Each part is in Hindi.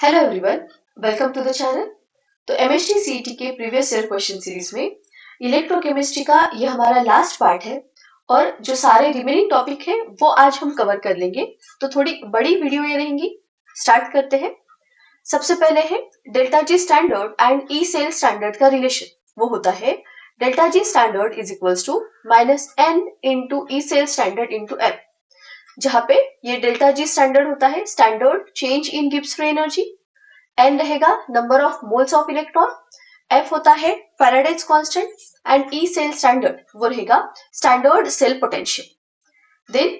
Hello everyone, welcome to the channel. तो एमएसटी सीईटी के प्रीवियस ईयर क्वेश्चन सीरीज में इलेक्ट्रोकेमिस्ट्री का ये हमारा लास्ट पार्ट है और जो सारे रिमेनिंग टॉपिक है वो आज हम कवर कर लेंगे। तो थोड़ी बड़ी वीडियो ये रहेंगी। स्टार्ट करते हैं। सबसे पहले है delta G standard and E cell standard का रिलेशन। वो होता है delta G standard is equals to minus N into E cell standard into F, जहां पे ये डेल्टा जी स्टैंडर्ड होता है standard change in Gibbs free energy, N रहेगा number of moles of electron, F होता है Faraday's constant and E cell standard वो रहेगा standard cell potential. Then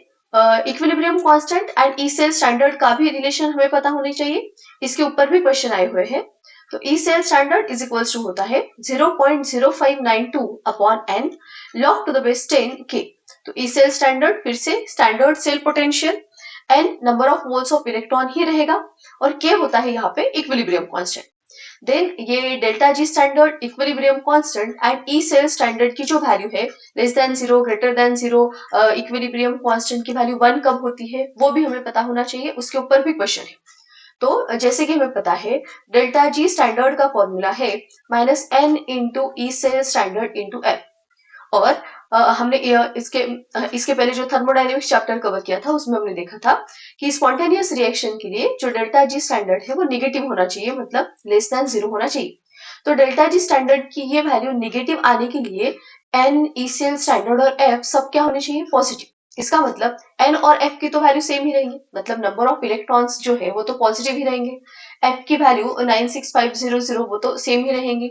equilibrium constant and E cell standard का भी रिलेशन हमें पता होनी चाहिए। इसके ऊपर भी क्वेश्चन आए हुए हैं। तो E cell standard is equals to होता है 0.0592 upon N log to the base 10 के। तो ई सेल स्टैंडर्ड फिर से standard cell potential, N number of moles of electron ही रहेगा और के होता है यहाँ पे इक्विलिब्रियम कांस्टेंट। देन ये delta G standard, equilibrium constant and E cell standard की जो वैल्यू है less than zero, greater than zero, equilibrium constant की वैल्यू 1 कब होती है वो भी हमें पता होना चाहिए। उसके ऊपर भी क्वेश्चन है। तो जैसे कि हमें पता है डेल्टा जी स्टैंडर्ड का फॉर्मूला है minus N into E cell standard into F. और हमने इसके पहले जो थर्मोडायनेमिक्स चैप्टर कवर किया था उसमें हमने देखा था कि स्पॉन्टेनियस रिएक्शन के लिए जो डेल्टा जी स्टैंडर्ड है वो निगेटिव होना चाहिए, मतलब लेस देन जीरो होना चाहिए। तो डेल्टा जी स्टैंडर्ड की ये वैल्यू निगेटिव आने के लिए एन, ई सेल स्टैंडर्ड और एफ सब क्या होने चाहिए? पॉजिटिव। इसका मतलब एन और एफ की तो वैल्यू सेम ही रहेंगी, मतलब नंबर ऑफ इलेक्ट्रॉन्स जो है वो तो पॉजिटिव ही रहेंगे। एफ की वैल्यू 96500 वो तो सेम ही रहेंगी।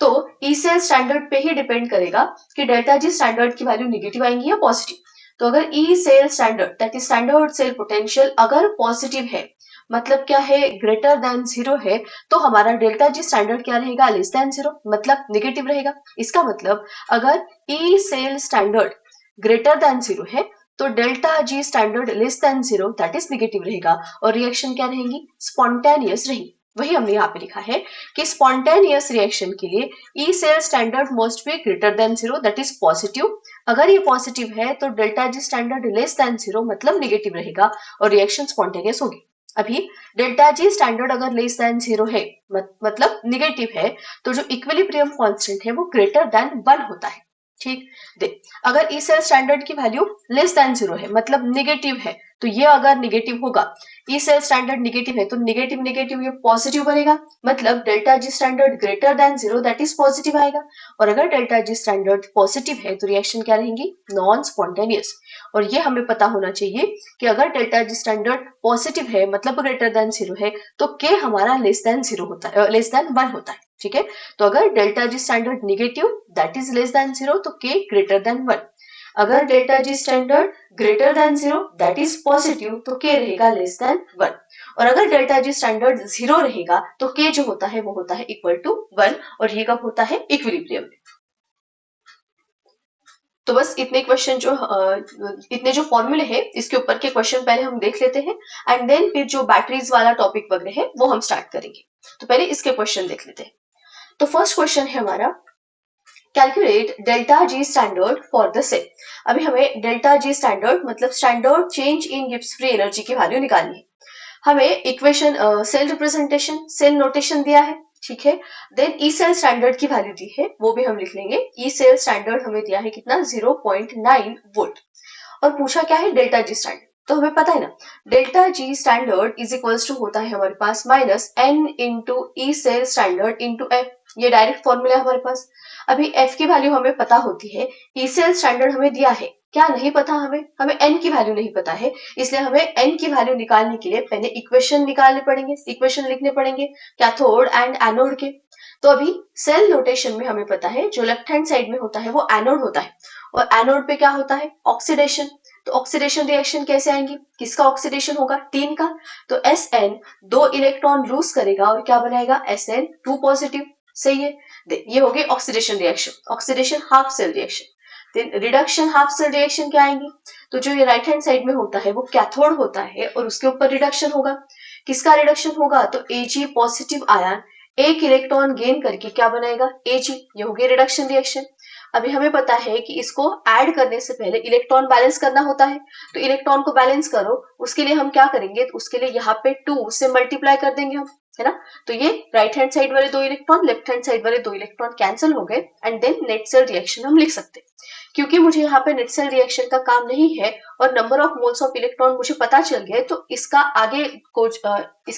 तो ई सेल स्टैंडर्ड पे ही डिपेंड करेगा कि डेल्टा जी स्टैंडर्ड की वैल्यू निगेटिव आएंगी या पॉजिटिव। तो अगर E cell standard that is standard cell potential अगर पॉजिटिव है, मतलब क्या है, ग्रेटर देन जीरो है, तो हमारा डेल्टा जी स्टैंडर्ड क्या रहेगा? लेस देन जीरो, मतलब निगेटिव रहेगा। इसका मतलब अगर E cell standard greater than zero है तो delta G standard less than zero that is negative रहेगा और रिएक्शन क्या रहेंगी? स्पॉन्टेनियस रहेगी। वही हमने यहाँ पे लिखा है कि स्पॉन्टेनियस रिएक्शन के लिए E cell standard must be greater than zero that is positive. अगर ये पॉजिटिव है तो delta G standard less than zero मतलब निगेटिव रहेगा और रिएक्शन स्पॉन्टेनियस होगी। अभी डेल्टा जी स्टैंडर्ड अगर लेस देन जीरो है मतलब निगेटिव है, तो जो इक्विलिब्रियम कांस्टेंट है वो ग्रेटर देन 1 होता है। ठीक। देख, अगर ई सेल स्टैंडर्ड की वैल्यू लेस देन जीरो है मतलब निगेटिव है, तो ये अगर निगेटिव होगा, ई सेल स्टैंडर्ड निगेटिव है तो निगेटिव निगेटिव ये पॉजिटिव बनेगा, मतलब delta G standard greater than zero that is positive आएगा। और अगर डेल्टा जी स्टैंडर्ड पॉजिटिव है तो रिएक्शन क्या रहेंगी? Non spontaneous. और ये हमें पता होना चाहिए कि अगर डेल्टा जी स्टैंडर्ड पॉजिटिव है मतलब ग्रेटर देन जीरो है तो के हमारा लेस देन जीरो होता है, लेस देन 1 होता है। ठीक है। तो अगर delta G standard negative that is less than zero तो के ग्रेटर देन 1। अगर delta G standard greater than zero that is positive तो के रहेगा लेस देन 1। और अगर डेल्टा जी स्टैंडर्ड जीरो रहेगा तो के जो होता है वो होता है इक्वल टू 1 और ये कब होता है? इक्विलिब्रियम में। तो बस इतने क्वेश्चन जो इतने जो फॉर्मूले हैं इसके ऊपर के क्वेश्चन पहले हम देख लेते हैं एंड देन फिर जो बैटरीज वाला टॉपिक वगैरह है वो हम स्टार्ट करेंगे। तो पहले इसके क्वेश्चन देख लेते हैं। तो फर्स्ट क्वेश्चन है हमारा calculate delta G standard for the cell. अभी हमें डेल्टा जी स्टैंडर्ड मतलब standard change in Gibbs free energy की वैल्यू निकालनी है। हमें equation cell representation cell notation दिया है। ठीक है। देन ई सेल स्टैंडर्ड की वैल्यू दी है वो भी हम लिख लेंगे। ई सेल स्टैंडर्ड हमें दिया है कितना? 0.9 वोल्ट। और पूछा क्या है? Delta G standard. तो हमें पता है ना delta G standard is equals to होता है हमारे पास minus N into E cell standard into F. ये डायरेक्ट फॉर्मूला है हमारे पास। अभी एफ की वैल्यू हमें पता होती है, ई सेल स्टैंडर्ड हमें दिया है, क्या नहीं पता? हमें एन की वैल्यू नहीं पता है, इसलिए हमें एन की वैल्यू निकालने के लिए पहले इक्वेशन निकालने पड़ेंगे, इक्वेशन लिखने पड़ेंगे कैथोड एंड एनोड के। तो अभी सेल नोटेशन में हमें पता है जो लेफ्ट हैंड साइड में होता है वो एनोड होता है और एनोड पे क्या होता है? ऑक्सीडेशन। तो ऑक्सीडेशन रिएक्शन कैसे आएंगी? किसका ऑक्सीडेशन होगा? टीन का। तो एस एन 2 इलेक्ट्रॉन लूज करेगा और क्या बनाएगा? S N 2 positive. सही है। ये हो गई oxidation reaction, oxidation half cell reaction. Reduction half cell reaction क्या आएंगी? तो जो ये राइट हैंड साइड में होता है वो कैथोड होता है और उसके ऊपर रिडक्शन होगा। किसका रिडक्शन होगा? तो एजी पॉजिटिव आयन एक इलेक्ट्रॉन गेन करके क्या बनाएगा? एजी। ये हो गई रिडक्शन रिएक्शन। अभी हमें पता है कि इसको ऐड करने से पहले इलेक्ट्रॉन बैलेंस करना होता है। तो इलेक्ट्रॉन को बैलेंस करो उसके लिए हम क्या करेंगे? तो उसके लिए यहाँ पे 2 से मल्टीप्लाई कर देंगे हम। है ना। तो ये राइट हैंड साइड वाले 2 इलेक्ट्रॉन, लेफ्ट हैंड साइड वाले 2 इलेक्ट्रॉन कैंसिल हो गए and then net cell reaction हम लिख सकते हैं। क्योंकि मुझे यहाँ पे नेट सेल रिएक्शन का काम नहीं है और number of moles of electron मुझे पता चल गया है, तो इसके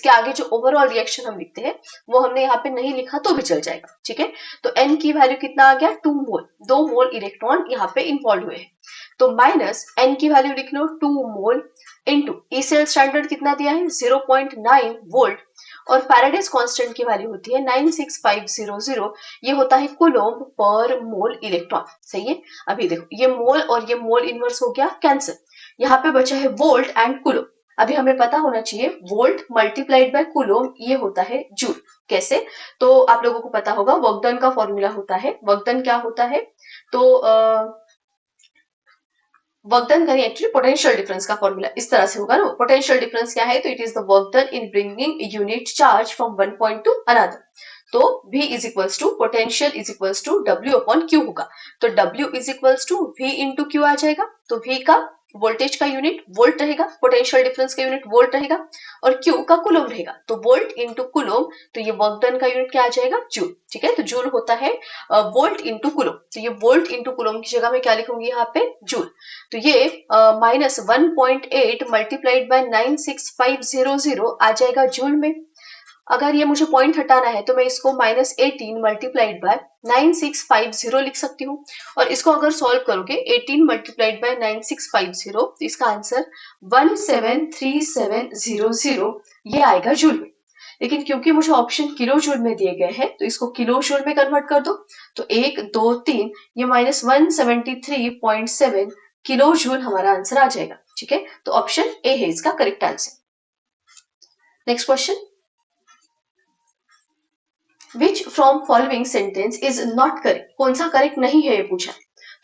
आगे जो ओवरऑल रिएक्शन हम लिखते हैं वो हमने यहाँ पे नहीं लिखा तो भी चल जाएगा, ठीक है। तो n की वैल्यू कितना आ गया, 2 मोल, 2 मोल इलेक्ट्रॉन यहाँ पे इन्वॉल्व हुए हैं। तो माइनस n की वैल्यू लिख लो 2 mole into E cell standard कितना दिया है 0.9 वोल्ट और फैराडेज कांस्टेंट की वैल्यू होती है 96500, ये होता है कूलोम्ब पर मोल इलेक्ट्रॉन। सही है। अभी देखो ये मोल और ये मोल इनवर्स हो गया कैंसिल, यहाँ पे बचा है वोल्ट एंड कूलोम्ब। अभी हमें पता होना चाहिए वोल्ट मल्टीप्लाइड बाय कूलोम्ब ये होता है जूल। कैसे, तो आप लोगों को पता होगा वर्क डन का फॉर्मूला होता है, वर्क डन क्या होता है, तो वर्क डन करें एक्चुअली पोटेंशियल डिफरेंस का फॉर्मूला इस तरह से होगा ना। पोटेंशियल डिफरेंस क्या है, तो it is the work done in bringing unit charge from one point to another. तो V is equals to potential is equals to W upon Q होगा। तो W is equals to V into Q आ जाएगा। तो V का वोल्टेज का यूनिट वोल्ट रहेगा, पोटेंशियल डिफरेंस का यूनिट वोल्ट रहेगा और Q का कुलोम रहेगा। तो वोल्ट इंटू कुलोम, तो ये वर्क डन का यूनिट क्या आ जाएगा, जूल। ठीक है, तो जूल होता है वोल्ट इंटू कुलोम। तो ये वोल्ट इंटू कुलोम की जगह मैं क्या लिखूंगी यहाँ पे, जूल। तो ये माइनस 1.8 मल्टीप्लाइड बाय 96500 आ जाएगा जूल में। अगर ये मुझे पॉइंट हटाना है तो मैं इसको -18 मल्टीप्लाइड बाय 9650 लिख सकती हूँ। और इसको अगर सॉल्व करोगे 18 मल्टीप्लाइड बाय 9650, तो इसका आंसर 173700 ये आएगा जूल में। लेकिन क्योंकि मुझे ऑप्शन किलो जूल में दिए गए हैं तो इसको किलो जूल में कन्वर्ट कर दो। तो 1 2 3 ये -173.7 किलो जूल हमारा आंसर आ जाएगा। ठीक है, तो ऑप्शन ए है इसका correct answer. Next question, Which from following sentence is not correct? कौन सा करेक्ट नहीं है ये पूछा।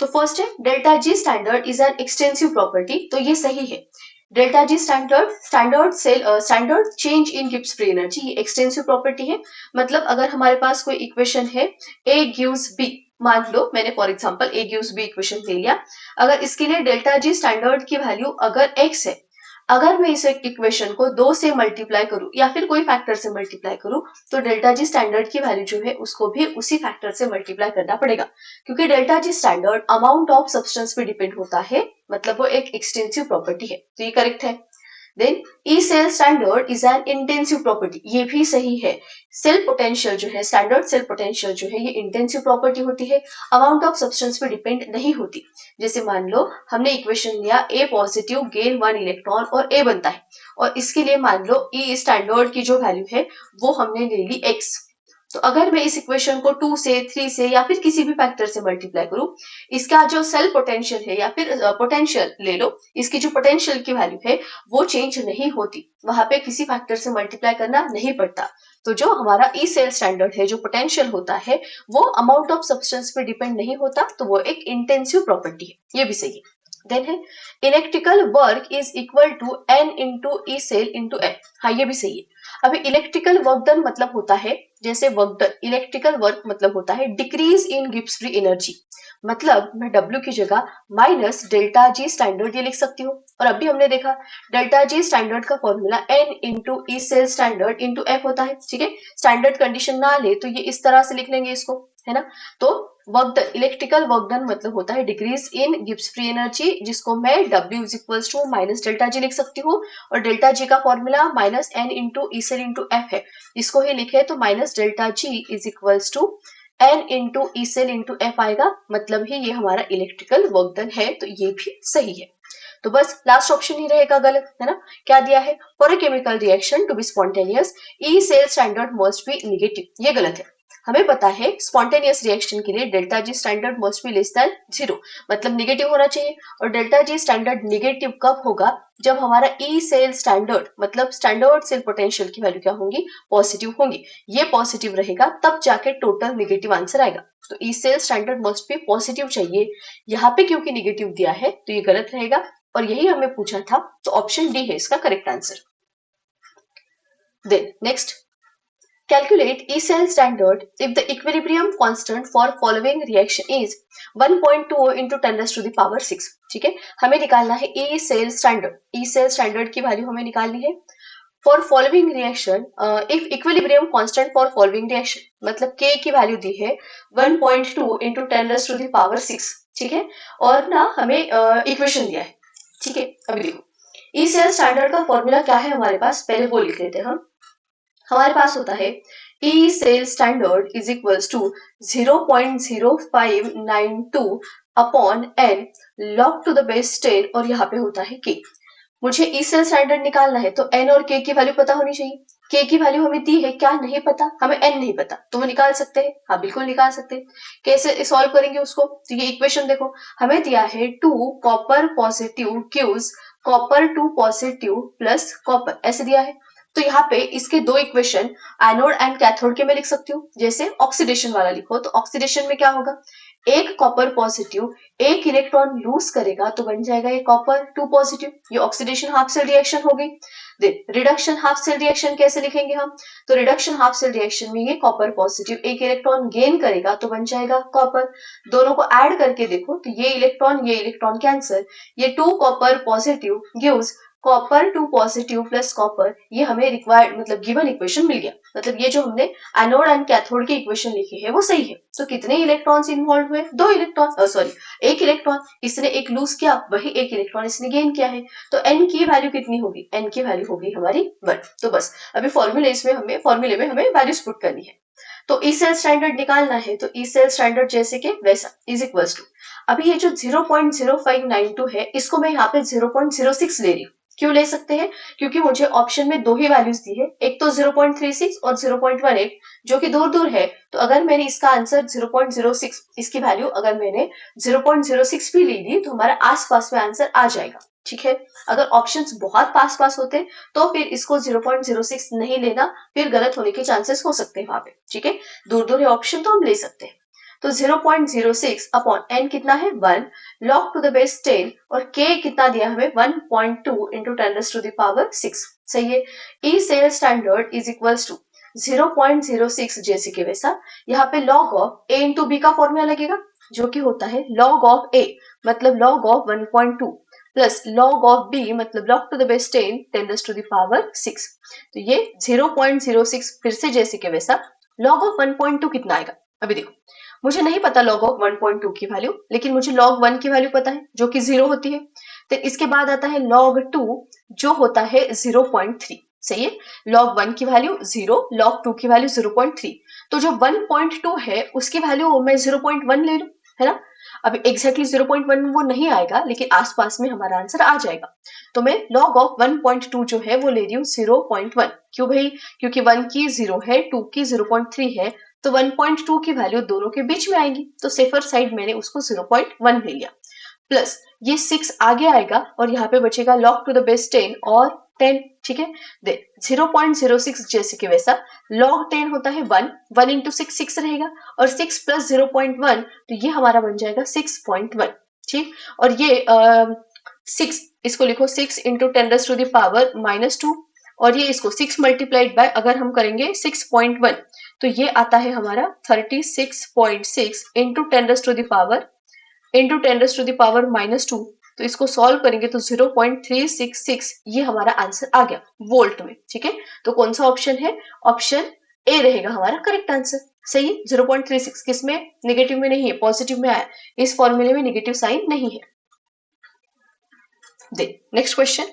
तो फर्स्ट है delta G standard is an extensive property, तो ये सही है। Delta G standard change in Gibbs free energy, ये एक्सटेंसिव प्रॉपर्टी है। मतलब अगर हमारे पास कोई इक्वेशन है A gives B, मान लो मैंने for example A gives B equation ले लिया। अगर इसके लिए डेल्टा जी स्टैंडर्ड की वैल्यू अगर x है, अगर मैं इस इक्वेशन को 2 से मल्टीप्लाई करूं या फिर कोई फैक्टर से मल्टीप्लाई करूं, तो डेल्टा जी स्टैंडर्ड की वैल्यू जो है उसको भी उसी फैक्टर से मल्टीप्लाई करना पड़ेगा। क्योंकि delta G standard amount of substance पे डिपेंड होता है, मतलब वो एक एक्सटेंसिव प्रॉपर्टी है। तो ये करेक्ट है। Then E cell standard is an intensive property, ये भी सही है। सेल पोटेंशियल जो है, स्टैंडर्ड सेल पोटेंशियल जो है, ये इंटेंसिव प्रॉपर्टी होती है, अमाउंट ऑफ सब्सटेंस पे डिपेंड नहीं होती। जैसे मान लो हमने इक्वेशन लिया A पॉजिटिव गेन 1 इलेक्ट्रॉन और A बनता है, और इसके लिए मान लो ई स्टैंडर्ड की जो वैल्यू है वो हमने ले ली x। तो अगर मैं इस इक्वेशन को 2 से 3 से या फिर किसी भी फैक्टर से मल्टीप्लाई करूं, इसका जो सेल पोटेंशियल है या फिर पोटेंशियल ले लो, इसकी जो पोटेंशियल की वैल्यू है वो चेंज नहीं होती, वहां पे किसी फैक्टर से मल्टीप्लाई करना नहीं पड़ता। तो जो हमारा ई सेल स्टैंडर्ड है, जो पोटेंशियल होता है वो अमाउंट ऑफ सब्सटेंस पे डिपेंड नहीं होता, तो वो एक इंटेंसिव प्रॉपर्टी है, ये भी सही है। देन है electrical work is equal to n into E cell into F, हाँ ये भी सही है। अभी इलेक्ट्रिकल वर्क डन मतलब होता है, जैसे वर्क डन, इलेक्ट्रिकल वर्क मतलब होता है decrease in Gibbs free energy, मतलब मैं W की जगह माइनस डेल्टा जी स्टैंडर्ड ये लिख सकती हूँ। और अभी हमने देखा डेल्टा जी स्टैंडर्ड का formula n into E cell standard into F होता है। ठीक है, स्टैंडर्ड कंडीशन ना ले तो ये इस तरह से लिख लेंगे इसको, है ना। तो work done, electrical work done मतलब होता है decrease in Gibbs free energy, जिसको मैं W is equals to minus delta G लिख सकती हूँ। और डेल्टा जी का formula minus n into E cell into F है, इसको ही लिखे तो minus delta G is equals to n into E cell into F आएगा, मतलब ही ये हमारा इलेक्ट्रिकल वर्क डन है, तो ये भी सही है। तो बस लास्ट ऑप्शन ही रहेगा गलत, है ना। क्या दिया है, for a chemical reaction to be spontaneous E cell standard must be negative, ये गलत है। हमें पता है स्पॉन्टेनियस रिएक्शन के लिए delta G standard must be less than 0, मतलब नेगेटिव होना चाहिए। और डेल्टा जी स्टैंडर्ड नेगेटिव कब होगा, जब हमारा ई सेल स्टैंडर्ड मतलब स्टैंडर्ड सेल पोटेंशियल की वैल्यू क्या होंगी, पॉजिटिव होंगी। ये पॉजिटिव रहेगा तब जाके टोटल नेगेटिव आंसर आएगा। तो E cell standard must be positive चाहिए, यहाँ पे क्योंकि नेगेटिव दिया है तो ये गलत रहेगा, और यही हमें पूछा था, तो ऑप्शन डी है इसका correct answer. Then next, calculate E cell standard if the equilibrium constant for following reaction is 1.20 into 10 raised to the power 6। ठीक है, हमें निकालना है E cell standard, E cell standard की वैल्यू हमें निकालनी है for following reaction if equilibrium constant for following reaction, मतलब K की वैल्यू दी है 1.2 इंटू 10⁻⁶, ठीक है। और ना हमें इक्वेशन दिया है, ठीक है। अभी देखो ई सेल स्टैंडर्ड का फॉर्मूला क्या है हमारे पास, पहले वो लिख लेते हैं हम। हमारे पास होता है E cell standard is equals to 0.0592 upon n log to the base 10 और यहाँ पे होता है k। मुझे ई सेल स्टैंडर्ड निकालना है तो n और k की वैल्यू पता होनी चाहिए। k की वैल्यू हमें दी है, क्या नहीं पता, हमें n नहीं पता, तो वो निकाल सकते हैं, हाँ बिल्कुल निकाल सकते हैं। कैसे सॉल्व करेंगे उसको, तो ये इक्वेशन देखो, हमें दिया है 2 copper positive gives copper 2 positive plus copper, ऐसे दिया है। तो यहाँ पे इसके दो इक्वेशन एनोड एंड कैथोड के मैं लिख सकती हूँ। जैसे ऑक्सीडेशन वाला लिखो तो ऑक्सीडेशन में क्या होगा, एक कॉपर पॉजिटिव एक इलेक्ट्रॉन लूज करेगा तो बन जाएगा ये कॉपर 2 पॉजिटिव, ये ऑक्सीडेशन हाफ सेल रिएक्शन हो गई। रिडक्शन हाफ सेल रिएक्शन कैसे लिखेंगे हम, तो रिडक्शन हाफ सेल रिएक्शन में ये कॉपर पॉजिटिव एक इलेक्ट्रॉन गेन करेगा तो बन जाएगा कॉपर। दोनों को ऐड करके देखो तो ये इलेक्ट्रॉन कैंसर, ये 2 copper positive gives copper 2 positive plus copper, ये हमें रिक्वायर्ड मतलब गिवन इक्वेशन मिल गया। मतलब ये जो हमने एनोड एंड कैथोड की इक्वेशन लिखी है वो सही है। तो कितने इलेक्ट्रॉन्स इन्वॉल्व हुए, 2 इलेक्ट्रॉन, सॉरी एक इलेक्ट्रॉन, इसने एक लूज किया, वही एक इलेक्ट्रॉन इसने गेन किया है। तो n की वैल्यू कितनी होगी, n की वैल्यू होगी हमारी 1। तो बस अभी फॉर्मूले में हमें वैल्यूज पुट करनी है। तो ई सेल स्टैंडर्ड निकालना है तो ई सेल स्टैंडर्ड जैसे कि वैसा इज इक्वल्स टू, अभी ये जो 0.0592 है इसको मैं यहाँ पे 0.06 ले रही हूँ। क्यों ले सकते हैं, क्योंकि मुझे ऑप्शन में दो ही वैल्यूज दी है, एक तो 0.36 और 0.18 जो कि दूर दूर है। तो अगर मैंने इसका आंसर 0.06, इसकी वैल्यू अगर मैंने 0.06 भी ले ली तो हमारा आसपास में आंसर आ जाएगा, ठीक है। अगर ऑप्शंस बहुत पास पास होते तो फिर इसको 0.06 नहीं लेना, फिर गलत होने के चांसेस हो सकते हैं वहां पे, ठीक है। दूर दूर ऑप्शन तो हम ले सकते हैं। तो 0.06 अपॉन n कितना है 1 log टू द बेस 10 और k कितना दिया हमें 1.2 इंटू 10⁻⁶, सही है। E cell standard is equals to 0.06 जैसे कि वैसा, यहाँ पे log of a into b का फॉर्मूला लगेगा जो कि होता है log ऑफ a मतलब log of 1.2 plus log of b मतलब log टू द बेस 10⁻⁶। तो ये 0.06 फिर से जैसे कि वैसा, log ऑफ 1.2 कितना आएगा, अभी देखो मुझे नहीं पता log ऑफ 1.2 की वैल्यू, लेकिन मुझे log 1 की वैल्यू पता है जो कि 0 होती है। तो इसके बाद आता है log 2 जो होता है 0.3, सही है। log 1 की वैल्यू 0, log 2 की वैल्यू 0.3, तो जो 1.2 है उसकी वैल्यू मैं 0.1 ले लूं, है ना। अब एग्जैक्टली 0.1 वो नहीं आएगा लेकिन आसपास में हमारा आंसर आ जाएगा। तो मैं log ऑफ 1.2 जो है वो ले रही हूँ 0.1। क्यों भाई, क्योंकि 1 की 0 है, 2 की 0.3 है, तो 1.2 की वैल्यू दोनों के बीच में आएगी, तो सेफर साइड मैंने उसको 0.1 ले लिया। प्लस ये 6 आगे आएगा और यहाँ पे बचेगा log टू द बेस 10 और 10, ठीक है। दे 0.06 जैसे कि वैसा, log 10 होता है 1 इंटू 6 रहेगा और 6 प्लस 0.1 तो ये हमारा बन जाएगा 6.1, ठीक। और ये 6 इसको लिखो 6 इंटू 10⁻⁻2 और ये इसको 6 मल्टीप्लाइड बाय अगर हम करेंगे 6.1 तो ये आता है हमारा 36.6 इंटू 10⁻⁻2। तो इसको सॉल्व करेंगे तो 0.366 ये हमारा आंसर आ गया वोल्ट में, ठीक है। तो कौन सा ऑप्शन है, ऑप्शन ए रहेगा हमारा करेक्ट आंसर, सही है। 0.36 किसमें, नेगेटिव में नहीं है, पॉजिटिव में आया, इस फॉर्मूले में नेगेटिव साइन नहीं है। Next question,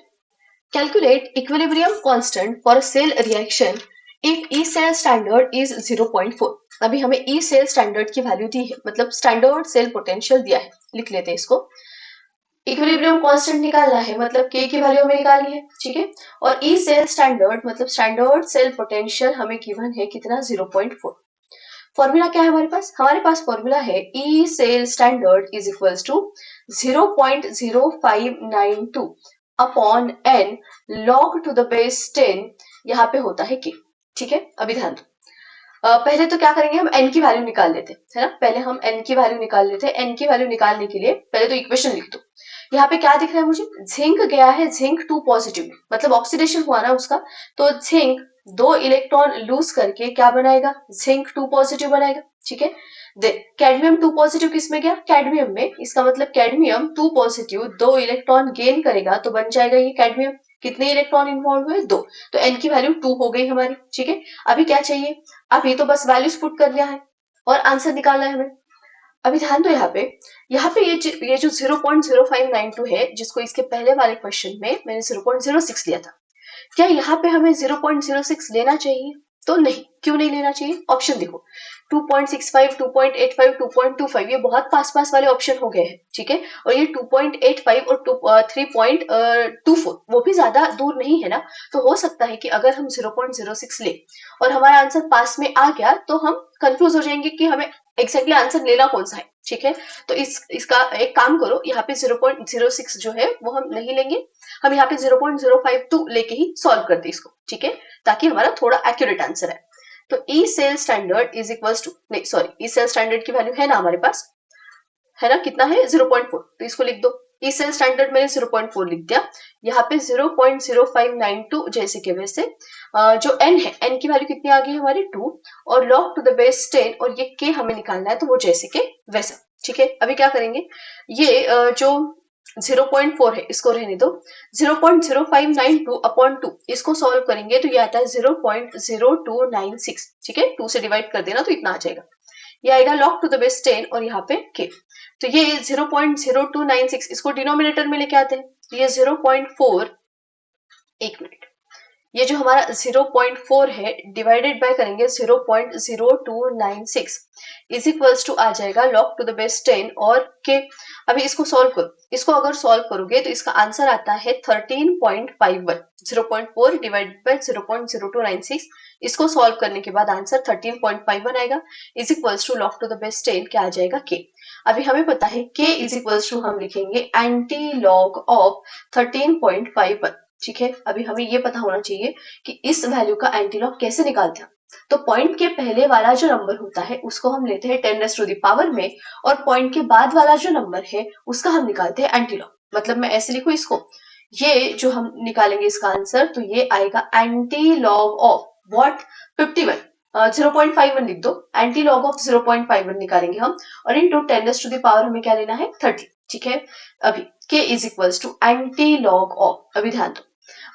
calculate equilibrium constant for a cell reaction if E cell standard is 0.4। अभी हमें ई सेल स्टैंडर्ड की वैल्यू दी है, मतलब स्टैंडर्ड सेल पोटेंशियल दिया है, लिख लेते हैं इसको। इक्विलिब्रियम कांस्टेंट निकालना है मतलब k की वैल्यू हमें निकालनी है, ठीक है। और ई सेल स्टैंडर्ड मतलब स्टैंडर्ड सेल पोटेंशियल हमें गिवन है कितना 0.4। फॉर्मूला क्या है हमारे पास फॉर्मूला है E cell standard is equals to 0.0592 upon n log to the base 10, यहाँ पे होता है k, ठीक है। अभी ध्यान दो, पहले तो क्या करेंगे हम n की वैल्यू निकाल लेते हैं, है ना। पहले हम n की वैल्यू निकाल लेते हैं। n की वैल्यू निकालने के लिए पहले तो इक्वेशन लिख दो। यहाँ पे क्या दिख रहा है मुझे, जिंक गया है जिंक 2 पॉजिटिव में, मतलब ऑक्सीडेशन हुआ ना उसका, तो जिंक 2 इलेक्ट्रॉन लूज करके क्या बनाएगा, जिंक 2 पॉजिटिव बनाएगा, ठीक है। कैडमियम 2 पॉजिटिव किसमें गया, कैडमियम में, इसका मतलब कैडमियम 2 पॉजिटिव 2 इलेक्ट्रॉन गेन करेगा तो बन जाएगा ये कैडमियम, कितने इलेक्ट्रॉन इन्वॉल्व हुए? 2। तो n की वैल्यू 2 हो गई हमारी। ठीक है, अभी क्या चाहिए? अभी तो बस वैल्यूज पुट कर लिया है और आंसर निकालना है हमें। अभी ध्यान दो यहाँ पे ये जो 0.0592 है, जिसको इसके पहले वाले क्वेश्चन में मैंने 0.06 लिया था, क्या यहाँ पे हमें 0.06 लेना चाहिए? तो नहीं। क्यों नहीं लेना चाहिए? ऑप्शन देखो, 2.65, 2.85, 2.25 ये बहुत पास पास वाले ऑप्शन हो गए हैं। ठीक है, और ये 2.85 और 3.24 वो भी ज्यादा दूर नहीं है ना। तो हो सकता है कि अगर हम 0.06 ले और हमारा आंसर पास में आ गया तो हम कंफ्यूज हो जाएंगे कि हमें एग्जैक्टली आंसर लेना कौन सा है। ठीक है, तो इसका एक काम करो, यहाँ पे 0.06 जो है वो हम नहीं लेंगे, हम यहाँ पे 0.052 लेके ही सॉल्व करते इसको। ठीक है, ताकि हमारा थोड़ा एक्यूरेट आंसर है। तो E cell standard is equals to, नहीं सॉरी, ई सेल स्टैंडर्ड की वैल्यू है ना हमारे पास, है ना, कितना है? 0.4। तो इसको लिख दो, ई सेल स्टैंडर्ड मैंने 0.4 लिख दिया। यहाँ पे 0.0592 जैसे के वैसे जो n है, n की वैल्यू कितनी आ गई हमारी? 2, और log टू द बेस 10, और ये k हमें निकालना है, तो वो जैसे के वैसा। ठीक है, अभी क्या करेंगे, ये जो 0.4 है इसको रहने दो, 0.0592 अपॉन 2 इसको सॉल्व करेंगे तो ये आता है 0.0296। ठीक है, 2 से डिवाइड कर देना तो इतना आ जाएगा, ये आएगा log टू द बेस 10 और यहाँ पे k। तो ये 0.0296 इसको डिनोमिनेटर में लेके आते हैं, तो ये 0.4, एक मिनट, ये जो हमारा 0.4 है डिवाइडेड बाय करेंगे 0.0296 इज इक्वल्स टू आ जाएगा log टू द बेस 10 और के। अभी इसको सॉल्व करो, इसको अगर सॉल्व करोगे तो इसका आंसर आता है 13.51। 0.4 डिवाइडेड बाय 0.0296 इसको सॉल्व करने के बाद आंसर 13.51 आएगा, is equals to log to the base 10 क्या आ जाएगा? के। अभी हमें पता है k इज इक्वल्स टू हम लिखेंगे एंटी लॉग ऑफ 13.51। ठीक है, अभी हमें ये पता होना चाहिए कि इस वैल्यू का एंटीलॉग कैसे निकालते हैं। तो पॉइंट के पहले वाला जो नंबर होता है उसको हम लेते हैं 10 टू द पावर में, और पॉइंट के बाद वाला जो नंबर है उसका हम निकालते हैं एंटीलॉग। मतलब मैं ऐसे लिखूं इसको, ये जो हम निकालेंगे इसका आंसर, तो ये आएगा एंटीलॉग ऑफ व्हाट? 51। 0.51 लिख दो, एंटीलॉग ऑफ 0.51 निकालेंगे हम, और इनटू 10 टू द पावर हमें क्या लेना है? 30। ठीक है, अभी k is equals to antilog of, अभी ध्यान दो,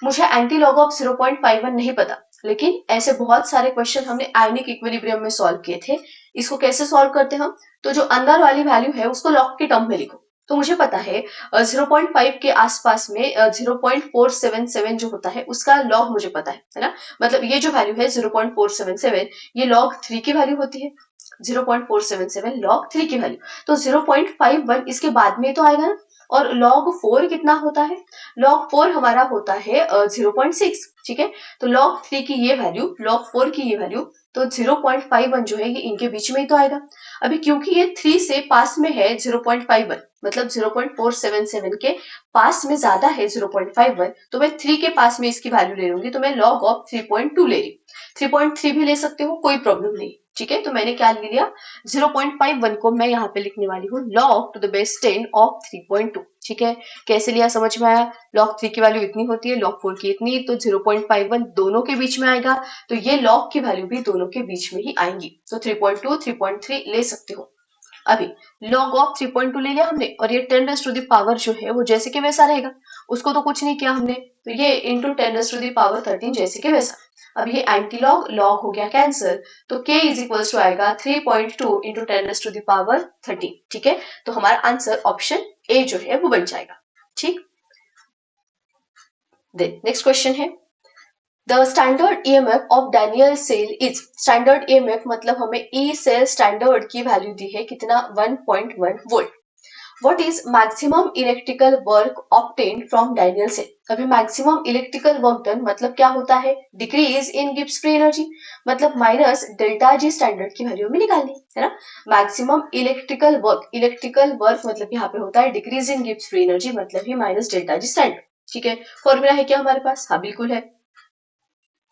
मुझे एंटीलॉग ऑफ 0.51 नहीं पता, लेकिन ऐसे बहुत सारे क्वेश्चन हमने आयनिक इक्विलिब्रियम में सॉल्व किए थे। इसको कैसे सॉल्व करते हैं हम? तो जो अंदर वाली वैल्यू है उसको लॉग के टर्म में लिखो। तो मुझे पता है 0.5 के आसपास में 0.477 जो होता है उसका लॉग मुझे पता है ना। मतलब ये जो वैल्यू है 0.477 ये लॉग 3 की वैल्यू होती है, 0.477 लॉग 3 की वैल्यू। तो 0.51 इसके बाद में तो आएगा ना, और log 4 कितना होता है? log 4 हमारा होता है 0.6। ठीक है, तो log 3 की ये वैल्यू, log 4 की ये वैल्यू, तो 0.51 जो है ये इनके बीच में ही तो आएगा। अभी क्योंकि ये 3 से पास में है 0.51, मतलब 0.477 के पास में ज्यादा है 0.51, तो मैं 3 के पास में इसकी वैल्यू ले लूंगी, तो मैं log ऑफ 3.2 ले रही। 3.3 भी ले सकते हो, कोई प्रॉब्लम नहीं। ठीक है, तो मैंने क्या ले लिया? 0.51 को मैं यहाँ पे लिखने वाली हूँ log to the base 10 of 3.2। ठीक है, कैसे लिया समझ में आया? log 3 की वैल्यू इतनी होती है, log 4 की इतनी, तो 0.51 दोनों के बीच में आएगा, तो ये log की वैल्यू भी दोनों के बीच में ही आएंगी। तो 3.2, 3.3 ले सकते हो। अभी log ऑफ 3.2 ले लिया हमने, और ये 10 टू द पावर जो है वो जैसे के वैसा रहेगा, उसको तो कुछ नहीं किया हमने, तो ये इंटू 10 टू द पावर 13 जैसे के वैसा। अब ये एंटीलॉग लॉग हो गया कैंसिल, तो k इज इक्वल्स टू आएगा 3.2 इंटू 10 टू द पावर 13। ठीक है, तो हमारा आंसर ऑप्शन ए जो है वो बन जाएगा। ठीक, देन नेक्स्ट क्वेश्चन है, the standard EMF of Daniell cell is, standard EMF मतलब हमें ई सेल स्टैंडर्ड की वैल्यू दी है कितना? 1.1 volt. What is maximum electrical work obtained from Daniel cell? अभी maximum electrical work done मतलब क्या होता है? Decrease in Gibbs free energy, मतलब माइनस डेल्टा जी स्टैंडर्ड की वैल्यू में निकालनी है ना। मैक्सिमम इलेक्ट्रिकल वर्क मतलब यहाँ पे होता है decrease in Gibbs free energy, मतलब ही माइनस डेल्टा जी स्टैंडर्ड। ठीक है, फॉर्मूला है क्या हमारे पास? हाँ बिल्कुल है,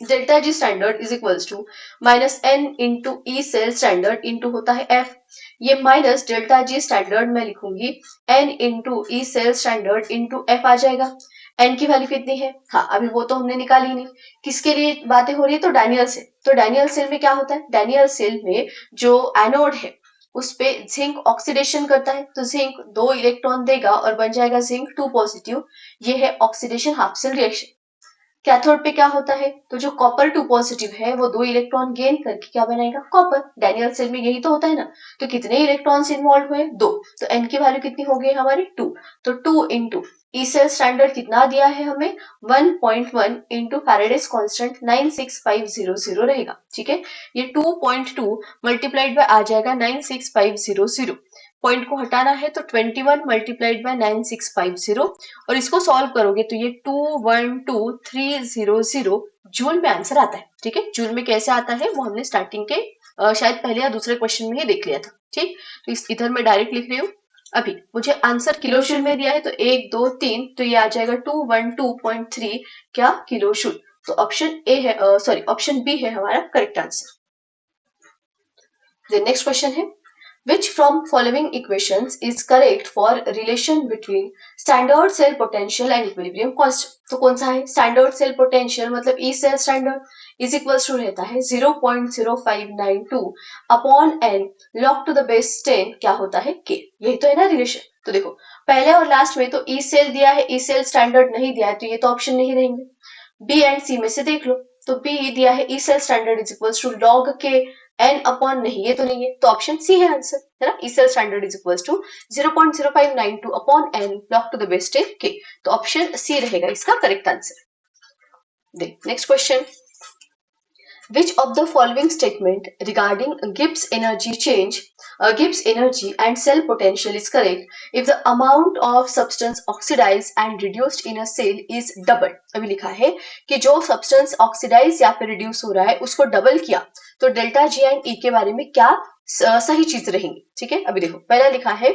delta G standard is equals to minus N into E cell standard into होता है एफ, ये माइनस डेल्टा जी स्टैंडर्ड में लिखूंगी N into E cell standard into F आ जाएगा। एन की वैल्यू कितनी है? हाँ अभी वो तो हमने निकाली नहीं। किसके लिए बातें हो रही है? तो डैनियल सेल। तो डैनियल सेल में क्या होता है? डैनियल सेल में जो एनोड है उस पे जिंक ऑक्सीडेशन करता है, तो जिंक 2 इलेक्ट्रॉन देगा और बन जाएगा जिंक 2 पॉजिटिव। ये है oxidation half cell reaction. Cathode पे क्या होता है, तो जो कॉपर 2 पॉजिटिव है वो 2 इलेक्ट्रॉन गेन करके क्या बनाएगा, कॉपर। डैनियल सेल में यही तो होता है ना। तो कितने इलेक्ट्रॉन्स इन्वॉल्व हुए, 2। तो एन की वैल्यू कितनी हो गई हमारी, 2। तो 2 इंटू ई सेल स्टैंडर्ड कितना दिया है हमें, 1.1 इंटू फैराडेज कांस्टेंट 96500 रहेगा। ठीक है, ये 2.2 मल्टीप्लाइड बाय आ जाएगा 96500। पॉइंट को हटाना है तो 21 मल्टीप्लाइड बाय 9650 और इसको सॉल्व करोगे तो ये 212300 जूल में आंसर आता है। ठीक है, जूल में कैसे आता है वो हमने स्टार्टिंग के शायद पहले या दूसरे क्वेश्चन में ही देख लिया था। ठीक, तो इस इधर मैं डायरेक्ट लिख रही हूँ। अभी मुझे आंसर किलो जूल में दिया है तो 1 2 3, तो ये आ जाएगा 212.3 क्या, किलो जूल। तो ऑप्शन ए है, सॉरी ऑप्शन बी है हमारा करेक्ट आंसर। नेक्स्ट क्वेश्चन है, which from following equations is correct for relation between standard cell potential and equilibrium constant। तो कौन सा है, standard cell potential मतलब E cell standard is equals to रहता है 0.0592 upon n log to the base 10 क्या होता है k। यही तो है ना रिलेशन। तो देखो पहले और लास्ट में तो E cell दिया है, E cell standard नहीं दिया है, तो ये तो ऑप्शन नहीं रहेंगे। बी एंड सी में से देख लो, तो बी दिया है E cell standard is equals to log K n upon नहीं, ये तो नहीं है, तो ऑप्शन सी है आंसर, है ना। E cell standard is equals to 0.0592 upon N log to the base 10 के, तो ऑप्शन सी रहेगा इसका correct answer. Next question, which of the following statement regarding Gibbs energy change, Gibbs energy and cell potential is correct if the amount of substance oxidized and reduced in a cell is doubled। अभी लिखा है कि जो substance oxidized या फिर reduce हो रहा है उसको डबल किया तो डेल्टा जी एंड ई के बारे में क्या सही चीज रहेंगी। ठीक है, अभी देखो पहला लिखा है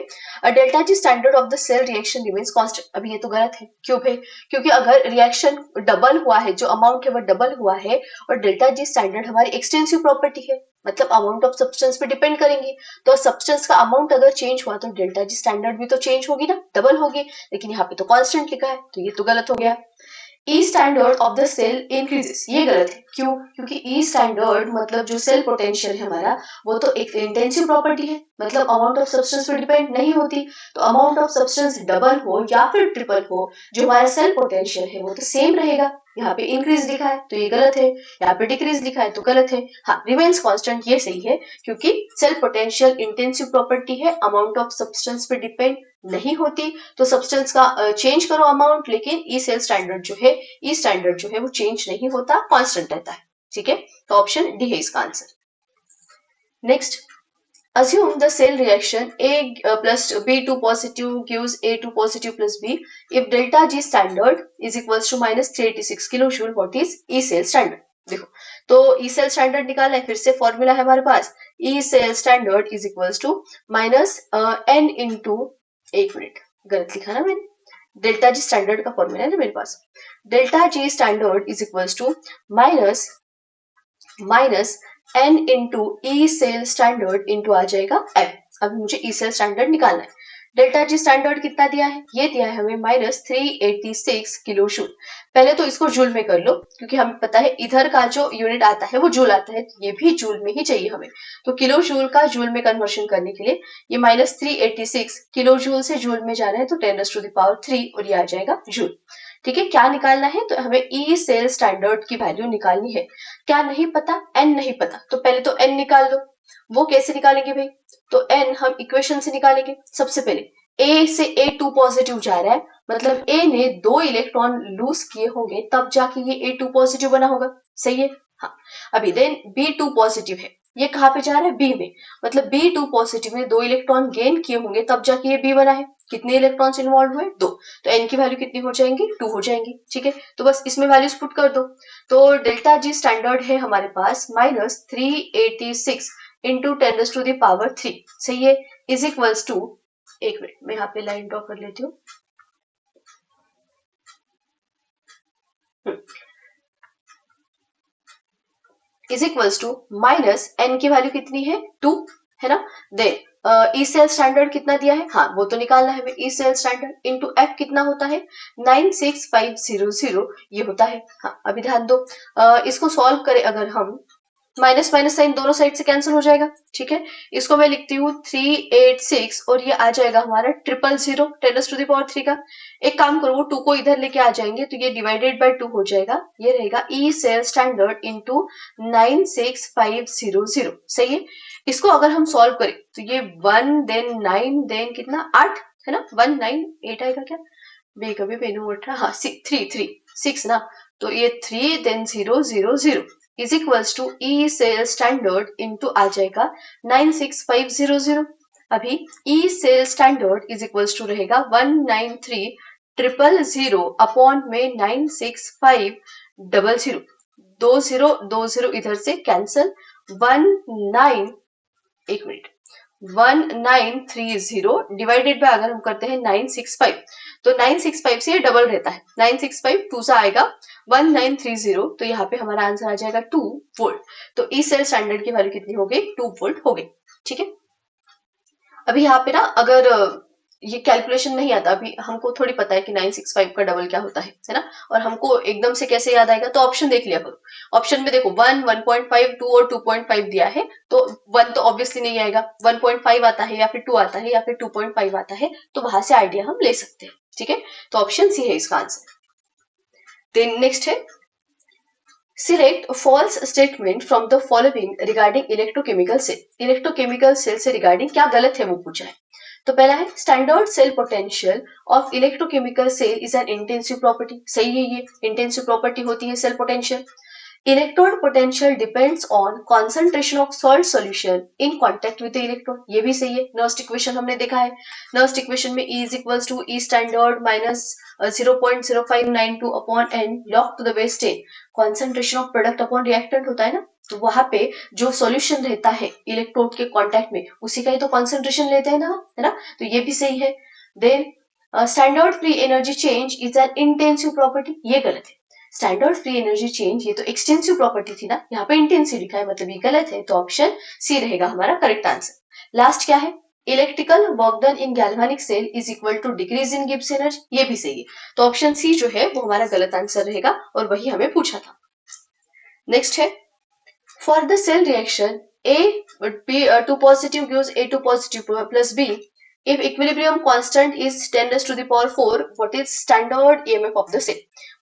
delta G standard of the cell reaction remains constant. अभी ये तो गलत है, क्यों भाई, क्योंकि अगर रिएक्शन डबल हुआ है, जो अमाउंट है वो डबल हुआ है, और डेल्टा जी स्टैंडर्ड हमारी एक्सटेंसिव प्रॉपर्टी है, मतलब अमाउंट ऑफ सब्सटेंस पे डिपेंड करेंगी। तो सब्सटेंस का अमाउंट अगर चेंज हुआ तो डेल्टा जी स्टैंडर्ड भी तो चेंज होगी ना, डबल होगी, लेकिन यहाँ पे तो कांस्टेंट लिखा है, तो ये तो गलत हो गया। E standard of the cell increases, ये गलत है, क्यों, क्योंकि ई स्टैंडर्ड मतलब जो सेल पोटेंशियल है हमारा वो तो एक इंटेंसिव प्रॉपर्टी है, मतलब अमाउंट ऑफ सब्सटेंस पे डिपेंड नहीं होती। तो अमाउंट ऑफ सब्सटेंस डबल हो या फिर ट्रिपल हो, जो हमारा सेल पोटेंशियल है वो तो सेम रहेगा। यहाँ पे इंक्रीज लिखा है तो ये गलत है, यहाँ पे डिक्रीज लिखा है तो गलत है। हाँ, रिमेन्स कांस्टेंट ये सही है, क्योंकि सेल पोटेंशियल इंटेंसिव प्रॉपर्टी है, अमाउंट ऑफ सब्सटेंस पे डिपेंड नहीं होती। तो सब्सटेंस का चेंज करो अमाउंट, लेकिन ई सेल स्टैंडर्ड जो है, ई स्टैंडर्ड जो है वो चेंज नहीं होता, कांस्टेंट रहता है। ठीक है, तो ऑप्शन डी है इसका answer. Next, assume the cell reaction A plus B2 positive gives A2 positive plus B if delta G standard is equals to minus 386 kilojoule। What is E cell standard? देखो तो E cell standard निकालना है, फिर से फॉर्मूला है हमारे पास, E cell standard is equals to minus n into, एक मिनट गलत लिखा ना मैंने, डेल्टा जी स्टैंडर्ड का फॉर्मूला है ना मेरे पास, delta G standard is equals to minus n into E cell standard into आ जाएगा f। अब मुझे ई सेल स्टैंडर्ड निकालना है। डेल्टा जी स्टैंडर्ड कितना दिया है, ये दिया है हमें माइनस 386 किलो जूल। पहले तो इसको जूल में कर लो, क्योंकि हमें पता है इधर का जो यूनिट आता है वो जूल आता है, ये भी जूल में ही चाहिए हमें। तो किलो जूल का जूल में कन्वर्शन करने के लिए ये माइनस 386 किलो जूल से जूल में जाना है तो 10⁻³ और ये आ जाएगा जूल। ठीक है, क्या निकालना है, तो हमें ई सेल स्टैंडर्ड की वैल्यू निकालनी है। क्या नहीं पता, एन नहीं पता, तो पहले तो एन निकाल दो। वो कैसे निकालेंगे भाई, तो एन हम इक्वेशन से निकालेंगे। सबसे पहले ए से A2 पॉजिटिव जा रहा है, मतलब ए ने 2 इलेक्ट्रॉन लूज किए होंगे तब जाके ये A2 पॉजिटिव बना होगा, सही है। हाँ, अभी देन B2 पॉजिटिव है, ये कहाँ पे जा रहा है, बी में, मतलब B2 पॉजिटिव में 2 इलेक्ट्रॉन गेन किए होंगे तब जाके ये बी बना है। कितने इलेक्ट्रॉन्स इन्वॉल्व हुए, 2, तो एन की वैल्यू कितनी हो जाएंगी, 2 हो जाएंगी। ठीक है, तो बस इसमें वैल्यूज पुट कर दो। तो डेल्टा जी स्टैंडर्ड है हमारे पास माइनस 386 इंटू 10⁻³ सही है, इज इक्वल्स टू, एक मिनट मैं यहाँ पे लाइन ड्रॉ कर लेती हूँ। Is equals to minus n की वैल्यू कितनी है, 2 है ना। देन ई सेल स्टैंडर्ड कितना दिया है, हाँ वो तो निकालना है हमें, E cell standard into F कितना होता है 96500 ये होता है। हाँ, अभी ध्यान दो, इसको सॉल्व करें अगर हम, माइनस माइनस साइन दोनों साइड से कैंसिल हो जाएगा। ठीक है, इसको मैं लिखती हूँ 386 और ये आ जाएगा हमारा 000 10⁻³ का। एक काम करो, वो 2 को इधर लेके आ जाएंगे तो ये डिवाइडेड बाय 2 हो जाएगा, ये रहेगा ई सेल स्टैंडर्ड इंटू 96500। सही है। इसको अगर हम सॉल्व करें तो ये 1 देन 9 देन कितना 8 है ना, 1 9 8 आएगा क्या, कभी पेनू उठ रहा, हाँ 3 6 ना, तो ये 3 then 0 0 0 is equals to E cell standard into आ जाएगा 96500। अभी E cell standard is equals to रहेगा 193,000 अपॉन में 96500, 20 इधर से कैंसल, 1930 डिवाइडेड बाय अगर हम करते हैं 965, तो 965 से ये डबल रहता है, 965 2 सा आएगा 1930, तो यहाँ पे हमारा आंसर आ जाएगा 2 वोल्ट। तो ई सेल स्टैंडर्ड की वैल्यू कितनी हो गई, 2 वोल्ट हो गई। ठीक है। अभी यहाँ पे ना अगर ये कैलकुलेशन नहीं आता, अभी हमको थोड़ी पता है कि 965 का डबल क्या होता है ना, और हमको एकदम से कैसे याद आएगा, तो ऑप्शन देख लिया करो। ऑप्शन में देखो 1 1.5 2 और 2.5 दिया है, तो 1 तो ऑब्वियसली नहीं आएगा, 1.5 आता है या फिर 2 आता है या फिर 2.5 आता है, तो वहां से आइडिया हम ले सकते हैं। ठीक है, तो ऑप्शन सी है इसका आंसर। देन नेक्स्ट है, select false statement from the following regarding electrochemical cell. Electrochemical cell से रिगार्डिंग क्या गलत है वो पूछा है। तो पहला है, standard cell potential of electrochemical cell is an intensive property. सही है, ये इंटेंसिव प्रॉपर्टी होती है cell potential. Electrode potential depends on concentration of salt solution in contact with the electrode. ये भी सही है, नर्स्ट इक्वेशन हमने देखा है, नर्स्ट इक्वेशन में E is equals to E standard minus 0.0592 upon n log to the base 10, concentration of product upon reactant होता है ना, तो वहां पे जो सॉल्यूशन रहता है इलेक्ट्रोड के कांटेक्ट में उसी का ही तो कॉन्सेंट्रेशन लेते हैं ना, है ना, तो ये भी सही है। Then standard free energy change is an intensive property, ये गलत है। स्टैंडर्ड फ्री एनर्जी चेंज ये तो एक्सटेंसिव प्रॉपर्टी थी ना, यहाँ पे इंटेंसिव लिखा है, मतलब ये गलत है, तो ऑप्शन सी रहेगा हमारा करेक्ट आंसर। लास्ट क्या है, electrical work done in galvanic cell is equal to decrease in Gibbs energy, ये भी सही है, तो ऑप्शन सी जो है वो हमारा गलत आंसर रहेगा, और वही हमें पूछा था। नेक्स्ट है, for the cell reaction A2 positive gives A2 positive plus B, if equilibrium constant is 10 raised to the power 4, what is standard EMF of the cell?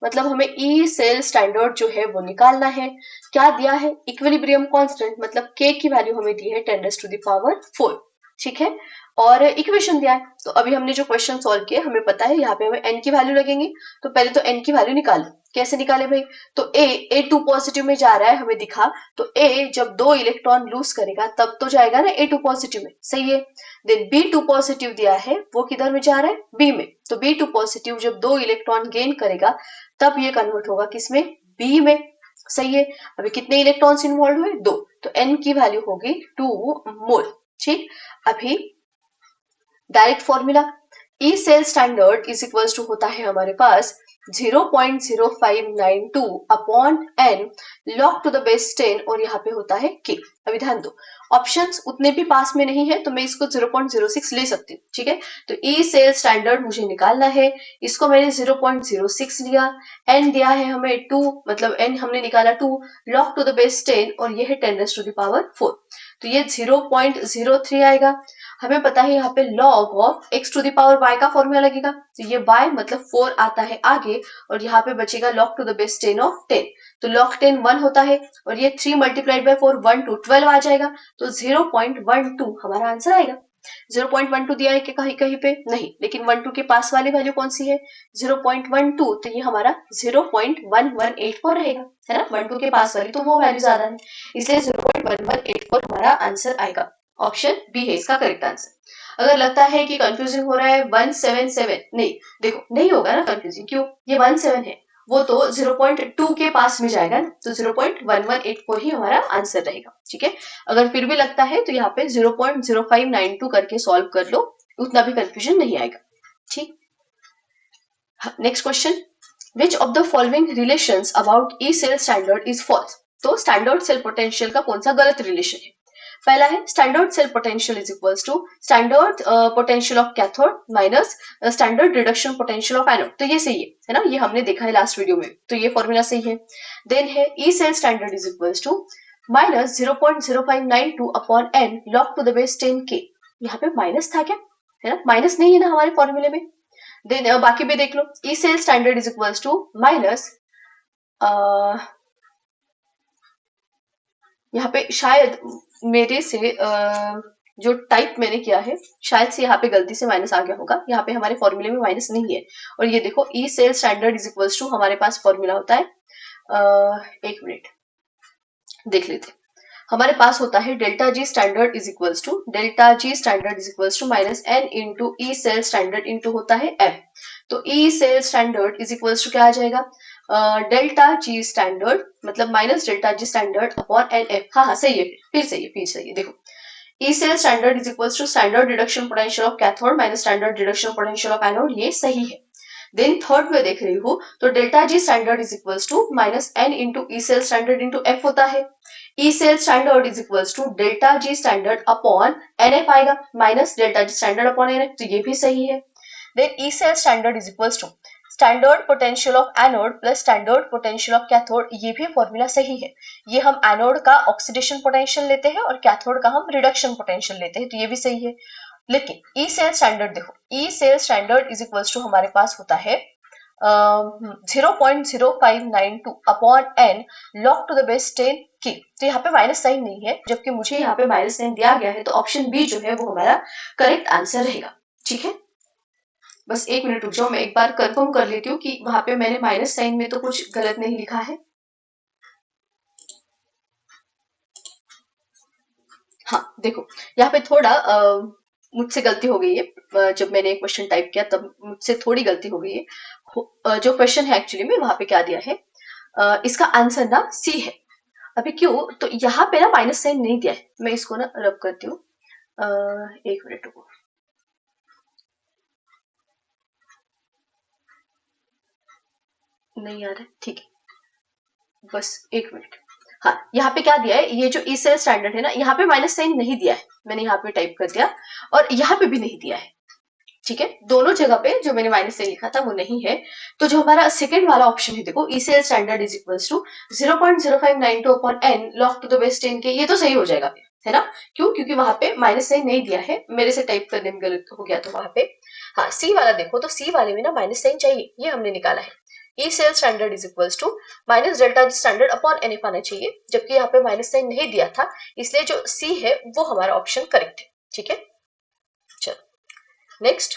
मतलब हमें ई सेल स्टैंडर्ड जो है वो निकालना है। क्या दिया है, इक्विलिब्रियम कांस्टेंट, मतलब के की वैल्यू हमें दी है 10 raised to the power 4। ठीक है, और इक्वेशन दिया है, तो अभी हमने जो क्वेश्चन सॉल्व किए हमें पता है यहाँ पे हमें एन की वैल्यू लगेंगी, तो पहले तो एन की वैल्यू निकालो। कैसे निकाले भाई, तो A2 पॉजिटिव में जा रहा है हमें दिखा, तो A जब 2 इलेक्ट्रॉन लूज करेगा तब तो जाएगा ना A2 पॉजिटिव में, सही है। देन B2 पॉजिटिव दिया है, वो किधर में जा रहा है, B में, तो B2 पॉजिटिव जब 2 इलेक्ट्रॉन गेन करेगा तब ये कन्वर्ट होगा किसमें, B में, सही है। अभी कितने इलेक्ट्रॉन्स इन्वॉल्व हुए, 2, तो N की वैल्यू होगी 2 मोल। ठीक, अभी direct formula, E cell standard is equals to होता है हमारे पास 0.0592 upon n log to the base 10, और यहाँ पे होता है k। अभी ध्यान दो, ऑप्शंस उतने भी पास में नहीं है, तो मैं इसको 0.06 ले सकती हूँ। ठीक है, तो ई सेल स्टैंडर्ड मुझे निकालना है, इसको मैंने 0.06 लिया, n दिया है हमें 2, मतलब n हमने निकाला 2 लॉग टू द बेस 10, और ये है 10 raised to the power 4, तो ये 0.03 आएगा। हमें पता है यहाँ पे log of x to the power y का फॉर्मूला लगेगा, तो ये y मतलब 4 आता है आगे, और यहाँ पे बचेगा log to the base 10 of 10, तो log 10 1 होता है, और ये 3 मल्टीप्लाइड बाय 4 1 2 12 आ जाएगा, तो 0.12 हमारा आंसर आएगा। 0.12 दिया है कि कहीं कहीं पे नहीं, लेकिन 12 के पास वाली वैल्यू कौन सी है, 0.12, तो ये हमारा 0.1184 रहेगा, है ना, 12 के पास वाली तो वो वैल्यू ज्यादा है, इसलिए 0.1184 हमारा आंसर आएगा। ऑप्शन बी है इसका करेक्ट आंसर। अगर लगता है कि कंफ्यूजिंग हो रहा है 177, नहीं देखो नहीं होगा ना कंफ्यूजिंग, क्यों, ये 17 है, वो तो 0.2 के पास में जाएगा ना, तो 0.1184 ही हमारा आंसर रहेगा। ठीक है, अगर फिर भी लगता है तो यहाँ पे 0.0592 करके सॉल्व कर लो, उतना भी कंफ्यूजन नहीं आएगा। ठीक, next question, which of the following relations about E cell standard is false. तो स्टैंडर्ड सेल पोटेंशियल का कौन सा गलत रिलेशन है। पहला है, standard cell potential is equals to standard potential of cathode minus standard reduction potential of anode, तो ये सही है ना, ये हमने देखा है लास्ट वीडियो में, तो ये फॉर्मूला सही है। देन है, E cell standard is equals to minus 0.0592 upon n log to the base 10 k, यहाँ पे माइनस था क्या, है ना, माइनस नहीं है ना हमारे फॉर्मूले में, देन बाकी भी देख लो, E cell standard is equals to minus, यहाँ पे शायद मेरे से जो टाइप मैंने किया है शायद से यहाँ पे गलती से माइनस आ गया होगा, यहाँ पे हमारे फॉर्मूले में माइनस नहीं है। और ये देखो E cell standard is equals to हमारे पास फॉर्मूला होता है, एक मिनट देख लेते, हमारे पास होता है delta G standard is equals to minus N into E cell standard into होता है एफ। तो E cell standard is equals to क्या आ जाएगा, डेल्टा जी स्टैंडर्ड मतलब minus delta G standard upon N F. हाँ सही है, फिर सही है देखो, E cell standard is equals to standard reduction potential of cathode minus standard reduction potential of anode, ये सही है। देन थर्ड में देख रही हूँ तो delta G standard is equals to minus N into E cell standard into F होता है। E cell standard is equals to delta G standard upon N F आएगा minus delta G standard upon N F, तो ये भी सही है। Then E cell standard is equals to standard potential of anode plus standard potential of cathode, ये भी फॉर्मूला सही है। ये हम एनोड का ऑक्सीडेशन पोटेंशियल लेते हैं और कैथोड का हम रिडक्शन पोटेंशियल लेते हैं, तो ये भी सही है। लेकिन ई सेल स्टैंडर्ड देखो, E cell standard is equals to हमारे पास होता है 0.0592 upon N log to the base 10 के, तो यहाँ पे माइनस साइन नहीं है, जबकि मुझे यहाँ पे माइनस साइन दिया गया है, तो ऑप्शन बी जो है वो हमारा करेक्ट आंसर रहेगा। ठीक है, बस एक मिनट रुक जाओ, मैं एक बार कंफर्म कर लेती हूँ कि वहां पे मैंने माइनस साइन में तो कुछ गलत नहीं लिखा है। हाँ देखो, यहाँ पे थोड़ा मुझसे गलती हो गई है, जब मैंने क्वेश्चन टाइप किया तब मुझसे थोड़ी गलती हो गई है। जो क्वेश्चन है एक्चुअली में वहां पे क्या दिया है, इसका आंसर ना सी है। अभी क्यों, तो यहाँ पे ना माइनस साइन नहीं दिया है, मैं इसको ना रब करती हूँ, एक मिनट रुको, नहीं आ रहा है, ठीक है बस एक मिनट। हाँ यहाँ पे क्या दिया है, ये जो ई सेल स्टैंडर्ड है ना, यहाँ पे माइनस साइन नहीं दिया है, मैंने यहाँ पे टाइप कर दिया, और यहाँ पे भी नहीं दिया है। ठीक है, दोनों जगह पे जो मैंने माइनस से लिखा था वो नहीं है। तो जो हमारा सेकंड वाला ऑप्शन है देखो, E cell standard is equals to 0.0592 upon N log to the base 10 K, ये तो सही हो जाएगा है ना। क्यों, क्योंकि वहां पे माइनस साइन नहीं दिया है, मेरे से टाइप करने में गलत हो गया तो वहां पे। हाँ सी वाला देखो, तो सी वाले में ना माइनस साइन चाहिए, ये हमने निकाला है। E cell standard is equals to minus delta G standard upon N F आना चाहिए, जबकि यहाँ पे माइनस साइन नहीं दिया था, इसलिए जो सी है वो हमारा ऑप्शन करेक्ट है। ठीक है, चलो next,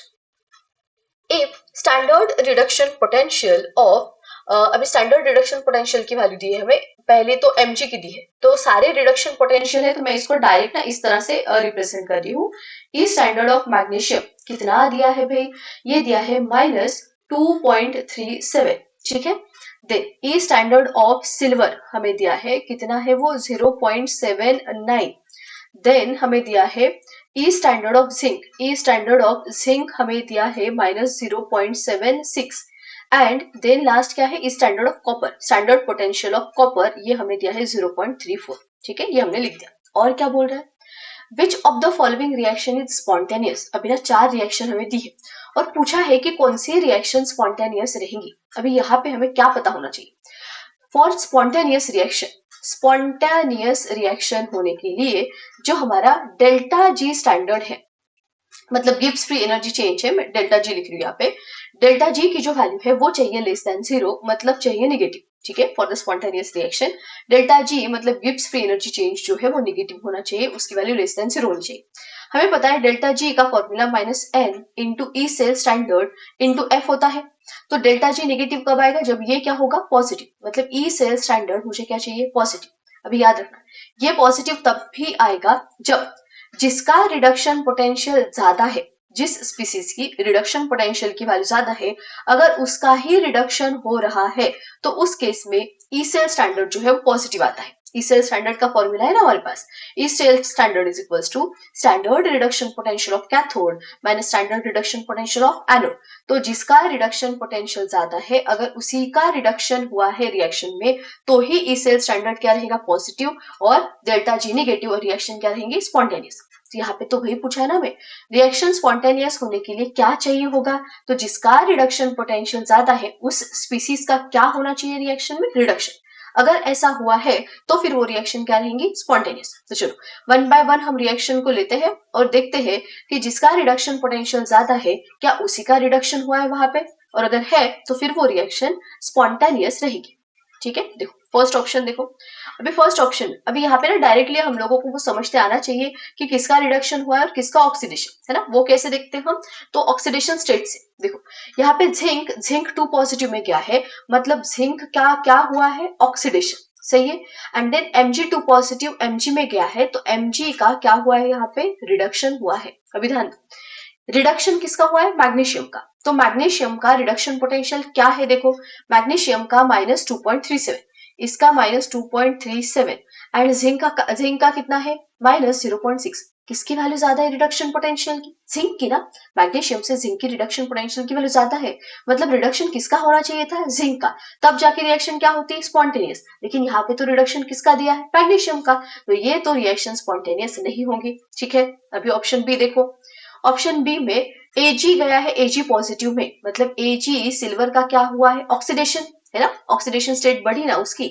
if standard reduction potential of, अभी स्टैंडर्ड रिडक्शन पोटेंशियल की वैल्यू दी है हमें, पहले तो mg की दी है, तो सारे रिडक्शन पोटेंशियल है, तो मैं इसको डायरेक्ट ना इस तरह से रिप्रेजेंट कर रही हूँ। ई स्टैंडर्ड ऑफ मैग्नीशियम कितना दिया है भाई, ये दिया है -2.37, ठीक है। Then E standard of silver हमें दिया है कितना है, वो 0.79। देन हमें दिया है ई स्टैंडर्ड ऑफ जिंक हमें दिया है -0.76। एंड देन लास्ट क्या है, E standard of copper, standard potential of copper, ये हमें दिया है 0.34। ठीक है, ये हमने लिख दिया। और क्या बोल रहा है, which of the following reaction is spontaneous, अभी ना 4 रिएक्शन हमें दी है और पूछा है कि कौन सी रिएक्शन स्पॉन्टेनियस रहेंगी। अभी यहाँ पे हमें क्या पता होना चाहिए, फॉर स्पॉन्टेनियस रिएक्शन होने के लिए जो हमारा डेल्टा जी स्टैंडर्ड है, मतलब गिब्स फ्री एनर्जी चेंज है, मैं डेल्टा जी लिख रही हूँ यहाँ पे, डेल्टा जी की जो वैल्यू है वो चाहिए लेस देन 0, मतलब चाहिए नेगेटिव। ठीक है, for the spontaneous reaction delta G मतलब गिब्स फ्री एनर्जी चेंज जो है वो नेगेटिव होना चाहिए, उसकी वैल्यू लेस देन 0 होनी चाहिए। हमें पता है डेल्टा जी का formula -n into E cell standard into F होता है, तो डेल्टा जी नेगेटिव कब आएगा, जब ये क्या होगा पॉजिटिव, मतलब ई सेल स्टैंडर्ड मुझे क्या चाहिए पॉजिटिव। अभी याद रखना, ये पॉजिटिव तब भी आएगा जब जिसका रिडक्शन पोटेंशियल ज्यादा है, जिस स्पीसीज की रिडक्शन पोटेंशियल की वैल्यू ज्यादा है, अगर उसका ही रिडक्शन हो रहा है तो उस केस में ई सेल स्टैंडर्ड जो है वो पॉजिटिव आता है। ई सेल स्टैंडर्ड का फॉर्मूला है ना हमारे पास, E cell standard is equals to standard reduction potential of cathode minus standard reduction potential of anode. तो जिसका रिडक्शन पोटेंशियल ज्यादा है, अगर उसी का रिडक्शन हुआ है रिएक्शन में, तो ही ई सेल स्टैंडर्ड क्या रहेगा पॉजिटिव, और डेल्टा जी नेगेटिव, और रिएक्शन क्या रहेंगी स्पॉन्टेनियस। तो यहाँ पे तो वही पूछा है ना हमें, रिएक्शन स्पॉन्टेनियस होने के लिए क्या चाहिए होगा, तो जिसका रिडक्शन पोटेंशियल ज्यादा है उस स्पीसीज का क्या होना चाहिए रिएक्शन में, रिडक्शन। अगर ऐसा हुआ है तो फिर वो रिएक्शन क्या रहेंगी, स्पॉन्टेनियस। तो चलो वन बाय वन हम रिएक्शन को लेते हैं और देखते हैं कि जिसका रिडक्शन पोटेंशियल ज्यादा है क्या उसी का रिडक्शन हुआ है वहां पे, और अगर है तो फिर वो रिएक्शन स्पॉन्टेनियस रहेगी। ठीक है, देखो फर्स्ट ऑप्शन देखो। अभी फर्स्ट ऑप्शन, अभी यहाँ पे ना डायरेक्टली हम लोगों को वो समझते आना चाहिए कि किसका रिडक्शन हुआ है और किसका ऑक्सीडेशन है ना। वो कैसे देखते हैं हम, तो ऑक्सीडेशन स्टेट से देखो। यहाँ पे जिंक 2 पॉजिटिव में गया है, मतलब जिंक का क्या हुआ है, ऑक्सीडेशन, सही है। And then Mg2 positive Mg में गया है, तो Mg का क्या हुआ है, यहाँ पे रिडक्शन हुआ है। अभी ध्यान, रिडक्शन किसका हुआ है, मैग्नीशियम का। तो मैग्नीशियम का रिडक्शन पोटेंशियल क्या है, देखो मैग्नीशियम का -2.37, इसका -2.37 एंड जिंक का कितना है, -0.6। किसकी वैल्यू ज्यादा है रिडक्शन पोटेंशियल की, जिंक की ना। मैग्नीशियम से जिंक की रिडक्शन पोटेंशियल की वैल्यू ज्यादा है, मतलब रिडक्शन किसका होना चाहिए था, जिंक का। तब जाके रिएक्शन क्या होती है, स्पॉन्टेनियस। लेकिन यहाँ पे तो रिडक्शन किसका दिया है, मैग्नीशियम का, तो ये तो रिएक्शन स्पॉन्टेनियस नहीं होगी। ठीक है, अभी ऑप्शन बी देखो। ऑप्शन बी में Ag गया है Ag पॉजिटिव में, मतलब Ag सिल्वर का क्या हुआ है, ऑक्सीडेशन, है ना, ऑक्सीडेशन स्टेट बढ़ी ना उसकी।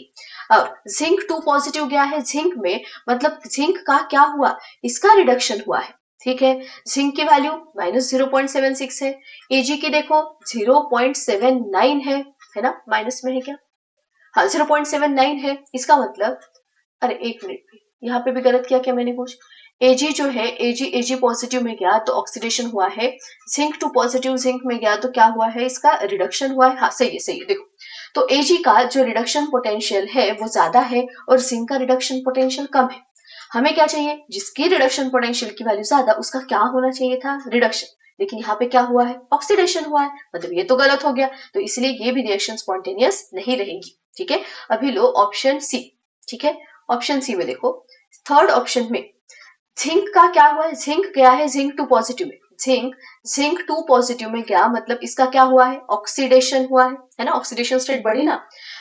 अब जिंक 2 पॉजिटिव गया है जिंक में, मतलब जिंक का क्या हुआ, इसका रिडक्शन हुआ है। ठीक है, जिंक की वैल्यू -0.76 है, Ag की देखो 0.79 है ना, माइनस में है क्या, हाँ 0.79 है। इसका मतलब, अरे एक मिनट, यहाँ पे भी गलत किया क्या मैंने कुछ। Ag जो है Ag पॉजिटिव में गया तो ऑक्सीडेशन हुआ है, जिंक 2 पॉजिटिव जिंक में गया तो क्या हुआ है, इसका रिडक्शन हुआ है। हाँ सही है, सही है, देखो तो Ag का जो रिडक्शन पोटेंशियल है वो ज्यादा है और जिंक का रिडक्शन पोटेंशियल कम है। हमें क्या चाहिए, जिसकी रिडक्शन पोटेंशियल की वैल्यू ज्यादा उसका क्या होना चाहिए था, रिडक्शन। लेकिन यहाँ पे क्या हुआ है, ऑक्सीडेशन हुआ है, मतलब ये तो गलत हो गया, तो इसलिए ये भी रिएक्शन स्पॉन्टेनियस नहीं रहेगी। ठीक है, अभी लो ऑप्शन सी। ठीक है, ऑप्शन सी में देखो, थर्ड ऑप्शन में जिंक का क्या हुआ है, जिंक गया है जिंक 2 पॉजिटिव में, जिंक 2 पॉजिटिव में गया, मतलब इसका क्या हुआ है, ऑक्सीडेशन हुआ है ना, ऑक्सीडेशन स्टेट बढ़ी ना।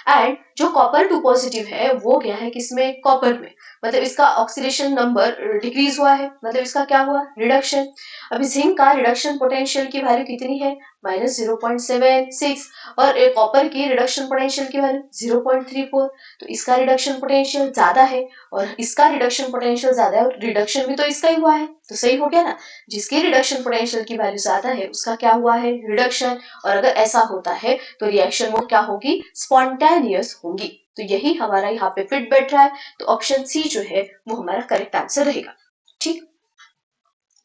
एंड जो कॉपर 2 पॉजिटिव है वो गया है किसमें, कॉपर में, मतलब इसका ऑक्सीडेशन नंबर डिक्रीज हुआ है, मतलब इसका क्या हुआ, रिडक्शन। अभी जिंक का रिडक्शन पोटेंशियल की वैल्यू कितनी है, -0.76, और कॉपर की रिडक्शन पोटेंशियल की वैल्यू 0.34, तो इसका रिडक्शन पोटेंशियल ज्यादा है और इसका रिडक्शन पोटेंशियल ज्यादा है, और रिडक्शन भी तो इसका ही हुआ है, तो सही हो गया ना। जिसकी रिडक्शन पोटेंशियल की वैल्यू ज्यादा है उसका क्या हुआ है, रिडक्शन। और अगर ऐसा होता है तो रिएक्शन वो क्या होगी, स्पॉन्टेनियस होगी। तो यही हमारा यहाँ पे फिट बैठ रहा है, तो ऑप्शन सी जो है वो हमारा करेक्ट आंसर रहेगा। ठीक,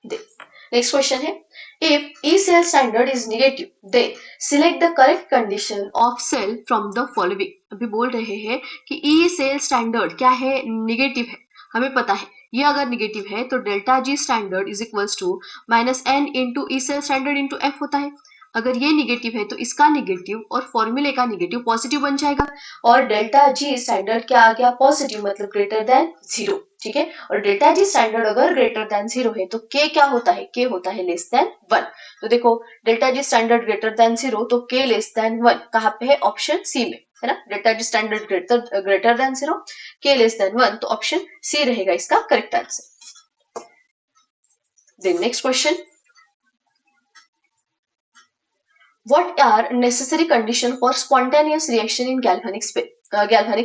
नेक्स्ट क्वेश्चन है, if E cell standard is negative, then select the correct condition of cell from the following। अभी बोल रहे हैं कि E cell standard क्या है, निगेटिव है, हमें पता है ये अगर निगेटिव है तो delta G standard is equals to -n into E cell standard into F होता है। अगर ये निगेटिव है तो इसका निगेटिव और फॉर्मूले का निगेटिव पॉजिटिव बन जाएगा, और डेल्टा जी स्टैंडर्ड क्या आ गया, पॉजिटिव, मतलब ग्रेटर देन 0। ठीक है, और डेल्टा जी स्टैंडर्ड अगर ग्रेटर देन 0 है तो के क्या होता है, के होता है लेस देन 1। तो देखो delta G standard greater then 0 तो के लेस देन 1 कहाँ पे है, ऑप्शन सी में, है ना। Delta G standard greater then 0, के लेस देन 1, तो ऑप्शन सी रहेगा इसका correct answer. Then next question, what are necessary condition for spontaneous reaction in galvanic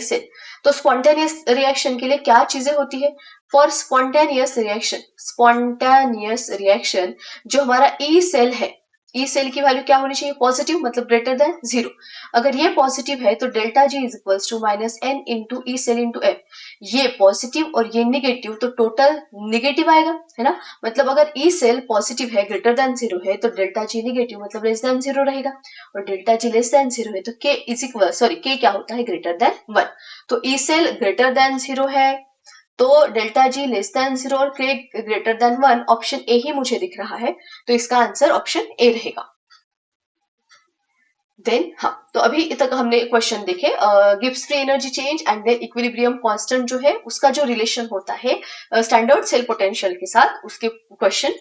cell। तो spontaneous reaction के लिए क्या चीजें होती है, for spontaneous reaction जो हमारा E सेल है, ई सेल की वैल्यू क्या होनी चाहिए, पॉजिटिव, मतलब ग्रेटर देन 0। अगर ये पॉजिटिव है तो delta G is equals to -n into E cell into F. ये पॉजिटिव और ये निगेटिव तो टोटल निगेटिव आएगा, है ना। मतलब अगर ई सेल पॉजिटिव है, ग्रेटर देन 0 है, तो डेल्टा जी निगेटिव मतलब लेस देन 0 रहेगा, और डेल्टा जी लेस देन 0 है तो के इज इक्वल, सॉरी के क्या होता है, ग्रेटर देन 1। तो ई सेल ग्रेटर देन 0 है तो डेल्टा जी लेस देन 0 और के ग्रेटर देन 1, ऑप्शन ए ही मुझे दिख रहा है, तो इसका आंसर ऑप्शन ए रहेगा। देन हाँ, तो अभी तक हमने क्वेश्चन देखे, Gibbs free energy change and then equilibrium constant जो है उसका जो रिलेशन होता है स्टैंडर्ड सेल पोटेंशियल के साथ, उसके क्वेश्चन।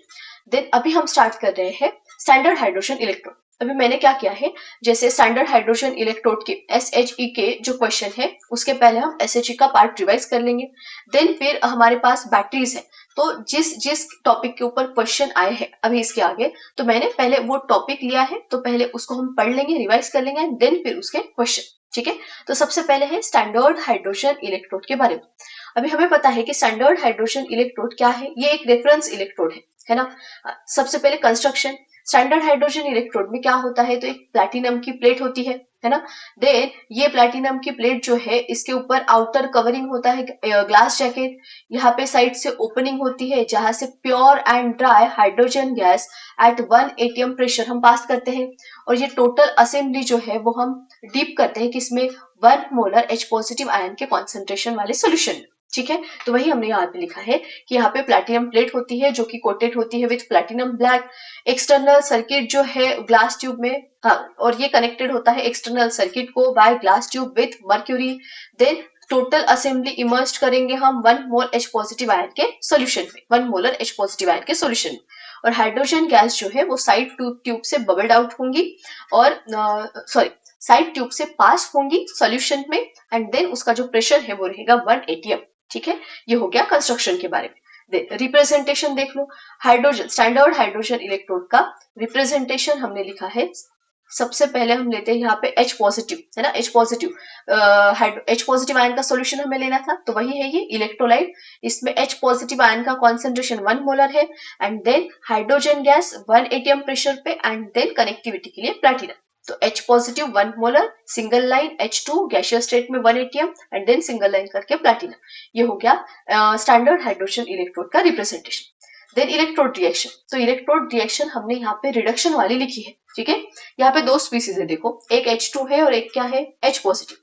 देन अभी हम स्टार्ट कर रहे हैं स्टैंडर्ड हाइड्रोजन इलेक्ट्रोड। अभी मैंने क्या किया है, जैसे स्टैंडर्ड हाइड्रोजन इलेक्ट्रोड के SHE के जो क्वेश्चन है उसके पहले हम SHE का पार्ट रिवाइज कर लेंगे। देन फिर हमारे पास बैटरीज है, तो जिस जिस टॉपिक के ऊपर क्वेश्चन आए हैं अभी इसके आगे, तो मैंने पहले वो टॉपिक लिया है तो पहले उसको हम पढ़ लेंगे, रिवाइज कर लेंगे, देन फिर उसके क्वेश्चन। ठीक है। तो सबसे पहले है स्टैंडर्ड हाइड्रोजन इलेक्ट्रोड के बारे में। अभी हमें पता है कि स्टैंडर्ड हाइड्रोजन इलेक्ट्रोड क्या है, ये एक रेफरेंस इलेक्ट्रोड है ना। सबसे पहले कंस्ट्रक्शन, स्टैंडर्ड हाइड्रोजन इलेक्ट्रोड में क्या होता है, तो एक प्लैटिनम की प्लेट होती है ना। देन ये प्लैटिनम की प्लेट जो है इसके ऊपर आउटर कवरिंग होता है ग्लास जैकेट, यहाँ पे साइड से ओपनिंग होती है जहां से pure and dry hydrogen gas at 1 atm pressure हम पास करते हैं। और ये टोटल असेंबली जो है वो हम डीप करते हैं किसमें, 1 मोलर H पॉजिटिव आयन के कॉन्सेंट्रेशन वाले सोल्यूशन में। ठीक है, तो वही हमने यहाँ पे लिखा है कि यहाँ पे प्लैटिनम प्लेट होती है जो कि कोटेड होती है with platinum black. External circuit जो है ग्लास ट्यूब में, हाँ, और ये कनेक्टेड होता है एक्सटर्नल सर्किट को by glass tube with mercury. Then total assembly immerse करेंगे हम 1 मोल H पॉजिटिव आयन के सॉल्यूशन में, 1 मोलर H पॉजिटिव आयन के सॉल्यूशन में। और हाइड्रोजन गैस जो है वो साइड ट्यूब से बबल्ड आउट होंगी और साइड ट्यूब से पास होंगी सॉल्यूशन में, एंड देन उसका जो प्रेशर है वो रहेगा 1 atm। ठीक है, ये हो गया कंस्ट्रक्शन के बारे में। रिप्रेजेंटेशन देख लो, हाइड्रोजन स्टैंडर्ड हाइड्रोजन इलेक्ट्रोड का रिप्रेजेंटेशन हमने लिखा है। सबसे पहले हम लेते हैं यहाँ पे H पॉजिटिव है ना, H पॉजिटिव आयन का सॉल्यूशन हमें लेना था, तो वही है ये इलेक्ट्रोलाइट। इसमें H पॉजिटिव आयन का कॉन्सेंट्रेशन 1 मोलर है, and then hydrogen gas 1 atm pressure पे, एंड देन कनेक्टिविटी के लिए प्लैटिनम। तो H positive 1 molar, single line H2 gaseous state में 1 atm, and then single line करके प्लैटिनम। ये हो गया स्टैंडर्ड हाइड्रोजन इलेक्ट्रोड का रिप्रेजेंटेशन। देन इलेक्ट्रोड रिएक्शन, तो इलेक्ट्रोड रिएक्शन हमने यहाँ पे रिडक्शन वाली लिखी है। ठीक है, यहाँ पे दो स्पीसीज है, देखो एक H2 है और एक क्या है, H पॉजिटिव।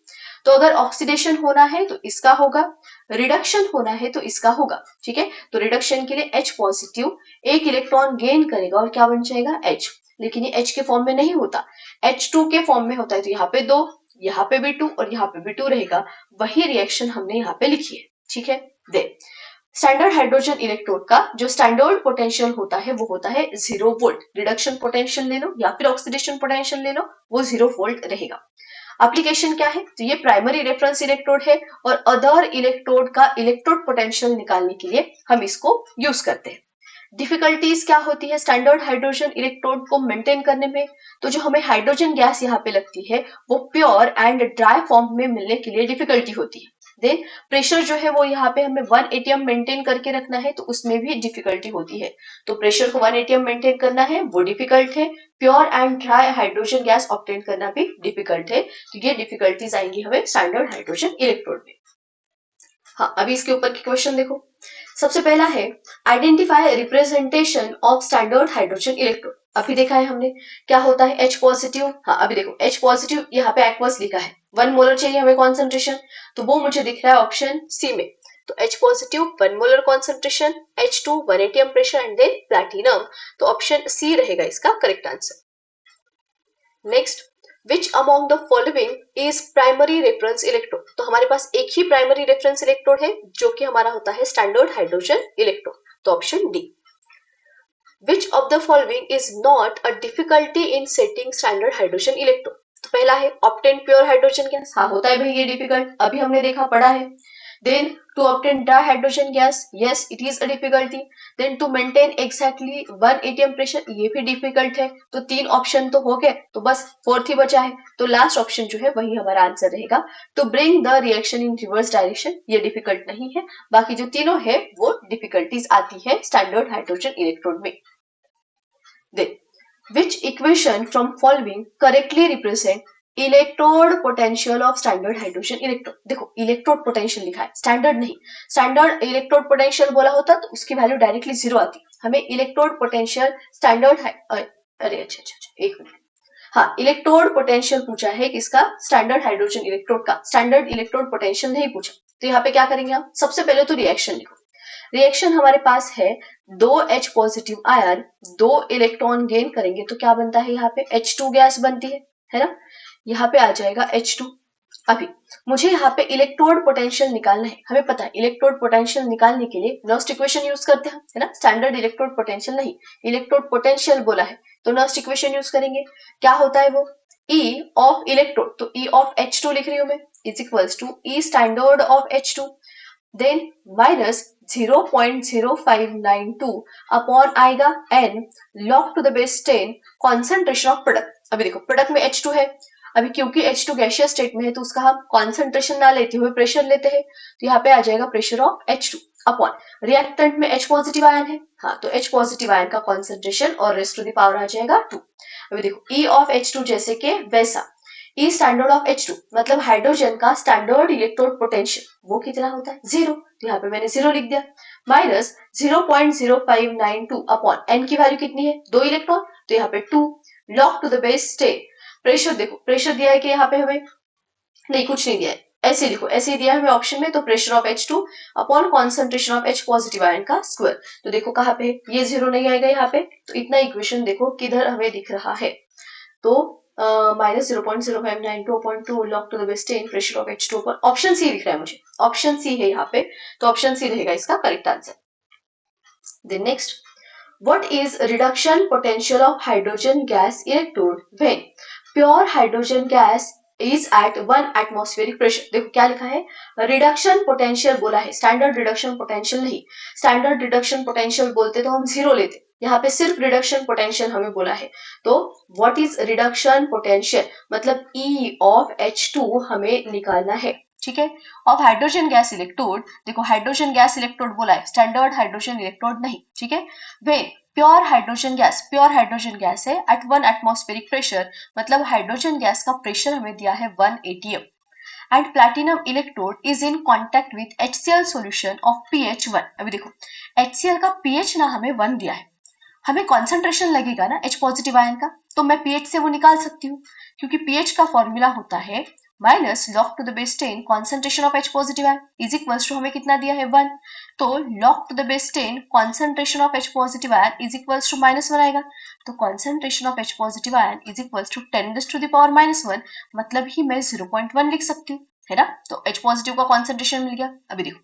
तो अगर ऑक्सीडेशन होना है तो इसका होगा, रिडक्शन होना है तो इसका होगा। ठीक है, तो रिडक्शन के लिए H पॉजिटिव एक इलेक्ट्रॉन गेन करेगा और क्या बन जाएगा H, लेकिन ये H के फॉर्म में नहीं होता, H2 के फॉर्म में होता है। तो यहाँ पे 2, यहाँ पे भी 2 और यहाँ पे भी 2 रहेगा, वही रिएक्शन हमने यहाँ पे लिखी है। ठीक है, दे स्टैंडर्ड हाइड्रोजन इलेक्ट्रोड का जो स्टैंडर्ड पोटेंशियल होता है वो होता है 0 वोल्ट। रिडक्शन पोटेंशियल ले लो या फिर ऑक्सीडेशन पोटेंशियल ले लो, वो 0 वोल्ट रहेगा। एप्लीकेशन क्या है, तो ये प्राइमरी रेफरेंस इलेक्ट्रोड है और अदर इलेक्ट्रोड का इलेक्ट्रोड पोटेंशियल निकालने के लिए हम इसको यूज करते हैं। डिफिकल्टीज क्या होती है स्टैंडर्ड हाइड्रोजन इलेक्ट्रोड को मेंटेन करने में, तो जो हमें हाइड्रोजन गैस यहाँ पे लगती है वो प्योर एंड ड्राई फॉर्म में मिलने के लिए डिफिकल्टी होती है। देन प्रेशर जो है वो यहाँ पे हमें 1 atm मेंटेन करके रखना है, तो उसमें भी डिफिकल्टी होती है। तो प्रेशर को 1 atm मेंटेन करना है वो डिफिकल्ट है, pure and dry hydrogen gas obtain करना भी डिफिकल्ट है। तो ये डिफिकल्टीज आएंगी हमें स्टैंडर्ड हाइड्रोजन इलेक्ट्रोड में। हाँ, अभी इसके ऊपर की क्वेश्चन देखो। सबसे पहला है identify representation of standard hydrogen electrode. अभी देखा है हमने क्या होता है H पॉजिटिव। हाँ, अभी देखो H पॉजिटिव यहाँ पे एक्वस लिखा है, 1 मोलर चाहिए हमें कॉन्सेंट्रेशन, तो वो मुझे दिख रहा है ऑप्शन सी में। तो H positive 1 molar concentration, H2 1 atm pressure, and then platinum, तो ऑप्शन सी रहेगा इसका correct answer. Next, which among the following is primary reference electrode. तो हमारे पास एक ही प्राइमरी रेफरेंस इलेक्ट्रोड है जो कि हमारा होता है स्टैंडर्ड हाइड्रोजन इलेक्ट्रोड, तो option D. Which of the following is not a difficulty in setting standard hydrogen electrode. तो पहला है ऑब्टेन प्योर हाइड्रोजन गैस, हाँ होता है भाई ये डिफिकल्ट, अभी हमने देखा पढ़ा है। Then to obtain dihydrogen gas, yes it is a difficulty. Then to maintain exactly 1 atm pressure, ये भी डिफिकल्ट है। तो 3 ऑप्शन तो हो गए, तो बस 4th ही बचा है, तो लास्ट ऑप्शन जो है वही हमारा आंसर रहेगा। To bring the reaction in reverse direction, ये डिफिकल्ट नहीं है, बाकी जो तीनों है वो डिफिकल्टीज आती है स्टैंडर्ड हाइड्रोजन इलेक्ट्रोड में। Then which equation from following correctly represent electrode potential of standard hydrogen electrode. देखो इलेक्ट्रोड पोटेंशियल लिखा है, स्टैंडर्ड नहीं। स्टैंडर्ड इलेक्ट्रोड पोटेंशियल बोला होता तो उसकी वैल्यू डायरेक्टली 0 आती, हमें इलेक्ट्रोड पोटेंशियल स्टैंडर्ड अरे अच्छा एक मिनट, हाँ इलेक्ट्रोड पोटेंशियल पूछा है किसका, स्टैंडर्ड हाइड्रोजन इलेक्ट्रोड का, स्टैंडर्ड इलेक्ट्रोड पोटेंशियल नहीं पूछा। तो यहाँ पे क्या करेंगे हम, सबसे पहले तो रिएक्शन लिखो। रिएक्शन हमारे पास है 2 H positive ion 2 electron gain करेंगे तो क्या बनता है, यहाँ पे H2 गैस बनती है ना, यहाँ पे आ जाएगा H2। अभी मुझे यहाँ पे इलेक्ट्रोड पोटेंशियल निकालना है, हमें पता है इलेक्ट्रोड पोटेंशियल निकालने के लिए नर्स्ट इक्वेशन यूज करते हैं, है ना, स्टैंडर्ड इलेक्ट्रोड पोटेंशियल नहीं, इलेक्ट्रोड पोटेंशियल बोला है तो नर्स्ट इक्वेशन यूज करेंगे। क्या होता है वो, E ऑफ इलेक्ट्रोड, तो E ऑफ H2 लिख रही हूं मैं, is equals to E standard of H2, then minus 0.0592 upon आएगा n log to the base 10 concentration of product. अभी देखो प्रोडक्ट में H2 है, अभी क्योंकि H2 गैसियस स्टेट में है तो उसका हम कॉन्सेंट्रेशन ना लेते हुए प्रेशर लेते हैं, तो यहाँ पे आ जाएगा pressure of H2 upon reactant में H पॉजिटिव आयन है, हाँ तो H पॉजिटिव आयन का कॉन्सेंट्रेशन और रेस्ट टू द पावर आ जाएगा 2। अभी देखो E ऑफ H2 जैसे के वैसा, E स्टैंडर्ड ऑफ H2 मतलब हाइड्रोजन का स्टैंडर्ड इलेक्ट्रोड पोटेंशियल वो कितना होता है 0, तो यहाँ पे मैंने 0 लिख दिया, माइनस 0.0592 अपॉन n की वैल्यू कितनी है 2 इलेक्ट्रॉन, तो यहाँ पे 2 log to the base state. Pressure देखो, प्रेशर दिया है कि यहाँ पे हमें नहीं कुछ नहीं दिया है, ऐसे लिखो, ऐसे दिया है हमें ऑप्शन में, तो pressure of H2 upon concentration of H positive ion का स्क्वायर, तो देखो कहाँ पे ये 0 नहीं आएगा यहाँ पे, तो इतना इक्वेशन देखो किधर हमें दिख रहा है, तो minus 0.0592 upon 2 log to the base 10 pressure of H2 पर ऑप्शन सी दिख रहा है मुझे, ऑप्शन सी है यहाँ पे, तो ऑप्शन सी रहेगा इसका correct answer. Then next, what is reduction potential of hydrogen gas electrode when pure hydrogen gas is at 1 atmospheric pressure। देखो क्या लिखा है, रिडक्शन पोटेंशियल बोला है, स्टैंडर्ड रिडक्शन पोटेंशियल नहीं, स्टैंडर्ड रिडक्शन पोटेंशियल बोलते तो हम 0 लेते, यहाँ पे सिर्फ रिडक्शन पोटेंशियल हमें बोला है, तो व्हाट इज रिडक्शन पोटेंशियल मतलब E ऑफ H2 हमें निकालना है, ठीक है। ऑफ हाइड्रोजन गैस इलेक्ट्रोड, देखो हाइड्रोजन गैस इलेक्ट्रोड बोला है, स्टैंडर्ड हाइड्रोजन इलेक्ट्रोड नहीं, ठीक है। वे प्योर हाइड्रोजन गैस है एट 1 एटमॉस्फेरिक प्रेशर, मतलब हाइड्रोजन गैस का प्रेशर हमें दिया है 1 atm, and platinum electrode is in contact with HCl solution of pH 1। अभी देखो HCl का pH ना हमें 1 दिया है, हमें कॉन्सेंट्रेशन लगेगा ना H पॉजिटिव आयन का, तो मैं pH से वो निकाल सकती हूँ, क्योंकि pH का फॉर्मूला होता है minus log to the base 10 concentration of H positive ion is equals to हमें कितना दिया है 1, तो log to the base 10 concentration of H positive ion is equals to -1 आएगा, तो concentration of H positive ion is equals to 10 to the power -1, मतलब ही मैं 0.1 लिख सकती हूँ, है ना, तो H पॉजिटिव का कॉन्सेंट्रेशन मिल गया। अभी देखो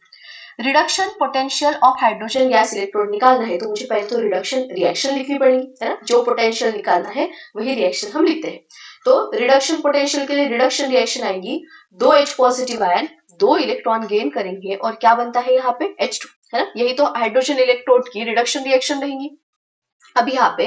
reduction potential of hydrogen gas electrode निकालना है, तो मुझे पहले तो रिडक्शन रिएक्शन लिखनी पड़ेगी, है ना, जो पोटेंशियल निकालना है वही रिएक्शन हम लिखते हैं, तो रिडक्शन पोटेंशियल के लिए रिडक्शन रिएक्शन आएगी, 2 H positive ion 2 electron gain करेंगे और क्या बनता है यहाँ पे H2, है ना, यही तो हाइड्रोजन इलेक्ट्रोड की रिडक्शन रिएक्शन रहेंगी। अब यहाँ पे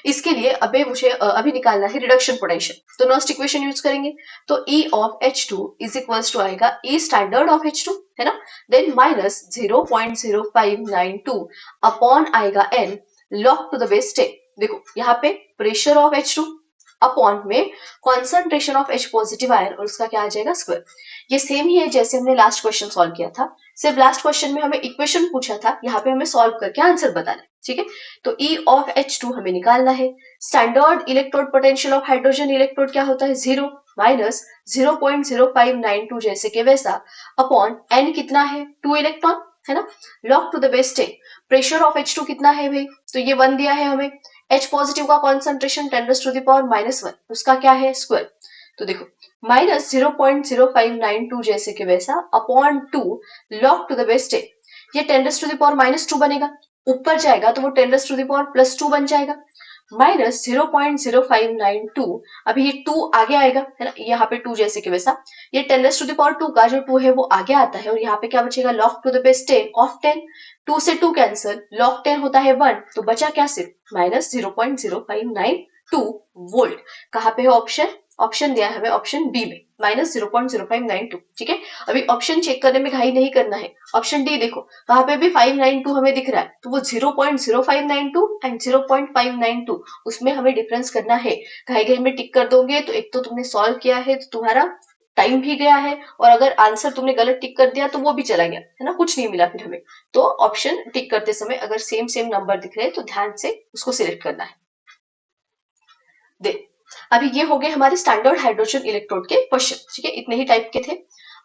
इसके लिए अभी मुझे अभी निकालना है रिडक्शन पोटेंशियल, तो नॉस्ट इक्वेशन यूज करेंगे, तो E of H2 is equals to आएगा E स्टैंडर्ड ऑफ H2, है ना, देन माइनस 0.0592 अपॉन आएगा N log to the base 10। देखो यहाँ पे प्रेशर ऑफ H2 अपॉन में concentration of H positive ion और उसका क्या आ जाएगा स्क्वायर, ये सेम ही है जैसे हमने लास्ट क्वेश्चन सॉल्व किया था, सिर्फ लास्ट क्वेश्चन में हमें इक्वेशन पूछा था, यहाँ पे हमें सॉल्व करके आंसर बताना है, ठीक है। तो E ऑफ H2 हमें निकालना है, standard electrode potential of hydrogen electrode क्या होता है 0 माइनस 0.0592 जैसे के वैसा अपॉन N कितना है 2 इलेक्ट्रॉन, है ना, log to the base 10, pressure of H2 कितना है भाई, तो ये 1 दिया है हमें, H पॉजिटिव का कॉन्सेंट्रेशन 10 टू द पावर -1 उसका क्या है स्क्वायर, तो देखो माइनस 0.0592 जैसे कि वैसा upon 2 log to the base 10, ये 10 टू द पावर -2 बनेगा, ऊपर जाएगा तो वो 10 टू द पावर +2 बन जाएगा, माइनस 0.0592, अभी ये 2 आगे आएगा, है ना, यहाँ पे 2 जैसे कि वैसा, ये 10 टू द पावर 2 का जो 2 है वो आगे आता है और यहाँ पे क्या बचेगा log to the base 10 of 10, 2 से 2 कैंसिल, लॉग 10 होता है 1, तो बचा क्या सिर्फ माइनस 0.0592 वोल्ट। कहाँ पे है ऑप्शन, ऑप्शन दिया है हमें ऑप्शन बी में माइनस 0.0592, ठीक है। अभी ऑप्शन चेक करने में घाई नहीं करना है, ऑप्शन डी देखो वहां पे भी 592 हमें दिख रहा है, तो वो 0.0592 एंड 0.592 उसमें हमें डिफरेंस करना है, घाई घाई में टिक कर दोगे तो एक तो तुमने सॉल्व किया है तो तुम्हारा टाइम भी गया है, और अगर आंसर तुमने गलत टिक कर दिया तो वो भी चला गया, है ना, कुछ नहीं मिला फिर हमें, तो ऑप्शन टिक करते समय अगर सेम सेम नंबर दिख रहे हैं तो ध्यान से उसको सिलेक्ट करना है। अभी ये हो गए हमारे स्टैंडर्ड हाइड्रोजन इलेक्ट्रोड के क्वेश्चन, ठीक है, इतने ही टाइप के थे।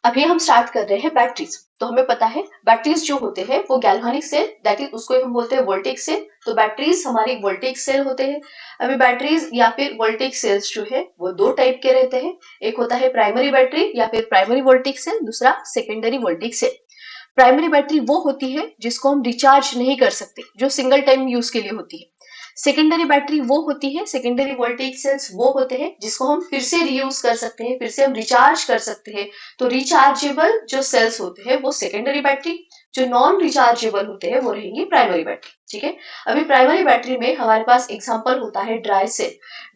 अभी हम स्टार्ट कर रहे हैं बैटरीज, तो हमें पता है बैटरीज जो होते हैं वो गैल्वानिक सेल, दैट इज उसको हम बोलते हैं वोल्टेज सेल, तो बैटरीज हमारी वोल्टेज सेल होते हैं। अभी बैटरीज या फिर वोल्टेज सेल्स जो है वो दो टाइप के रहते हैं, एक होता है प्राइमरी बैटरी या फिर प्राइमरी वोल्टेज सेल, दूसरा secondary voltage cell. Primary battery वो होती है जिसको हम रिचार्ज नहीं कर सकते, जो सिंगल टाइम यूज के लिए होती है। सेकेंडरी बैटरी वो होती है, सेकेंडरी वोल्टेज सेल्स वो होते हैं जिसको हम फिर से रीयूज कर सकते हैं, फिर से हम रिचार्ज कर सकते हैं, तो रिचार्जेबल जो सेल्स होते हैं वो सेकेंडरी बैटरी, जो नॉन रिचार्जेबल होते हैं वो रहेंगी प्राइमरी बैटरी, ठीक है। अभी प्राइमरी बैटरी में हमारे पास एग्जांपल होता है ड्राई सेल।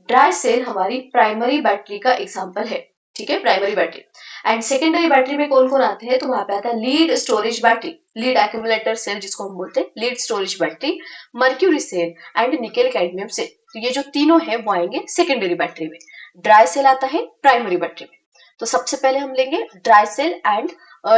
ड्राई सेल हमारी प्राइमरी बैटरी का एग्जाम्पल है, ठीक है, primary battery. And secondary battery में कौन कौन आते हैं, तो वहां पे आता है lead storage battery, lead accumulator cell जिसको हम बोलते हैं, lead storage battery, mercury cell and nickel cadmium cell. तो ये जो तीनों है वो आएंगे सेकेंडरी बैटरी में। ड्राई सेल आता है प्राइमरी बैटरी में। तो सबसे पहले हम लेंगे dry cell and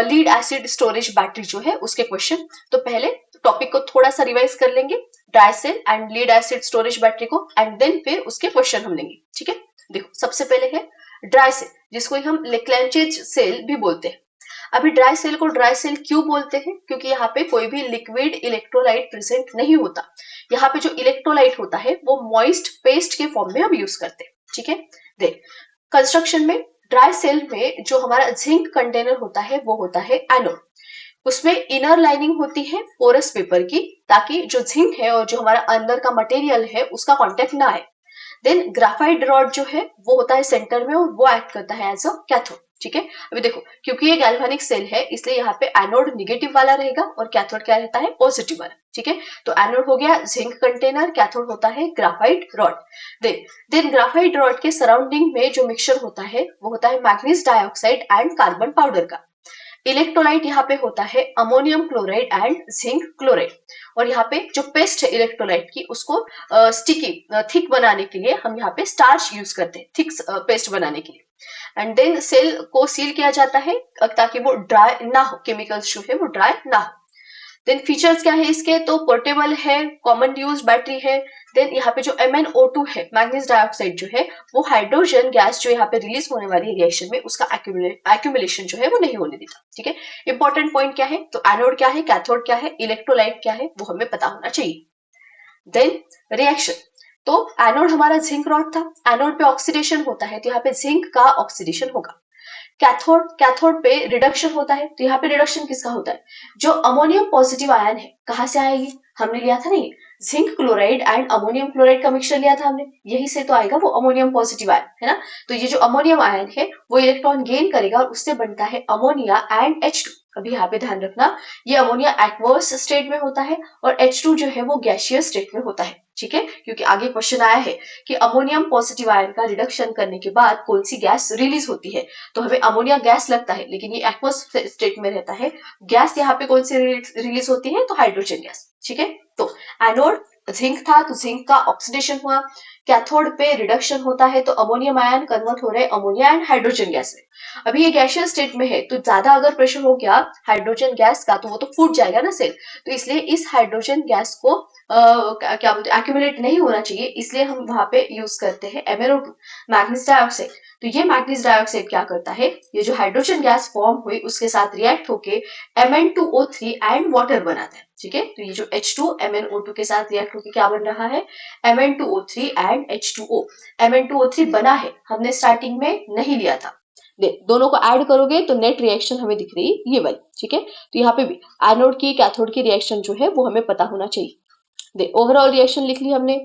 lead acid storage battery जो है उसके क्वेश्चन। तो पहले टॉपिक को थोड़ा सा रिवाइज कर लेंगे, dry cell and lead acid storage battery को, एंड देन फिर उसके क्वेश्चन हम लेंगे, ठीक है। देखो सबसे पहले है ड्राई सेल, जिसको हम लेक्लैंचेज सेल भी बोलते हैं। अभी ड्राई सेल को ड्राई सेल क्यों बोलते हैं, क्योंकि यहाँ पे कोई भी लिक्विड इलेक्ट्रोलाइट प्रेजेंट नहीं होता। यहाँ पे जो इलेक्ट्रोलाइट होता है वो मॉइस्ट पेस्ट के फॉर्म में हम यूज करते हैं, ठीक है। देख कंस्ट्रक्शन में ड्राई सेल में जो हमारा जिंक कंटेनर होता है वो होता है एनोड। उसमें इनर लाइनिंग होती है पोरस पेपर की, ताकि जो जिंक है और जो हमारा अंदर का मटेरियल है उसका कांटेक्ट ना आए। देन ग्राफाइट रॉड जो है वो होता है सेंटर में और वो एक्ट करता है एज अ कैथोड, ठीक है। अभी देखो क्योंकि ये गैल्वेनिक सेल है इसलिए यहाँ पे एनोड निगेटिव वाला रहेगा और कैथोड क्या रहता है, पॉजिटिव वाला, ठीक है। तो एनोड हो गया जिंक कंटेनर, कैथोड होता है graphite rod. Then graphite rod के सराउंडिंग में जो मिक्सचर होता है वो होता है manganese dioxide and carbon powder का। इलेक्ट्रोलाइट यहाँ पे होता है ammonium chloride and zinc chloride. और यहाँ पे जो पेस्ट है इलेक्ट्रोलाइट की उसको स्टिकी थिक बनाने के लिए हम यहाँ पे स्टार्च यूज करते हैं, थिक पेस्ट बनाने के लिए। एंड देन सेल को सील किया जाता है ताकि वो ड्राई ना हो, केमिकल्स जो है वो ड्राई ना हो। देन फीचर्स क्या है इसके, तो पोर्टेबल है, कॉमन यूज बैटरी है। देन यहाँ पे जो MnO2 है, मैग्नीज डाइऑक्साइड जो है, वो हाइड्रोजन गैस जो यहाँ पे रिलीज होने वाली है रिएक्शन में उसका एक्यूमुलेशन जो है वो नहीं होने देता, ठीक है। इंपॉर्टेंट पॉइंट क्या है, तो एनोड क्या है, कैथोड क्या है, इलेक्ट्रोलाइट क्या है, वो हमें पता होना चाहिए। देन रिएक्शन, तो एनोड हमारा जिंक रॉड था, एनोड पे ऑक्सीडेशन होता है तो यहाँ पे जिंक का ऑक्सीडेशन होगा। कैथोड पे रिडक्शन होता है, तो यहाँ पे रिडक्शन किसका होता है, जो अमोनियम पॉजिटिव आयन है कहाँ से आएगी, हमने लिया था नहीं, zinc chloride and ammonium chloride का मिक्सचर लिया था हमने, यही से तो आएगा वो अमोनियम पॉजिटिव आयन, है ना। तो ये जो अमोनियम आयन है वो इलेक्ट्रॉन गेन करेगा और उससे बनता है अमोनिया एंड H2। अभी यहाँ पे ध्यान रखना, ये अमोनिया एक्वस स्टेट में होता है और H2 जो है वो गैसियस स्टेट में होता है, ठीक है। क्योंकि आगे क्वेश्चन आया है कि अमोनियम पॉजिटिव आयन का रिडक्शन करने के बाद कौन सी गैस रिलीज होती है, तो हमें अमोनिया गैस लगता है लेकिन ये एक्वस स्टेट में रहता है। गैस यहाँ पे कौन सी रिलीज होती है, तो हाइड्रोजन गैस, ठीक है। तो एनोड जिंक था तो जिंक का ऑक्सीडेशन हुआ, कैथोड पे रिडक्शन होता है तो अमोनियम आयन कन्वर्ट हो रहे अमोनिया एंड हाइड्रोजन गैस में। अभी ये गैसियस स्टेट में है तो ज्यादा अगर प्रेशर हो गया हाइड्रोजन गैस का तो वो तो फूट जाएगा ना सेल, तो इसलिए इस हाइड्रोजन गैस को क्या बोलते हैं, एक्यूमुलेट नहीं होना चाहिए, इसलिए हम वहां पे यूज करते हैं MnO2, मैग्नीज डाइऑक्साइड। तो ये मैग्नीज डाइऑक्साइड क्या करता है, ये जो हाइड्रोजन गैस फॉर्म हुई उसके साथ रिएक्ट होके Mn2O3 एंड वाटर बनाता है, ठीक है। तो ये जो H2 MnO2 के साथ रिएक्ट होके क्या बन रहा है, Mn2O3 एंड H2O। Mn2O3 बना है, हमने स्टार्टिंग में नहीं लिया था। दोनों को ऐड करोगे तो नेट रिएक्शन हमें दिख रही है ये वाली, ठीक है। तो यहाँ पे भी एनोड की कैथोड की रिएक्शन जो है वो हमें पता होना चाहिए। ओवरऑल रिएक्शन लिख ली हमने।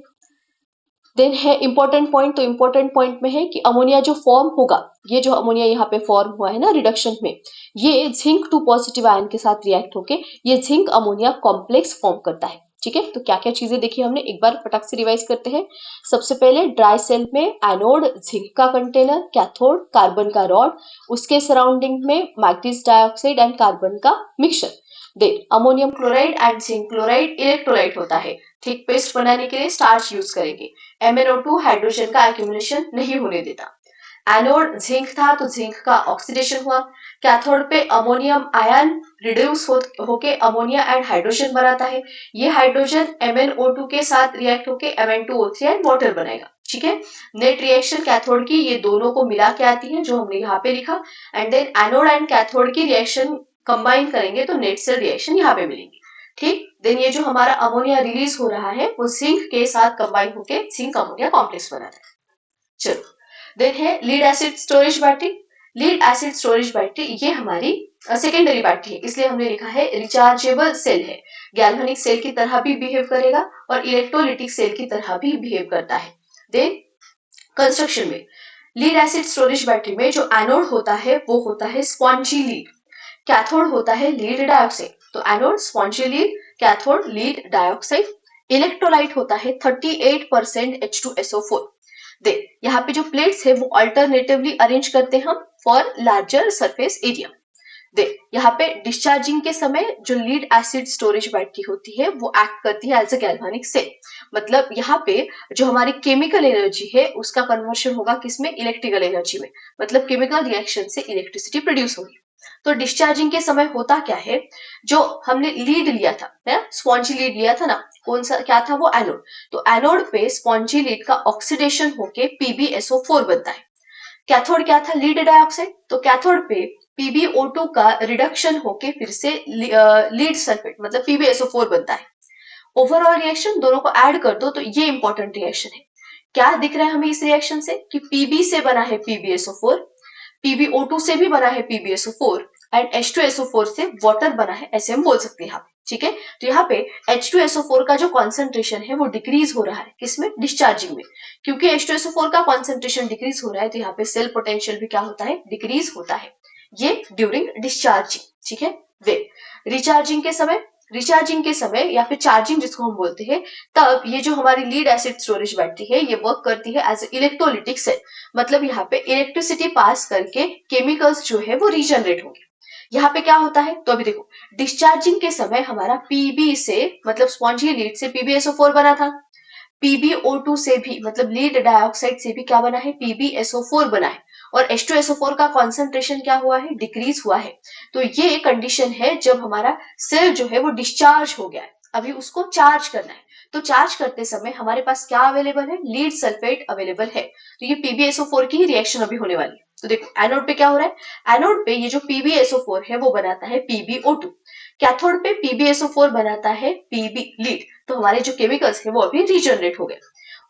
देन है इंपॉर्टेंट पॉइंट, तो इंपॉर्टेंट पॉइंट में है कि अमोनिया जो फॉर्म होगा, ये जो अमोनिया यहाँ पे फॉर्म हुआ है ना रिडक्शन में, ये जिंक 2 पॉजिटिव आयन के साथ रिएक्ट होके ये जिंक अमोनिया कॉम्प्लेक्स फॉर्म करता है, ठीक है। तो क्या क्या चीजें देखी हमने, एक बार फटाक से रिवाइज करते हैं। सबसे पहले ड्राई सेल में एनोड जिंक का कंटेनर, कैथोड कार्बन का रॉड, उसके सराउंडिंग में मैग्नीज डाइऑक्साइड एंड कार्बन का mixture. Then ammonium chloride and zinc chloride electrolyte होता है, थिक पेस्ट बनाने के लिए स्टार्च यूज करेंगे। MnO2 हाइड्रोजन का एक्यूमुलेशन नहीं होने देता। एनोड जिंक था तो जिंक का ऑक्सीडेशन हुआ, कैथोड पे अमोनियम आयन रिड्यूस होके अमोनिया एंड हाइड्रोजन बनाता है, ये हाइड्रोजन MnO2 के साथ रिएक्ट होके Mn2O3 एंड वाटर बनाएगा, ठीक है। नेट रिएक्शन कैथोड की ये दोनों को मिला के आती है जो हमने यहाँ पे लिखा, and then anode and cathode की रिएक्शन कंबाइन करेंगे तो नेट सेल रिएक्शन यहाँ पे मिलेंगी, ठीक। देन ये जो हमारा अमोनिया रिलीज हो रहा है वो जिंक के साथ कंबाइन होके जिंक अमोनिया कॉम्प्लेक्स बनाता है। चलो देन है lead acid storage battery. Lead acid storage battery ये हमारी सेकेंडरी बैटरी है, इसलिए हमने लिखा है रिचार्जेबल सेल है, गैल्वेनिक सेल की तरह भी बिहेव करेगा और इलेक्ट्रोलिटिक सेल की तरह भी बिहेव करता है। देन कंस्ट्रक्शन में लीड एसिड स्टोरेज बैटरी में जो एनोड होता है वो होता है स्पॉन्जी लीड, कैथोड होता है लीड डाइऑक्साइड। तो anode spongy lead, cathode lead dioxide. Electrolyte होता है 38% H2SO4। देख यहाँ पे जो प्लेट्स है वो अल्टरनेटिवली अरेंज करते हैं हम फॉर लार्जर सरफेस एरिया। देख यहाँ पे डिस्चार्जिंग के समय जो लीड एसिड स्टोरेज बैटरी होती है वो एक्ट करती है एज अ गैल्वेनिक सेल। मतलब यहाँ पे जो हमारी केमिकल एनर्जी है उसका कन्वर्शन होगा किसमें, इलेक्ट्रिकल एनर्जी में। मतलब केमिकल रिएक्शन से इलेक्ट्रिसिटी प्रोड्यूस होगी। तो डिस्चार्जिंग के समय होता क्या है, जो हमने लीड लिया था ना, स्पॉन्जी लीड लिया था ना, कौन सा क्या था वो, एनोड। तो एनोड पे स्पॉन्जी लीड का ऑक्सीडेशन होके PbSO4 बनता है। कैथोड क्या था, लीड डाइऑक्साइड। तो कैथोड पे PbO2 का रिडक्शन होके फिर से लीड सल्फेट मतलब PbSO4 बनता है। ओवरऑल रिएक्शन दोनों को ऐड कर दो तो ये इंपॉर्टेंट रिएक्शन है। क्या दिख रहा है हमें इस रिएक्शन से कि Pb से बना है PbSO4, PbO2 से भी बना है PbSO4 एंड H2SO4 से वाटर बना है, ऐसे हम बोल सकते हैं यहाँ पे। ठीक है, तो यहाँ पे H2SO4 का जो कॉन्सेंट्रेशन है वो डिक्रीज हो रहा है किसमें, डिस्चार्जिंग में। क्योंकि H2SO4 का कॉन्सेंट्रेशन डिक्रीज हो रहा है तो यहाँ पे सेल पोटेंशियल भी क्या होता है, डिक्रीज होता है। ये ड्यूरिंग डिस्चार्जिंग। ठीक है, वे रिचार्जिंग के समय या फिर चार्जिंग जिसको हम बोलते हैं, तब ये जो हमारी लीड एसिड स्टोरेज बैटरी है ये वर्क करती है एज इलेक्ट्रोलिटिक सेल। मतलब यहाँ पे इलेक्ट्रिसिटी पास करके केमिकल्स जो है वो रीजनरेट होंगे। यहाँ पे क्या होता है, तो अभी देखो डिस्चार्जिंग के समय हमारा Pb से मतलब स्पॉन्जी लीड से PbSO4 बना था, PbO2 से भी मतलब लीड डाइऑक्साइड से भी क्या बना है, PbSO4 बना है, और H2SO4 का कॉन्सेंट्रेशन क्या हुआ है, डिक्रीज हुआ है। तो ये कंडीशन है जब हमारा सेल जो है वो डिस्चार्ज हो गया है, अभी उसको चार्ज करना है। तो चार्ज करते समय हमारे पास क्या अवेलेबल है, लीड सल्फेट अवेलेबल है। तो ये PbSO4 की ही रिएक्शन अभी होने वाली है। तो देखो एनोड पे क्या हो रहा है, एनोड पे ये जो PbSO4 है वो बनाता है PbO2, कैथोड पे PbSO4 बनाता है Pb लीड। तो हमारे जो केमिकल्स है वो अभी रीजनरेट हो गए।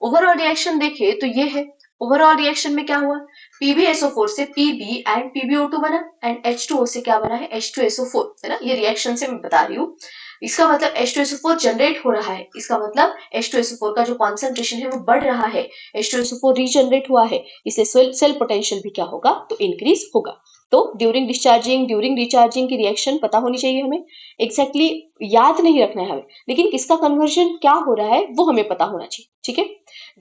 ओवरऑल रिएक्शन देखिए तो ये है, ओवरऑल रिएक्शन में क्या हुआ, PbSO4 से Pb एंड PbO2 बना एंड H2O से क्या बना है, H2SO4, है ना। ये रिएक्शन से मैं बता रही हूँ। इसका मतलब H2SO4 जनरेट हो रहा है, इसका मतलब H2SO4 का जो कॉन्सेंट्रेशन है वो बढ़ रहा है, H2SO4 रीजनरेट हुआ है, इससे सेल पोटेंशियल भी क्या होगा, तो इंक्रीज होगा। तो ड्यूरिंग डिस्चार्जिंग ड्यूरिंग रिचार्जिंग की रिएक्शन पता होनी चाहिए हमें, एग्जैक्टली याद नहीं रखना है हमें, लेकिन किसका कन्वर्जन क्या हो रहा है वो हमें पता होना चाहिए। ठीक है,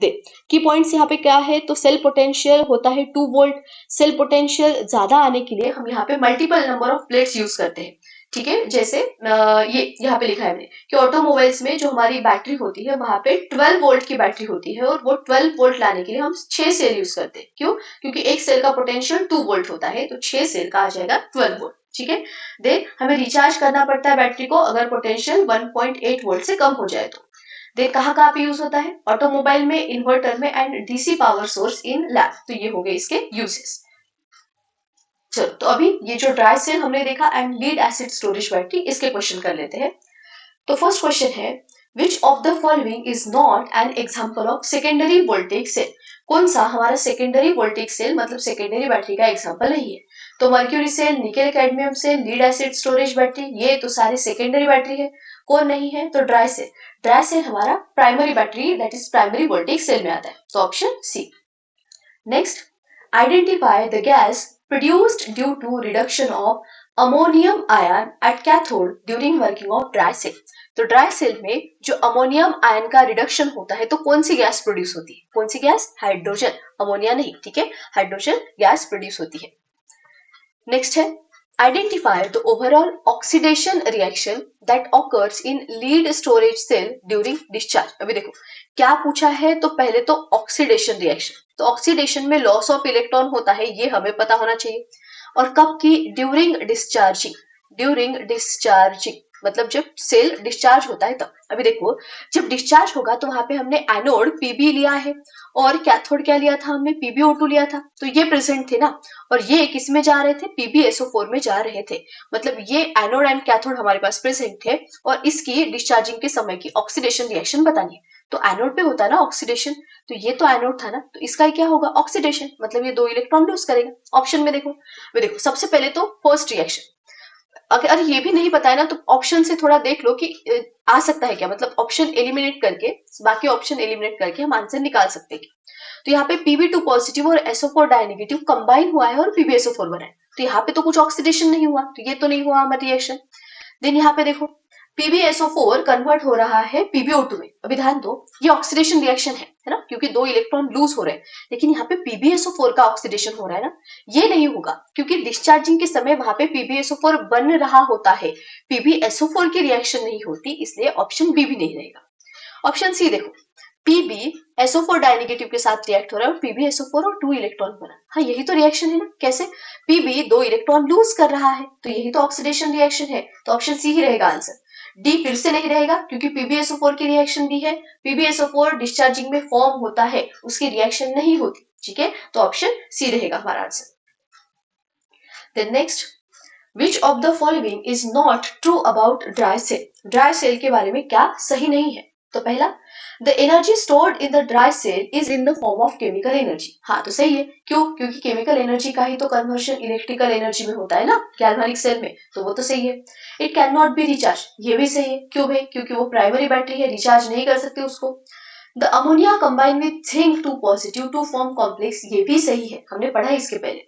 देख की पॉइंट्स यहाँ पे क्या है, तो सेल पोटेंशियल होता है 2 वोल्ट। सेल पोटेंशियल ज्यादा आने के लिए हम यहाँ पे multiple number of plates use करते हैं। ठीक है, जैसे ये यहाँ पे लिखा है हमने कि ऑटोमोबाइल्स में जो हमारी बैटरी होती है वहां पे 12 वोल्ट की बैटरी होती है, और वो 12 वोल्ट लाने के लिए हम 6 सेल यूज करते हैं। क्यों, क्योंकि एक सेल का पोटेंशियल 2 वोल्ट होता है, तो 6 सेल का आ जाएगा 12 वोल्ट। ठीक है, देख हमें रिचार्ज करना पड़ता है बैटरी को अगर पोटेंशियल 1.8 वोल्ट से कम हो जाए तो। देख कहाँ पे यूज होता है, ऑटोमोबाइल में, इन्वर्टर में and DC power source in lab. तो ये हो गए इसके यूजेस। चलो, तो अभी ये जो ड्राई सेल हमने देखा and lead acid storage battery, इसके क्वेश्चन कर लेते हैं। तो फर्स्ट क्वेश्चन है, which of the following is not an example of secondary voltage cell. कौन सा हमारा सेकेंडरी वोल्टेज सेल मतलब सेकेंडरी बैटरी का एग्जाम्पल नहीं है। तो mercury cell, nickel cadmium cell, lead acid storage battery, ये तो सारी सेकेंडरी बैटरी है। कौन नहीं है, तो ड्राई सेल। ड्राई सेल हमारा primary battery that is primary voltage cell में आता है, तो option C. Next, identify the gas produced due to reduction of ammonium ion at cathode during working of dry cell। तो ड्राई सेल में जो अमोनियम आयन का रिडक्शन होता है तो कौन सी गैस प्रोड्यूस होती है, कौन सी गैस, हाइड्रोजन, अमोनिया नहीं। ठीक है, हाइड्रोजन गैस प्रोड्यूस होती है। नेक्स्ट है, identify the overall oxidation reaction that occurs in lead storage cell during discharge. अभी देखो क्या पूछा है, तो पहले तो ऑक्सीडेशन रिएक्शन, तो ऑक्सीडेशन में लॉस ऑफ इलेक्ट्रॉन होता है, ये हमें पता होना चाहिए। और कब की, ड्यूरिंग डिस्चार्जिंग मतलब जब सेल डिस्चार्ज होता है तब। अभी देखो जब डिस्चार्ज होगा तो वहां पे हमने एनोड Pb लिया है और कैथोड क्या लिया था हमने, PbO2 लिया था, तो ये प्रेजेंट थे ना, और ये किस में जा रहे थे, PbSO4 में जा रहे थे। मतलब ये एनोड एंड कैथोड हमारे पास प्रेजेंट थे, और इसकी डिस्चार्जिंग के समय की ऑक्सीडेशन रिएक्शन बतानी है। तो एनोड पे होता है ना ऑक्सीडेशन, तो ये तो एनोड था ना, तो इसका क्या होगा, ऑक्सीडेशन, मतलब ये 2 इलेक्ट्रॉन लूज करेगा। ऑप्शन में देखो, सबसे पहले तो फर्स्ट रिएक्शन, अगर ये भी नहीं पता है ना तो ऑप्शन से थोड़ा देख लो कि आ सकता है क्या, मतलब ऑप्शन एलिमिनेट करके, बाकी ऑप्शन एलिमिनेट करके हम आंसर निकाल सकते हैं। तो यहाँ पे Pb2 पॉजिटिव और SO4 डाइनेगेटिव कंबाइन हुआ है और PbSO4 बना है, तो यहाँ पे तो कुछ ऑक्सीडेशन नहीं हुआ, तो ये तो नहीं हुआ हमारा रिएक्शन। देन यहाँ पे देखो PbSO4 कन्वर्ट हो रहा है PbO2 में। अभी ध्यान दो, ये ऑक्सीडेशन रिएक्शन है ना, क्योंकि 2 इलेक्ट्रॉन लूज हो रहे हैं, लेकिन यहाँ पे PbSO4 का ऑक्सीडेशन हो रहा है ना, ये नहीं होगा क्योंकि डिस्चार्जिंग के समय वहां पे PbSO4 बन रहा होता है, PbSO4 की रिएक्शन नहीं होती, इसलिए ऑप्शन बी भी नहीं रहेगा। ऑप्शन सी देखो, PbSO4 डाइनेगेटिव के साथ रिएक्ट हो रहा है और PbSO4 और 2 इलेक्ट्रॉन बना। हाँ, यही तो रिएक्शन है ना। कैसे? Pb 2 इलेक्ट्रॉन लूज कर रहा है, तो यही तो ऑक्सीडेशन रिएक्शन है, तो ऑप्शन सी ही रहेगा आंसर। डी फिर से नहीं रहेगा क्योंकि PbSO4 की रिएक्शन दी है, PbSO4 डिस्चार्जिंग में फॉर्म होता है, उसकी रिएक्शन नहीं होती। ठीक है, तो ऑप्शन सी रहेगा हमारा answer. Then next, which of the following is not true about dry cell? Dry cell के बारे में क्या सही नहीं है? तो पहला, the energy stored in the dry cell is in the form of chemical energy. हाँ, तो सही है। क्यों? क्योंकि केमिकल एनर्जी का ही तो कन्वर्शन इलेक्ट्रिकल एनर्जी में होता है ना, गैल्वेनिक सेल में, तो वो तो सही है। It can not be recharge, ये भी सही है। क्यों भाई? क्योंकि वो प्राइमरी बैटरी है, रिचार्ज नहीं कर सकते उसको। The ammonia combine with zinc 2 positive to form complex, ये भी सही है, हमने पढ़ा है इसके पहले।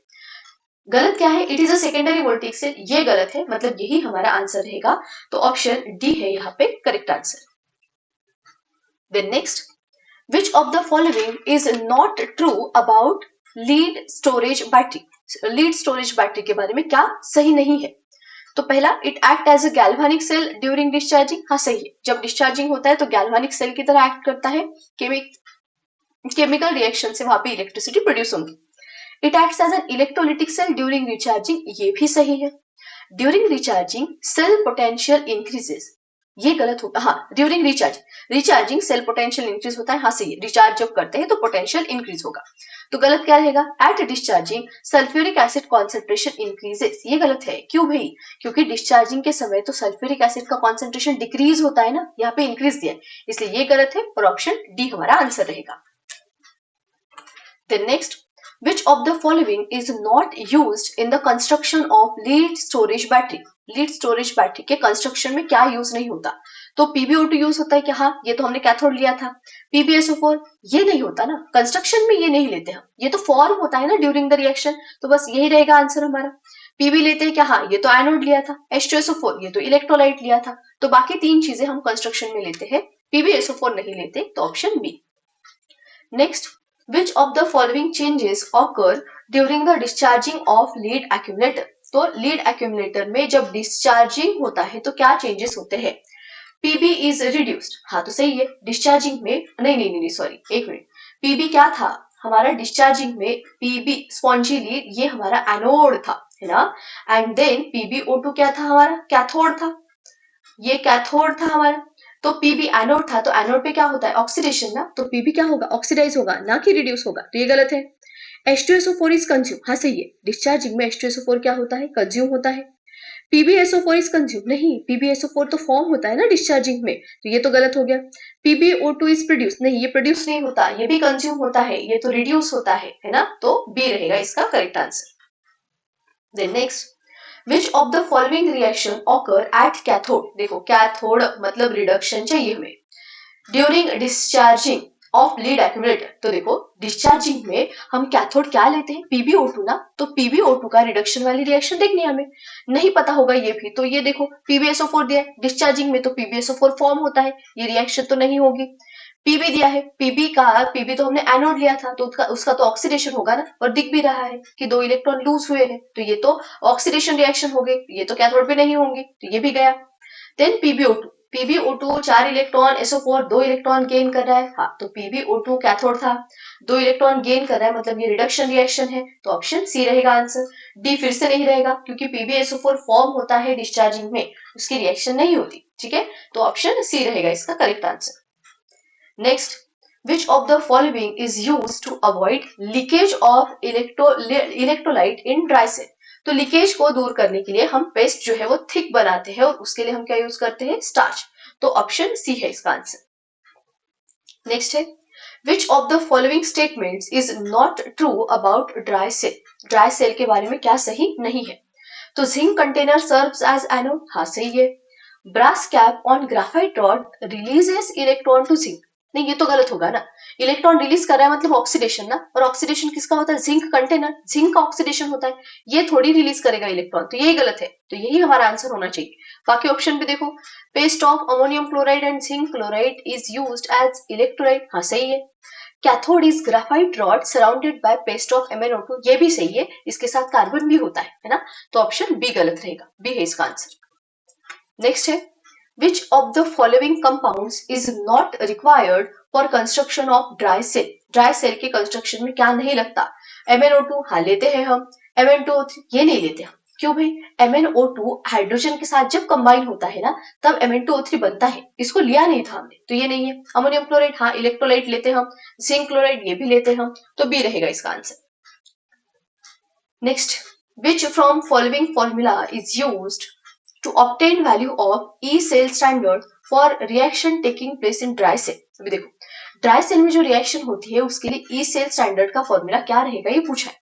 गलत क्या है? It is a secondary voltage cell, ये गलत है, मतलब यही हमारा आंसर रहेगा, तो ऑप्शन डी है यहाँ पे correct answer. Then next, which of the following is not true about lead storage battery? Lead storage battery के बारे में क्या सही नहीं है? तो पहला, it act as a galvanic cell during discharging. हाँ, सही है। जब डिस्चार्जिंग होता है तो गैल्वेनिक सेल की तरह एक्ट करता है, केमिकल रिएक्शन से वहां पे इलेक्ट्रिसिटी प्रोड्यूस होगी। It acts as an electrolytic cell during recharging, ये भी सही है। During recharging cell potential increases, ये गलत होगा। हाँ, during recharging cell potential increase होता है। हाँ, सही है। रिचार्ज जब करते हैं तो पोटेंशियल इंक्रीज होगा, तो गलत क्या रहेगा? At discharging sulphuric acid concentration increases, ये गलत है। क्यों भाई? क्योंकि डिस्चार्जिंग के समय तो सल्फ्यूरिक एसिड का कॉन्सेंट्रेशन डिक्रीज होता है ना, यहाँ पे इंक्रीज दिया है, इसलिए ये गलत है और ऑप्शन डी हमारा आंसर रहेगा। Then next, which of the following is not used in the construction of lead storage battery? Lead storage battery के कंस्ट्रक्शन में क्या यूज नहीं होता? तो PbO2 यूज होता है क्या? हाँ, ये तो हमने कैथोड लिया था। PbSO4 ये नहीं होता ना, कंस्ट्रक्शन में ये नहीं लेते हम, ये तो फॉर्म होता है ना ड्यूरिंग द रिएक्शन, तो बस यही रहेगा आंसर हमारा। Pb लेते हैं क्या? हाँ, ये तो एनोड लिया था। H2SO4 ये तो इलेक्ट्रोलाइट लिया था, तो बाकी तीन चीजें हम कंस्ट्रक्शन में लेते हैं, PbSO4 नहीं लेते, तो option B. Next, which of the following changes occur during the discharging of lead accumulator? तो लीड एक्यूमुलेटर में जब डिस्चार्जिंग होता है तो क्या चेंजेस होते हैं? Pb is reduced, हाँ तो सही है। डिस्चार्जिंग में नहीं सॉरी, एक मिनट, Pb क्या था हमारा डिस्चार्जिंग में? Pb स्पॉन्जी लीड, ये हमारा एनोड था, है ना, एंड देन PbO2 क्या था हमारा? कैथोड था, ये कैथोड था हमारा। तो Pb एनोड था, तो एनोड पे क्या होता है? ऑक्सीडेशन ना, तो Pb क्या होगा? ऑक्सीडाइज होगा, ना कि रिड्यूस होगा, तो ये गलत है। H2SO4 इज कंज्यूम, हाँ सही है। डिस्चार्जिंग में H2SO4 क्या होता है? कंज्यूम होता है। PbSO4 इज कंज्यूम, नहीं, PbSO4 तो फॉर्म होता है ना डिस्चार्जिंग में, तो ये तो गलत हो गया। PbO2 इज प्रोड्यूस, नहीं, ये प्रोड्यूस नहीं होता, ये भी कंज्यूम होता है, ये तो रिड्यूस होता है ना, तो बी रहेगा इसका correct answer. Then next, Which of the following reaction occur at cathode? देखो, कैथोड मतलब रिडक्शन चाहिए हमें। During discharging of lead accumulator, तो देखो डिस्चार्जिंग में हम कैथोड क्या लेते हैं? PbO2 ना, तो PbO2 का रिडक्शन वाली रिएक्शन देखनी है हमें, नहीं पता होगा ये भी, तो ये देखो PbSO4 दिया है, डिस्चार्जिंग में तो PbSO4 फॉर्म होता है, ये रिएक्शन तो नहीं होगी। Pb दिया है, Pb तो हमने एनोड लिया था, तो उसका तो ऑक्सीडेशन होगा ना, और दिख भी रहा है कि 2 इलेक्ट्रॉन लूज हुए हैं, तो ये तो ऑक्सीडेशन रिएक्शन हो गई, ये तो कैथोड पे नहीं होंगी, तो ये भी गया। Then PbO2 4 electron, SO4 2 electron gain कर रहा है, हाँ तो PbO2 कैथोड था, 2 इलेक्ट्रॉन गेन कर रहा है, मतलब ये रिडक्शन रिएक्शन है, तो ऑप्शन सी रहेगा आंसर। डी फिर से नहीं रहेगा क्योंकि PbSO4 फॉर्म होता है डिस्चार्जिंग में, उसकी रिएक्शन नहीं होती, ठीक है, तो ऑप्शन सी रहेगा इसका correct answer. Next, which of the following is used to avoid leakage of electrolyte in dry cell? तो लीकेज को दूर करने के लिए हम पेस्ट जो है वो थिक बनाते हैं, और उसके लिए हम क्या यूज करते हैं? स्टार्च, तो ऑप्शन सी है इसका आंसर। नेक्स्ट है, which of the following statements is not true about dry cell? Dry cell के बारे में क्या सही नहीं है? तो zinc container serves as anode, हाँ सही है। Brass cap on graphite rod releases electron to zinc, नहीं, ये तो गलत होगा ना। इलेक्ट्रॉन रिलीज कर रहा है मतलब ऑक्सीडेशन ना, और ऑक्सीडेशन किसका होता है? जिंक कंटेनर, जिंक का ऑक्सीडेशन होता है, ये थोड़ी रिलीज करेगा इलेक्ट्रॉन, तो यही गलत है, तो यही हमारा आंसर होना चाहिए। बाकी ऑप्शन भी देखो, paste of ammonium chloride and zinc chloride is used as electrolyte, हाँ सही है। Cathode is graphite rod surrounded by paste of MnO2, ये भी सही है, इसके साथ कार्बन भी होता है ना, तो ऑप्शन बी गलत रहेगा, बी है इसका आंसर। नेक्स्ट है, which of the following compounds is not required for construction of dry cell? Dry cell के कंस्ट्रक्शन में क्या नहीं लगता? MnO2 हाँ लेते हैं हम, Mn2O3 ये नहीं लेते हम, क्यों भाई? MnO2 हाइड्रोजन के साथ जब कंबाइन होता है ना तब Mn2O3 बनता है, इसको लिया नहीं था हमने, तो ये नहीं है। अमोनियम क्लोराइड हाँ इलेक्ट्रोलाइट लेते हैं हम, जिंक क्लोराइड ये भी लेते हैं हम, तो बी रहेगा इसका answer. Next, which from following formula is used to obtain value of E cell standard for reaction taking place in dry cell? अभी देखो, ड्राई सेल में जो रिएक्शन होती है उसके लिए ई सेल स्टैंडर्ड का फॉर्मूला क्या रहेगा ये पूछा है।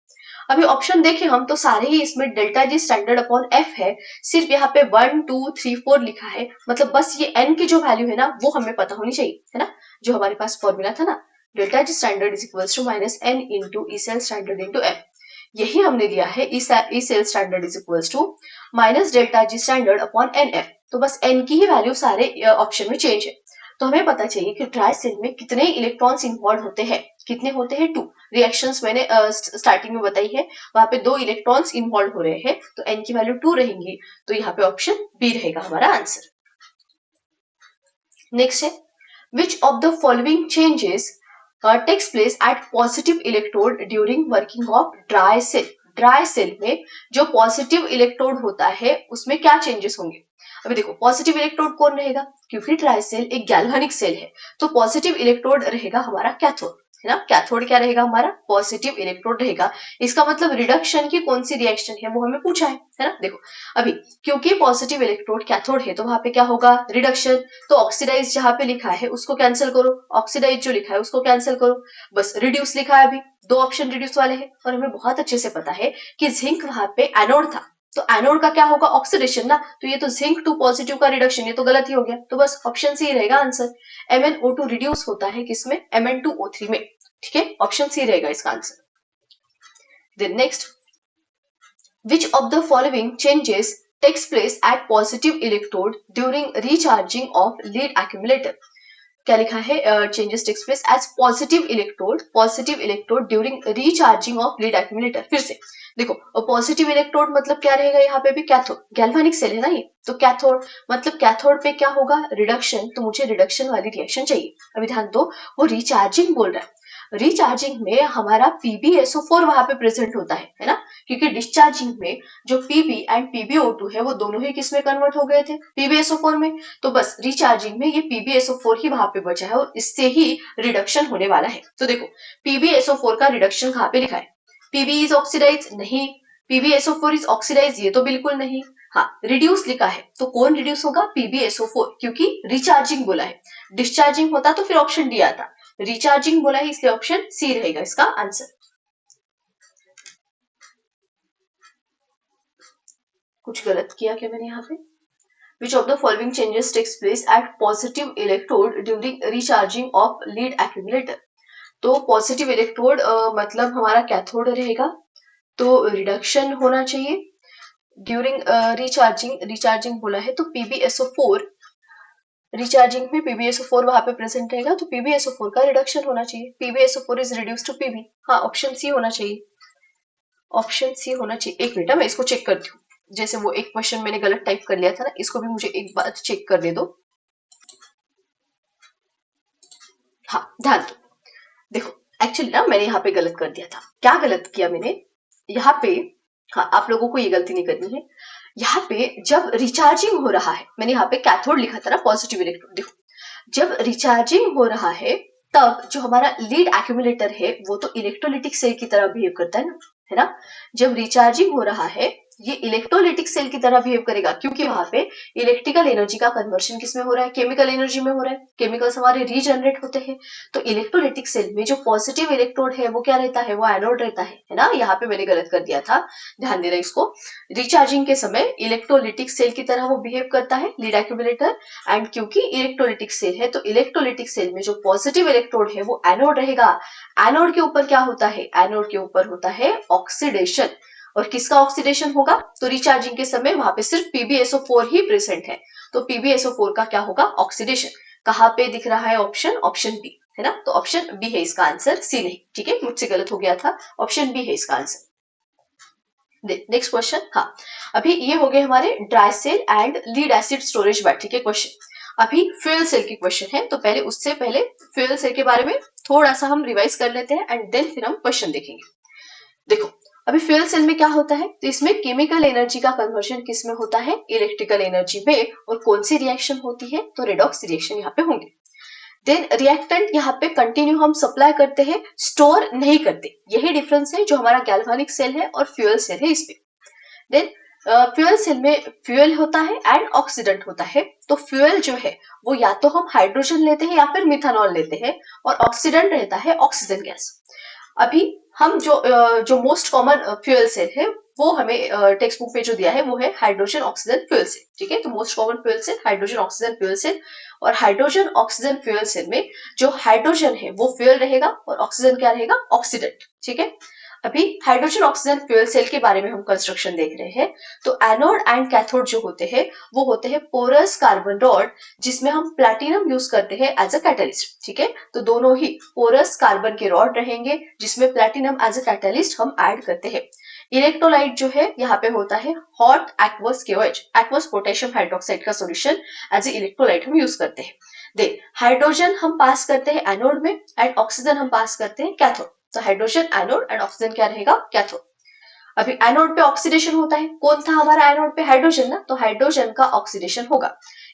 अभी ऑप्शन देखें हम तो सारे ही इसमें delta G standard upon F है, सिर्फ यहाँ पे 1 2 3 4 लिखा है, मतलब बस ये एन की जो वैल्यू है ना वो हमें पता होनी चाहिए, है ना, जो हमारे पास फॉर्मूला था ना, delta G standard is equals to minus N into E cell standard into F, यही हमने लिया है। E cell standard is equals to minus delta G standard upon N F, तो बस एन की ही वैल्यू सारे ऑप्शन में चेंज है। तो हमें पता चाहिए कि ड्राई सेल में कितने इलेक्ट्रॉन्स इन्वॉल्व होते हैं, कितने होते हैं? 2 रिएक्शंस मैंने स्टार्टिंग में बताई है, वहां पे 2 इलेक्ट्रॉन्स इन्वॉल्व हो रहे हैं, तो एन की वैल्यू 2 रहेंगी, तो यहाँ पे ऑप्शन बी रहेगा हमारा आंसर। नेक्स्ट है, which of the following changes takes place at positive electrode during working of dry cell? Dry cell में जो पॉजिटिव इलेक्ट्रोड होता है उसमें क्या चेंजेस होंगे? अभी देखो, पॉजिटिव इलेक्ट्रोड कौन रहेगा? क्योंकि ड्राई सेल एक गैल्वेनिक सेल है, तो पॉजिटिव इलेक्ट्रोड रहेगा हमारा कैथोड, है ना। कैथोड क्या रहेगा हमारा? पॉजिटिव इलेक्ट्रोड रहेगा। इसका मतलब रिडक्शन की कौन सी रिएक्शन है वो हमें पूछा है ना। देखो अभी क्योंकि पॉजिटिव इलेक्ट्रोड कैथोड है तो वहां पे क्या होगा? रिडक्शन। तो ऑक्सीडाइज जहां पे लिखा है उसको कैंसिल करो, ऑक्सीडाइज जो लिखा है उसको कैंसिल करो, बस रिड्यूस लिखा है। अभी 2 ऑप्शन रिड्यूस वाले हैं, और हमें बहुत अच्छे से पता है कि जिंक वहां पे एनोड था, तो एनोड का क्या होगा? ऑक्सीडेशन ना, तो ये तो जिंक टू पॉजिटिव का रिडक्शन, ये तो गलत ही हो गया, तो बस ऑप्शन सी रहेगा आंसर। MnO2 रिड्यूस होता है किसमें? Mn2O3 में, ठीक है, ऑप्शन सी रहेगा इसका answer. Then next, which of the following changes takes place at positive electrode during recharging of lead accumulator? क्या लिखा है? Changes takes place as positive electrode during recharging of lead accumulator. फिर से देखो, पॉजिटिव इलेक्ट्रोड मतलब क्या रहेगा? यहाँ पे भी कैथोड, गैल्वेनिक सेल है ना ये, तो कैथोड मतलब कैथोड पे क्या होगा? रिडक्शन, तो मुझे रिडक्शन वाली रिएक्शन चाहिए। अभी ध्यान दो, वो रिचार्जिंग बोल रहा है, रिचार्जिंग में हमारा PbSO4 वहां पे प्रेजेंट होता है ना, क्योंकि डिस्चार्जिंग में जो Pb एंड PbO2 है वो दोनों ही किसमें कन्वर्ट हो गए थे? PbSO4 में, तो बस रिचार्जिंग में ये PbSO4 ही वहां पे बचा है और इससे ही रिडक्शन होने वाला है। तो देखो PbSO4 का रिडक्शन कहाँ पे लिखा है? Pb इज ऑक्सीडाइज, नहीं। PbSO4 इज ऑक्सीडाइज, ये तो बिल्कुल नहीं। हाँ, रिड्यूस लिखा है, तो कौन रिड्यूस होगा? PbSO4, क्योंकि रिचार्जिंग बोला है। डिस्चार्जिंग होता तो फिर ऑप्शन डी आता, रिचार्जिंग बोला है इसलिए ऑप्शन सी रहेगा इसका आंसर। कुछ गलत किया क्या मैंने यहाँ पे? Which of the following changes takes place at positive electrode during recharging of lead accumulator? तो पॉजिटिव इलेक्ट्रोड मतलब हमारा कैथोड रहेगा, तो रिडक्शन होना चाहिए ड्यूरिंग रिचार्जिंग बोला है, तो PbSO4 रिचार्जिंग में PbSO4 वहां पे प्रेजेंट रहेगा, तो PbSO4 का रिडक्शन होना चाहिए। PbSO4 is reduce to Pb, हाँ ऑप्शन सी होना चाहिए, ऑप्शन सी होना चाहिए। एक मिनट मैं इसको चेक करती हूँ, जैसे वो एक क्वेश्चन मैंने गलत टाइप कर लिया था ना, इसको भी मुझे एक बार चेक कर दे दो। हाँ ध्यान दो, देखो एक्चुअली ना मैंने यहाँ पे गलत कर दिया था। क्या गलत किया मैंने यहाँ पे? हाँ, आप लोगों को ये गलती नहीं करनी है। यहाँ पे जब रिचार्जिंग हो रहा है, मैंने यहाँ पे कैथोड लिखा था ना, पॉजिटिव इलेक्ट्रोड, देखो जब रिचार्जिंग हो रहा है तब जो हमारा लीड एक्यूमुलेटर है वो तो इलेक्ट्रोलिटिक सेल की तरह बिहेव करता है ना, जब रिचार्जिंग हो रहा है ये इलेक्ट्रोलिटिक सेल की तरह बिहेव करेगा, क्योंकि वहां पे इलेक्ट्रिकल एनर्जी का कन्वर्शन किसमें हो रहा है, केमिकल एनर्जी में हो रहा है, केमिकल्स हमारे रीजनरेट होते हैं। तो इलेक्ट्रोलिटिक सेल में जो पॉजिटिव इलेक्ट्रोड है वो क्या रहता है, वो एनोड रहता है ना। यहाँ पे मैंने गलत कर दिया था, ध्यान देना इसको। रिचार्जिंग के समय इलेक्ट्रोलिटिक सेल की तरह वो बिहेव करता है, लीड एक्यूमुलेटर। एंड क्योंकि इलेक्ट्रोलिटिक सेल है तो इलेक्ट्रोलिटिक सेल में जो पॉजिटिव इलेक्ट्रोड है वो एनोड रहेगा। एनोड के ऊपर क्या होता है, एनोड के ऊपर होता है ऑक्सीडेशन। और किसका ऑक्सीडेशन होगा, तो रिचार्जिंग के समय वहां पे सिर्फ PbSO4 ही प्रेजेंट है, तो PbSO4 का क्या होगा, ऑक्सीडेशन। कहाँ पे दिख रहा है ऑप्शन, ऑप्शन बी है ना। तो ऑप्शन बी है इसका आंसर, सी नहीं। ठीक है, मुझसे गलत हो गया था, ऑप्शन बी है इसका आंसर। Next question. हाँ, अभी ये हो गए हमारे dry cell and lead acid storage battery के क्वेश्चन। अभी फ्यूल सेल के क्वेश्चन है, तो पहले उससे पहले फ्यूल सेल के बारे में थोड़ा सा हम रिवाइज कर लेते हैं एंड देन फिर हम क्वेश्चन देखेंगे। देखो, अभी फ्यूल सेल में क्या होता है, तो इसमें केमिकल एनर्जी का कन्वर्शन किस में होता है, इलेक्ट्रिकल एनर्जी में। और कौन सी रिएक्शन होती है, तो रेडॉक्स रिएक्शन यहाँ पे होंगे। देन रिएक्टेंट यहाँ पे कंटिन्यू हम सप्लाई करते हैं, स्टोर नहीं करते। यही डिफरेंस है जो हमारा गैल्वेनिक सेल है और फ्यूल सेल है इसमें। देन फ्यूल सेल में फ्यूल होता है एंड ऑक्सीडेंट होता है। तो फ्यूल जो है वो या तो हम हाइड्रोजन लेते हैं या फिर मिथानॉल लेते हैं, और ऑक्सीडेंट रहता है ऑक्सीजन गैस। अभी हम जो मोस्ट कॉमन फ्यूल सेल है वो हमें टेक्स्ट बुक पे जो दिया है वो है हाइड्रोजन ऑक्सीजन फ्यूल सेल। ठीक है, तो most common fuel cell hydrogen oxygen fuel cell. और हाइड्रोजन ऑक्सीजन फ्यूल सेल में जो हाइड्रोजन है वो फ्यूल रहेगा और ऑक्सीजन क्या रहेगा, ऑक्सीडेंट। ठीक है, अभी हाइड्रोजन ऑक्सीजन फ्यूल सेल के बारे में हम कंस्ट्रक्शन देख रहे हैं। तो एनोड एंड कैथोड जो होते हैं वो होते हैं पोरस कार्बन रॉड, जिसमें हम प्लैटिनम यूज करते हैं एज अ कैटलिस्ट। ठीक है, तो दोनों ही पोरस कार्बन के रॉड रहेंगे जिसमें प्लैटिनम एज अ कैटलिस्ट हम ऐड करते हैं। इलेक्ट्रोलाइट जो है यहाँ पे होता है hot aqueous KOH, aqueous potassium hydroxide का सॉल्यूशन एज ए इलेक्ट्रोलाइट हम यूज करते हैं। देन हाइड्रोजन हम पास करते हैं एनोड में एंड ऑक्सीजन हम पास करते हैं कैथोड। तो हाइड्रोजन एनोड एंड ऑक्सीजन क्या रहेगा, कैथोड। अभी एनोड पे ऑक्सीडेशन होता है, कौन था हमारा एनोड पे, हाइड्रोजन ना, तो हाइड्रोजन का ऑक्सीडेशन होगा।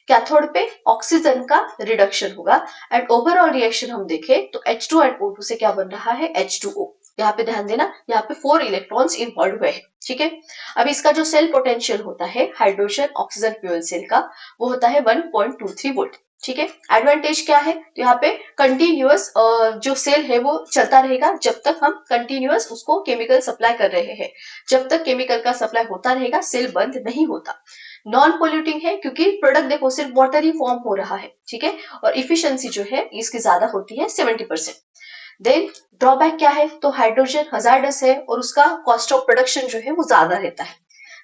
कैथोड पे ऑक्सीजन का रिडक्शन होगा। एंड ओवरऑल रिएक्शन हम देखें तो H2 एंड O2 से क्या बन रहा है, H2O। यहाँ पे ध्यान देना, यहाँ पे 4 इलेक्ट्रॉन्स इन्वॉल्व हुए हैं। ठीक है, अब इसका जो सेल पोटेंशियल होता है हाइड्रोजन ऑक्सीजन फ्यूल सेल का, वो होता है 1.23 वोल्ट। ठीक है, एडवांटेज क्या है, तो यहाँ पे कंटिन्यूअस जो सेल है वो चलता रहेगा जब तक हम कंटिन्यूअस उसको केमिकल सप्लाई कर रहे हैं। जब तक केमिकल का सप्लाई होता रहेगा सेल बंद नहीं होता। नॉन पोल्यूटिंग है क्योंकि प्रोडक्ट देखो सिर्फ वाटर ही फॉर्म हो रहा है। ठीक है, और इफिशियंसी जो है इसकी ज्यादा होती है 70%। देन ड्रॉबैक क्या है, तो हाइड्रोजन हजार्डस है और उसका कॉस्ट ऑफ प्रोडक्शन जो है वो ज्यादा रहता है।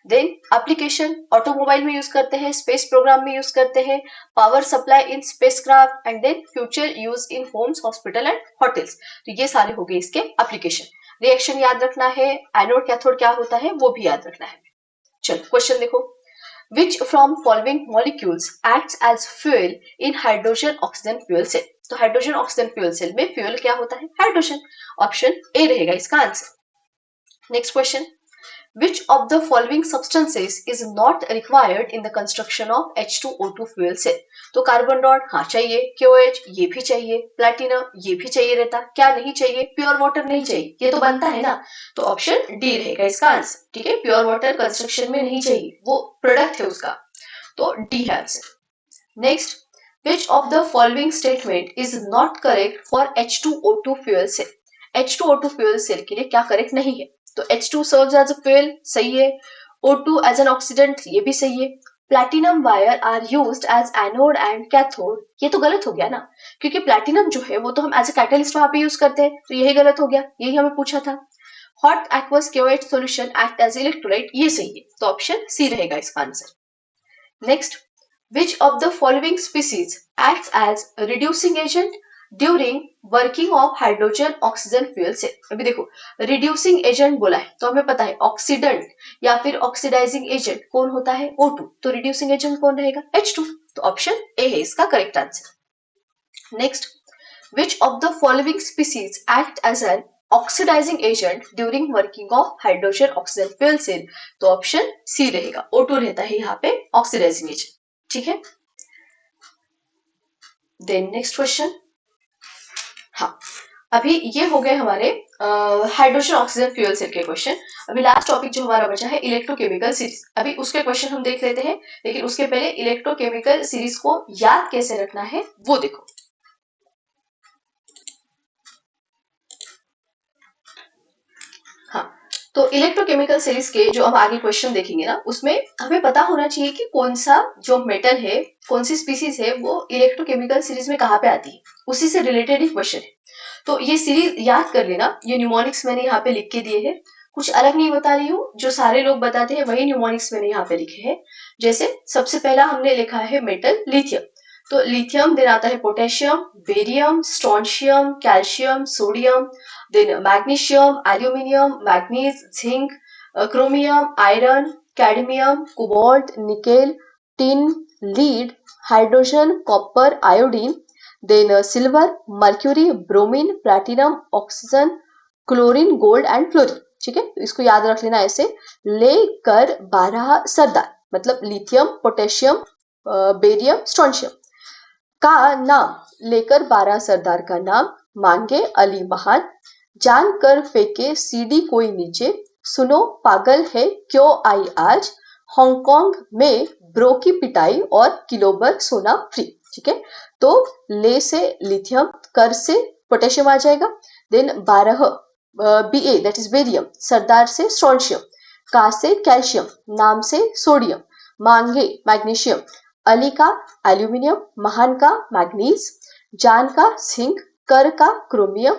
देन एप्लीकेशन ऑटोमोबाइल में यूज करते हैं, स्पेस प्रोग्राम में यूज करते हैं, power supply in spacecraft and then future use in homes, hospital and hotels. तो ये सारे हो गए इसके एप्लीकेशन। रिएक्शन याद रखना है, एनोड कैथोड क्या होता है वो भी याद रखना है। चलो क्वेश्चन देखो, which from following molecules acts as fuel in hydrogen oxygen fuel cell। तो हाइड्रोजन ऑक्सीजन फ्यूल सेल में फ्यूल क्या होता है, हाइड्रोजन। ऑप्शन ए रहेगा इसका answer. Next question, which of the following substances is not required in the construction of H2O2 fuel cell। तो कार्बन रॉड हाँ चाहिए, KOH ये भी चाहिए, प्लैटिनम ये भी चाहिए रहता, क्या नहीं चाहिए, प्योर वाटर नहीं चाहिए, ये तो बनता है ना। तो ऑप्शन डी रहेगा इसका आंसर। ठीक है, प्योर वाटर कंस्ट्रक्शन में नहीं चाहिए, वो प्रोडक्ट है उसका, तो डी है answer. Next, which of the following statement is not correct for H2O2 fuel cell। H2O2 fuel cell के लिए क्या करेक्ट नहीं है, तो H2 serves as a fuel सही है, O2 as an oxidant ये भी सही है, platinum wire are used as anode and cathode ये तो गलत हो गया ना, क्योंकि प्लैटिनम जो है वो तो हम एज ए कैटलिस्ट वहां पे यूज करते हैं, तो यही गलत हो गया, यही हमें पूछा था। Hot aqueous KOH solution act as electrolyte ये सही है, तो ऑप्शन सी रहेगा इसका answer. Next, which of the following species acts as a reducing agent during working of hydrogen oxygen fuel cell। अभी देखो रिड्यूसिंग एजेंट बोला है तो हमें पता है ऑक्सीडेंट या फिर ऑक्सीडाइजिंग एजेंट कौन होता है, O2। तो रिड्यूसिंग एजेंट कौन रहेगा, H2। तो ऑप्शन ए है इसका correct answer. Next, which of the following species act as an oxidising agent during working of hydrogen oxygen fuel cell. तो ऑप्शन सी रहेगा, O2 रहता है यहाँ पे ऑक्सीडाइजिंग एजेंट। ठीक है, देन नेक्स्ट क्वेश्चन। हाँ, अभी ये हो गए हमारे हाइड्रोजन ऑक्सीजन फ्यूल सेल के क्वेश्चन। अभी लास्ट टॉपिक जो हमारा बचा है इलेक्ट्रोकेमिकल सीरीज। अभी उसके क्वेश्चन हम देख लेते हैं, लेकिन उसके पहले इलेक्ट्रोकेमिकल सीरीज को याद कैसे रखना है वो देखो। हाँ, तो इलेक्ट्रोकेमिकल सीरीज के जो हम आगे क्वेश्चन देखेंगे ना, उसमें हमें पता होना चाहिए कि कौन सा जो मेटल है, कौन सी स्पीसीज है, वो इलेक्ट्रोकेमिकल सीरीज में कहाँ पे आती है, उसी से रिलेटेड ही क्वेश्चन है। तो ये सीरीज याद कर लेना। ये न्यूमोनिक्स मैंने यहाँ पे लिख के दिए हैं, कुछ अलग नहीं बता रही हूँ, जो सारे लोग बताते हैं वही न्यूमोनिक्स मैंने यहाँ पे लिखे हैं। जैसे सबसे पहला हमने लिखा है मेटल लिथियम, तो लिथियम देन आता है potassium, barium, strontium, calcium, sodium, then magnesium, aluminium, manganese, zinc, chromium, iron, cadmium, cobalt, nickel, tin, lead, hydrogen, copper, iodine, then silver, mercury, bromine, platinum, oxygen, chlorine, gold and fluorine. ठीक है, तो इसको याद रख लेना ऐसे, लेकर 12 सरदार, मतलब लिथियम, पोटेशियम, बेरियम, स्ट्रोंशियम का नाम, लेकर 12 सरदार का नाम, मांगे अली महान, जानकर फेंके सीडी कोई नीचे, सुनो पागल है क्यों आई आज, हांगकांग में ब्रो की पिटाई और किलोबर सोना फ्री। ठीक है, तो ले से लिथियम, कर से पोटेशियम आ जाएगा, then 12 B that is barium, सरदार से स्ट्रोंशियम, का से कैल्शियम, नाम से सोडियम, मांगे मैग्नीशियम, अली का एल्यूमिनियम, महान का मैग्नीज, जान का जिंक, कर का क्रोमियम,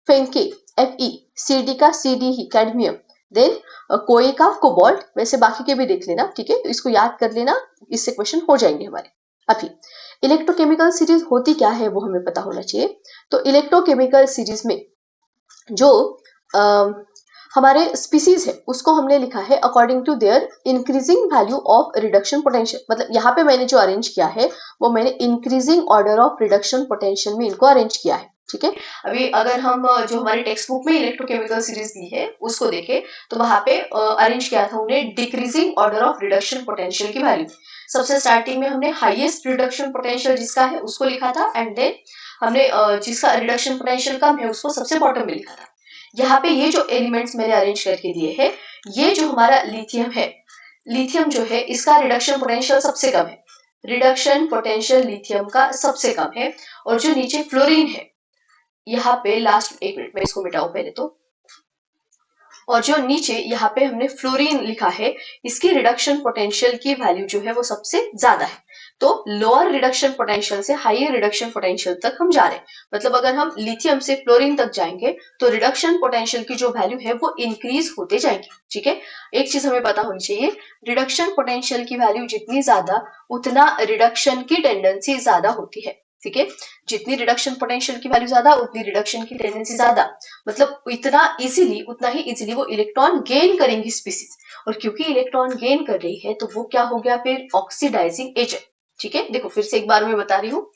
फेंके Fe, Cd का Cd ही कैडमियम, देन कोई का कोबाल्ट। वैसे बाकी के भी देख लेना, ठीक है, तो इसको याद कर लेना, इससे क्वेश्चन हो जाएंगे हमारे। अभी इलेक्ट्रोकेमिकल सीरीज होती क्या है वो हमें पता होना चाहिए। तो इलेक्ट्रोकेमिकल सीरीज में जो हमारे स्पीसीज है उसको हमने लिखा है according to their increasing value of reduction potential. मतलब यहाँ पे मैंने जो अरेंज किया है वो मैंने increasing order of reduction potential में इनको अरेंज किया है। ठीक है, अभी अगर हम जो हमारी टेक्स्ट बुक में इलेक्ट्रोकेमिकल सीरीज दी है उसको देखें तो वहां पे अरेंज किया था उन्हें decreasing order of reduction potential की वैल्यू। सबसे स्टार्टिंग में हमने हाईएस्ट रिडक्शन पोटेंशियल जिसका है उसको लिखा था, एंड देन हमने जिसका रिडक्शन पोटेंशियल कम है उसको सबसे बॉटम में लिखा था। यहाँ पे ये जो एलिमेंट्स मैंने अरेंज करके दिए हैं, ये जो हमारा लिथियम है, लिथियम जो है इसका रिडक्शन पोटेंशियल सबसे कम है, रिडक्शन पोटेंशियल लिथियम का सबसे कम है। और जो नीचे फ्लोरीन है, यहाँ पे लास्ट, एक मिनट में इसको मिटाऊं पहले तो, और जो नीचे यहाँ पे हमने फ्लोरीन लिखा है, इसकी रिडक्शन पोटेंशियल की वैल्यू जो है वो सबसे ज्यादा है। तो लोअर रिडक्शन पोटेंशियल से हायर रिडक्शन पोटेंशियल तक हम जा रहे हैं। मतलब अगर हम लिथियम से फ्लोरीन तक जाएंगे तो रिडक्शन पोटेंशियल की जो वैल्यू है वो इंक्रीज होते जाएंगे। ठीक है, एक चीज हमें पता होनी चाहिए, रिडक्शन पोटेंशियल की वैल्यू जितनी ज्यादा उतना रिडक्शन की टेंडेंसी ज्यादा होती है। ठीक है, जितनी रिडक्शन पोटेंशियल की वैल्यू ज्यादा उतनी रिडक्शन की टेंडेंसी ज्यादा, मतलब इतना इजीली, उतना ही इजीली वो इलेक्ट्रॉन गेन करेंगी स्पीसीज। और क्योंकि इलेक्ट्रॉन गेन कर रही है तो वो क्या हो गया फिर, ऑक्सीडाइजिंग एजेंट। ठीक है, देखो फिर से एक बार मैं बता रही हूँ,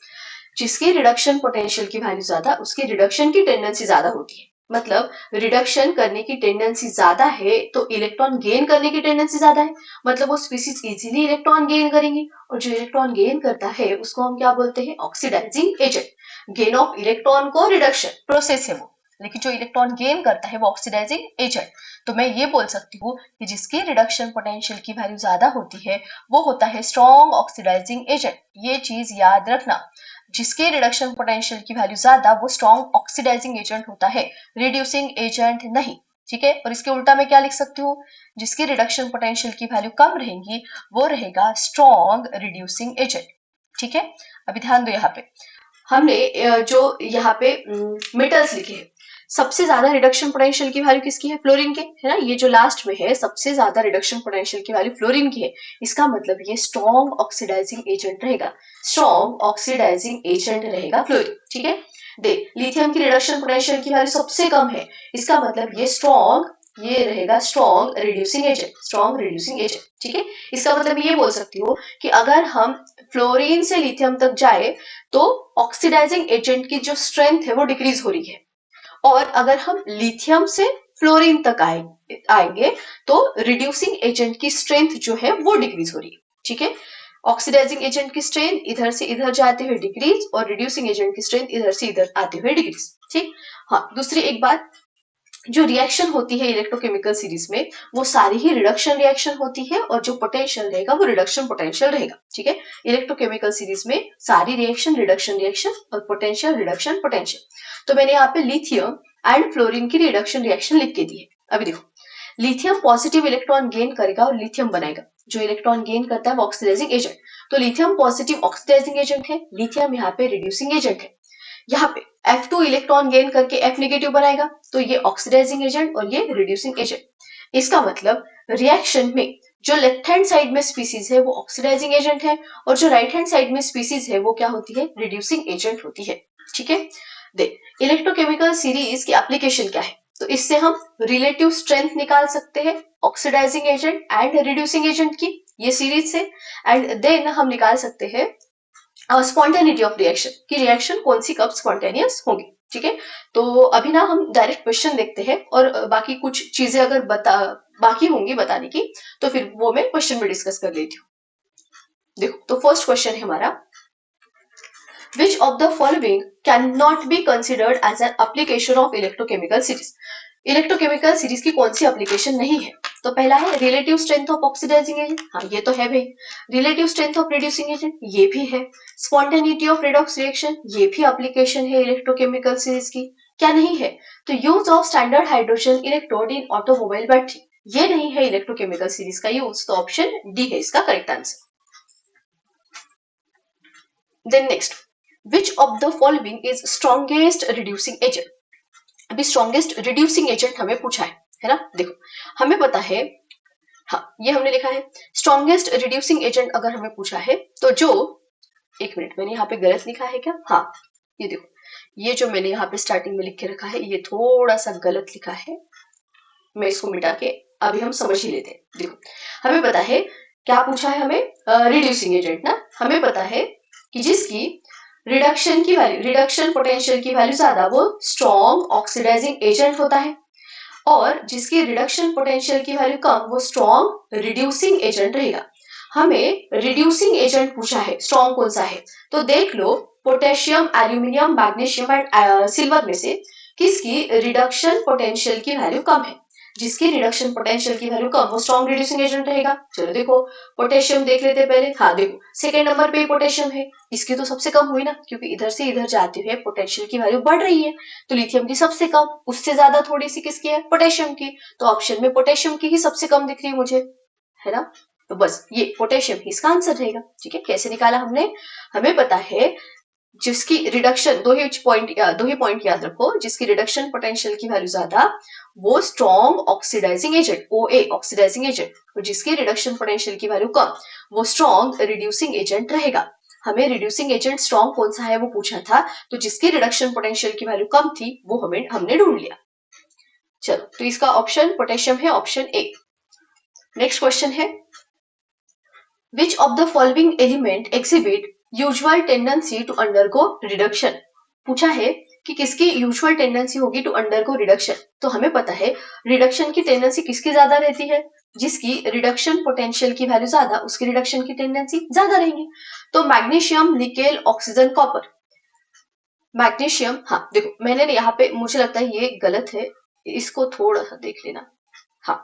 जिसकी रिडक्शन पोटेंशियल की वैल्यू ज्यादा उसकी रिडक्शन की टेंडेंसी ज्यादा होती है। मतलब रिडक्शन करने की टेंडेंसी ज्यादा है तो इलेक्ट्रॉन गेन करने की टेंडेंसी ज्यादा है, मतलब वो स्पीसीज इजीली इलेक्ट्रॉन गेन करेंगी। और जो इलेक्ट्रॉन गेन करता है उसको हम क्या बोलते हैं, oxidising agent. Gain of electron को रिडक्शन प्रोसेस है वो, लेकिन जो इलेक्ट्रॉन गेन करता है वो ऑक्सीडाइजिंग एजेंट। तो मैं ये बोल सकती हूँ कि जिसकी रिडक्शन पोटेंशियल की वैल्यू ज्यादा होती है वो होता है स्ट्रॉन्ग ऑक्सीडाइजिंग एजेंट। ये चीज याद रखना, जिसके रिडक्शन पोटेंशियल की वैल्यू ज्यादा वो स्ट्रॉन्ग ऑक्सीडाइजिंग एजेंट होता है, रिड्यूसिंग एजेंट नहीं। ठीक है, और इसके उल्टा मैं क्या लिख सकती हूँ, जिसकी रिडक्शन पोटेंशियल की वैल्यू कम रहेगी वो रहेगा स्ट्रॉन्ग रिड्यूसिंग एजेंट। ठीक है, अभी ध्यान दो, यहाँ पे हमने जो यहाँ पे मेटल्स लिखे हैं, सबसे ज्यादा रिडक्शन पोटेंशियल की वैल्यू किसकी है, फ्लोरीन के, है ना, ये जो लास्ट में है सबसे ज्यादा रिडक्शन पोटेंशियल की वैल्यू फ्लोरीन की है। इसका मतलब ये स्ट्रॉन्ग ऑक्सीडाइजिंग एजेंट रहेगा, स्ट्रॉन्ग ऑक्सीडाइजिंग एजेंट रहेगा फ्लोरीन। ठीक है, देख लिथियम की रिडक्शन पोटेंशियल की वैल्यू सबसे कम है, इसका मतलब ये स्ट्रॉन्ग, ये रहेगा strong reducing agent, strong reducing agent. ठीक है, इसका मतलब ये बोल सकती हूँ कि अगर हम फ्लोरीन से लिथियम तक जाए तो ऑक्सीडाइजिंग एजेंट की जो स्ट्रेंथ है वो डिक्रीज हो रही है, और अगर हम लिथियम से फ्लोरीन तक आएंगे तो रिड्यूसिंग एजेंट की स्ट्रेंथ जो है वो डिक्रीज हो रही है। ठीक है, ऑक्सीडाइजिंग एजेंट की स्ट्रेंथ इधर से इधर जाते हुए डिक्रीज और रिड्यूसिंग एजेंट की स्ट्रेंथ इधर से इधर आते हुए डिक्रीज। ठीक। हाँ, दूसरी एक बात, जो रिएक्शन होती है इलेक्ट्रोकेमिकल सीरीज में वो सारी ही रिडक्शन रिएक्शन होती है और जो पोटेंशियल रहेगा वो रिडक्शन पोटेंशियल रहेगा। ठीक है, इलेक्ट्रोकेमिकल सीरीज में सारी रिएक्शन रिएक्शन और पोटेंशियल रिडक्शन पोटेंशियल। तो मैंने यहाँ पे लिथियम एंड फ्लोरीन की रिडक्शन रिएक्शन लिख के दी है। अभी देखो, लिथियम पॉजिटिव इलेक्ट्रॉन गेन करेगा और लिथियम बनाएगा। जो इलेक्ट्रॉन गेन करता है वो ऑक्सीडाइजिंग एजेंट, तो लिथियम पॉजिटिव ऑक्सीडाइजिंग एजेंट है, लिथियम यहाँ पे रिड्यूसिंग एजेंट है। यहाँ पे F2 इलेक्ट्रॉन गेन करके F नेगेटिव बनाएगा, तो ये ऑक्सीडाइजिंग एजेंट और ये रिड्यूसिंग एजेंट। इसका मतलब रिएक्शन में जो लेफ्ट हैंड साइड में स्पीसीज है वो ऑक्सीडाइजिंग एजेंट है और जो राइट हैंड साइड में स्पीसीज है वो क्या होती है, रिड्यूसिंग एजेंट होती है। ठीक है, देख इलेक्ट्रोकेमिकल सीरीज की एप्लीकेशन क्या है, तो इससे हम रिलेटिव स्ट्रेंथ निकाल सकते हैं oxidising agent and reducing agent की ये सीरीज से, एंड देन हम निकाल सकते हैं स्पॉन्टेनिटी ऑफ रिएक्शन की रिएक्शन कौन सी कब स्पॉन्टेनियस होगी। ठीक है, तो अभी ना हम डायरेक्ट क्वेश्चन देखते हैं और बाकी कुछ चीजें अगर बाकी होंगी बताने की तो फिर वो मैं क्वेश्चन में डिस्कस कर लेती हूँ। देखो, तो फर्स्ट क्वेश्चन है हमारा, Which of the following cannot be considered as an application of electrochemical series? Electrochemical series की कौन सी एप्लीकेशन नहीं है, तो पहला है relative strength of oxidising agent, हाँ ये तो है भाई। Relative strength of reducing agent, ये भी है। स्पॉन्टेनिटी ऑफ रेडॉक्स रिएक्शन, ये भी एप्लीकेशन है इलेक्ट्रोकेमिकल सीरीज की। क्या नहीं है, तो use of standard hydrogen electrode in automobile battery, ये नहीं है इलेक्ट्रोकेमिकल सीरीज का यूज, तो ऑप्शन डी है इसका correct answer. Then next, Which of the following is strongest reducing agent? अभी स्ट्रॉन्गेस्ट रिड्यूसिंग एजेंट हमें पूछा है ना। देखो हमें पता है, हाँ ये हमने लिखा है स्ट्रॉन्गेस्ट रिड्यूसिंग एजेंट अगर हमें पूछा है तो जो, एक मिनट मैंने यहाँ पे गलत लिखा है क्या, हाँ ये देखो, ये जो मैंने यहाँ पे स्टार्टिंग में लिख के रखा है ये थोड़ा सा गलत लिखा है, मैं इसको मिटा के अभी हम समझ ही लेते हैं। देखो हमें पता है क्या पूछा है हमें, रिड्यूसिंग एजेंट ना। हमें पता है कि जिसकी रिडक्शन की वैल्यू, रिडक्शन पोटेंशियल की वैल्यू ज्यादा वो स्ट्रॉन्ग ऑक्सीडाइजिंग एजेंट होता है, और जिसकी रिडक्शन पोटेंशियल की वैल्यू कम वो स्ट्रॉन्ग रिड्यूसिंग एजेंट रहेगा। हमें रिड्यूसिंग एजेंट पूछा है, स्ट्रॉन्ग कौन सा है, तो देख लो potassium, aluminium, magnesium and silver में से किसकी रिडक्शन पोटेंशियल की वैल्यू कम है। जिसकी रिडक्शन पोटेंशियल की वैल्यू कम वो स्ट्रॉन्ग रिड्यूसिंग एजेंट रहेगा। चलो देखो पोटेशियम देख लेते पहले, हाँ देखो सेकेंड नंबर पे पोटेशियम है, इसकी तो सबसे कम हुई ना क्योंकि इधर से इधर जाते हुए पोटेंशियल की वैल्यू बढ़ रही है, तो लिथियम की सबसे कम, उससे ज्यादा थोड़ी सी किसकी है, पोटेशियम की, तो ऑप्शन में पोटेशियम की ही सबसे कम दिख रही है मुझे, है ना। तो बस ये पोटेशियम ही इसका आंसर रहेगा। ठीक है, कैसे निकाला हमने, हमें पता है जिसकी रिडक्शन, दो ही पॉइंट याद रखो, जिसकी रिडक्शन पोटेंशियल की वैल्यू ज्यादा वो strong oxidising agent, OA oxidising agent, और जिसकी रिडक्शन पोटेंशियल की वैल्यू कम वो स्ट्रॉन्ग रिड्यूसिंग एजेंट रहेगा। हमें रिड्यूसिंग एजेंट स्ट्रॉन्ग कौन सा है वो पूछा था, तो जिसकी रिडक्शन पोटेंशियल की वैल्यू कम थी वो हमने ढूंढ लिया। चलो तो इसका ऑप्शन पोटेशियम है, ऑप्शन ए। नेक्स्ट क्वेश्चन है, which of the following element exhibit usual tendency to undergo reduction, पूछा है कि किसकी यूजुअल टेंडेंसी होगी टू अंडरगो रिडक्शन। तो हमें पता है रिडक्शन की टेंडेंसी किसकी ज्यादा रहती है, जिसकी रिडक्शन पोटेंशियल की वैल्यू ज्यादा उसकी रिडक्शन की टेंडेंसी ज्यादा रहेगी। तो magnesium, nickel, oxygen, copper. Magnesium, हाँ देखो मैंने यहाँ पे, मुझे लगता है ये गलत है, इसको थोड़ा सा देख लेना। हाँ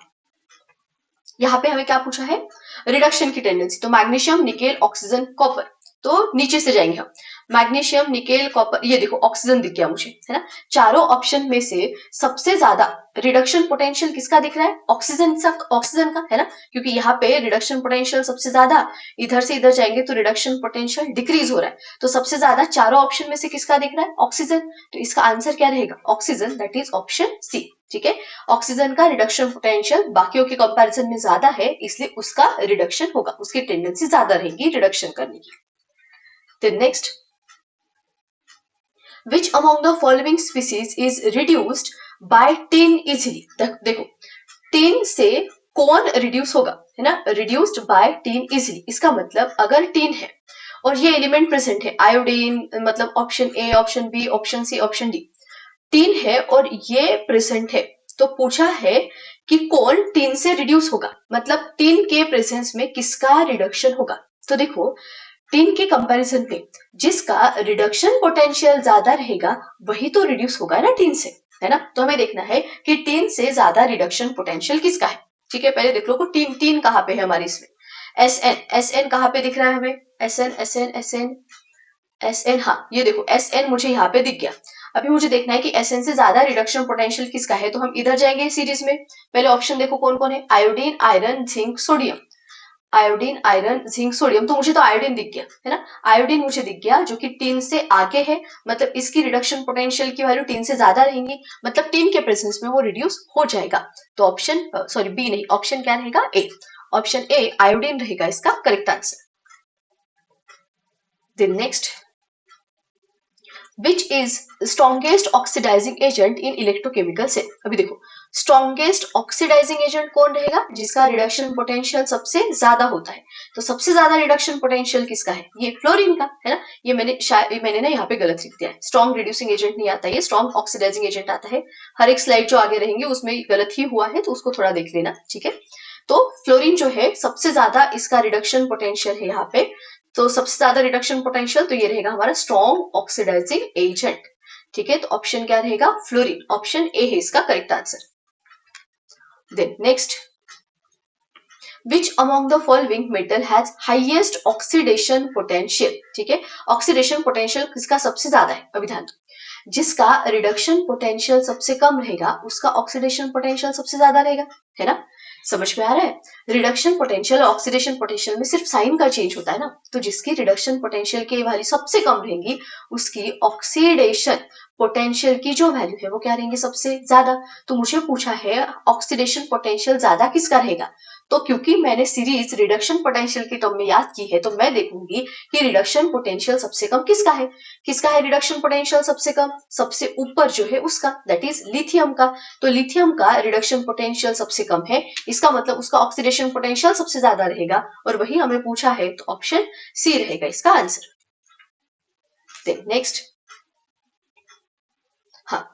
यहाँ पे हमें क्या पूछा है, रिडक्शन की टेंडेंसी, तो मैग्नीशियम, निकेल, ऑक्सीजन, कॉपर। तो नीचे से जाएंगे हम, मैग्नीशियम, निकेल, कॉपर, ये देखो ऑक्सीजन दिख गया मुझे, है ना। चारों ऑप्शन में से सबसे ज्यादा रिडक्शन पोटेंशियल किसका दिख रहा है, ऑक्सीजन का, है ना, क्योंकि यहाँ पे रिडक्शन पोटेंशियल सबसे ज्यादा, इधर से इधर जाएंगे तो रिडक्शन पोटेंशियल डिक्रीज हो रहा है, तो सबसे ज्यादा चारों ऑप्शन में से किसका दिख रहा है, ऑक्सीजन। तो इसका आंसर क्या रहेगा, oxygen, that is option C. ठीक है, ऑक्सीजन का रिडक्शन पोटेंशियल बाकियों के कंपैरिजन में ज्यादा है, इसलिए उसका रिडक्शन होगा, उसकी टेंडेंसी ज्यादा रहेगी रिडक्शन करने की। Then next, which among the following species is reduced by tin easily? देखो tin से कौन रिड्यूस होगा, है ना, reduced by tin easily, इसका मतलब अगर tin है और ये एलिमेंट प्रेजेंट है, आयोडीन, मतलब option A, option B, option C, option D, tin है और ये प्रेजेंट है, तो पूछा है कि कौन टीन से रिड्यूस होगा, मतलब टीन के प्रेजेंस में किसका रिडक्शन होगा। तो देखो टिन के कंपैरिजन में जिसका रिडक्शन पोटेंशियल ज्यादा रहेगा वही तो रिड्यूस होगा ना टिन से, है ना। तो हमें देखना है कि टिन से ज्यादा रिडक्शन पोटेंशियल किसका है। ठीक है, पहले देख लो को टिन टिन कहाँ पे है हमारी इसमें, एस एन कहाँ पे दिख रहा है हमें, S N S N S N S N, हाँ ये देखो एस एन मुझे यहाँ पे दिख गया। अभी मुझे देखना है कि एस एन से ज्यादा रिडक्शन पोटेंशियल किसका है, तो हम इधर जाएंगे सीरीज में। पहले ऑप्शन देखो कौन कौन है, iodine iron zinc sodium. Iodine iron zinc sodium, तो मुझे तो आयोडीन दिख गया है ना, आयोडीन मुझे दिख गया जो कि टिन से आगे है, मतलब इसकी रिडक्शन पोटेंशियल की वैल्यू टिन से ज्यादा रहेंगी, मतलब टिन के प्रेजेंस में वो रिड्यूस हो जाएगा। तो ऑप्शन सॉरी बी नहीं, ऑप्शन क्या रहेगा, ए। ऑप्शन ए आयोडीन रहेगा इसका correct answer. Then next, which is strongest oxidising agent in electrochemical cell. अभी देखो स्ट्रॉन्गेस्ट ऑक्सीडाइजिंग एजेंट कौन रहेगा, जिसका रिडक्शन पोटेंशियल सबसे ज्यादा होता है। तो सबसे ज्यादा रिडक्शन पोटेंशियल किसका है, ये फ्लोरीन का है ना। ये मैंने ना यहाँ पे गलत लिख दिया है, स्ट्रॉन्ग रिड्यूसिंग एजेंट नहीं आता, ये स्ट्रॉन्ग ऑक्सीडाइजिंग एजेंट आता है। हर एक स्लाइड जो आगे रहेंगे उसमें गलत ही हुआ है, तो उसको थोड़ा देख लेना, ठीक है। तो फ्लोरीन जो है सबसे ज्यादा इसका रिडक्शन पोटेंशियल है यहाँ पे, तो सबसे ज्यादा रिडक्शन पोटेंशियल तो ये रहेगा हमारा स्ट्रॉन्ग ऑक्सीडाइजिंग एजेंट। ठीक है, तो ऑप्शन क्या रहेगा, फ्लोरीन, ऑप्शन ए है इसका correct answer. Then next, which among the following metal has highest oxidation potential। ठीक है, ऑक्सीडेशन पोटेंशियल किसका सबसे ज्यादा है, अभी ध्यान दो, जिसका रिडक्शन पोटेंशियल सबसे कम रहेगा उसका ऑक्सीडेशन पोटेंशियल सबसे ज्यादा रहेगा, है ना। समझ में आ रहा है, रिडक्शन पोटेंशियल और ऑक्सीडेशन पोटेंशियल में सिर्फ साइन का चेंज होता है ना, तो जिसकी रिडक्शन पोटेंशियल की वैल्यू सबसे कम रहेंगी उसकी ऑक्सीडेशन पोटेंशियल की जो वैल्यू है वो क्या रहेंगे, सबसे ज्यादा। तो मुझे पूछा है ऑक्सीडेशन पोटेंशियल ज्यादा किसका रहेगा, तो क्योंकि मैंने सीरीज रिडक्शन पोटेंशियल की टर्म में याद की है, तो मैं देखूंगी कि रिडक्शन पोटेंशियल सबसे कम किसका है। किसका है रिडक्शन पोटेंशियल सबसे कम, सबसे ऊपर जो है उसका, दैट इज लिथियम का। तो लिथियम का रिडक्शन पोटेंशियल सबसे कम है, इसका मतलब उसका ऑक्सीडेशन पोटेंशियल सबसे ज्यादा रहेगा, और वही हमें पूछा है, तो ऑप्शन सी रहेगा इसका आंसर। नेक्स्ट, हाँ,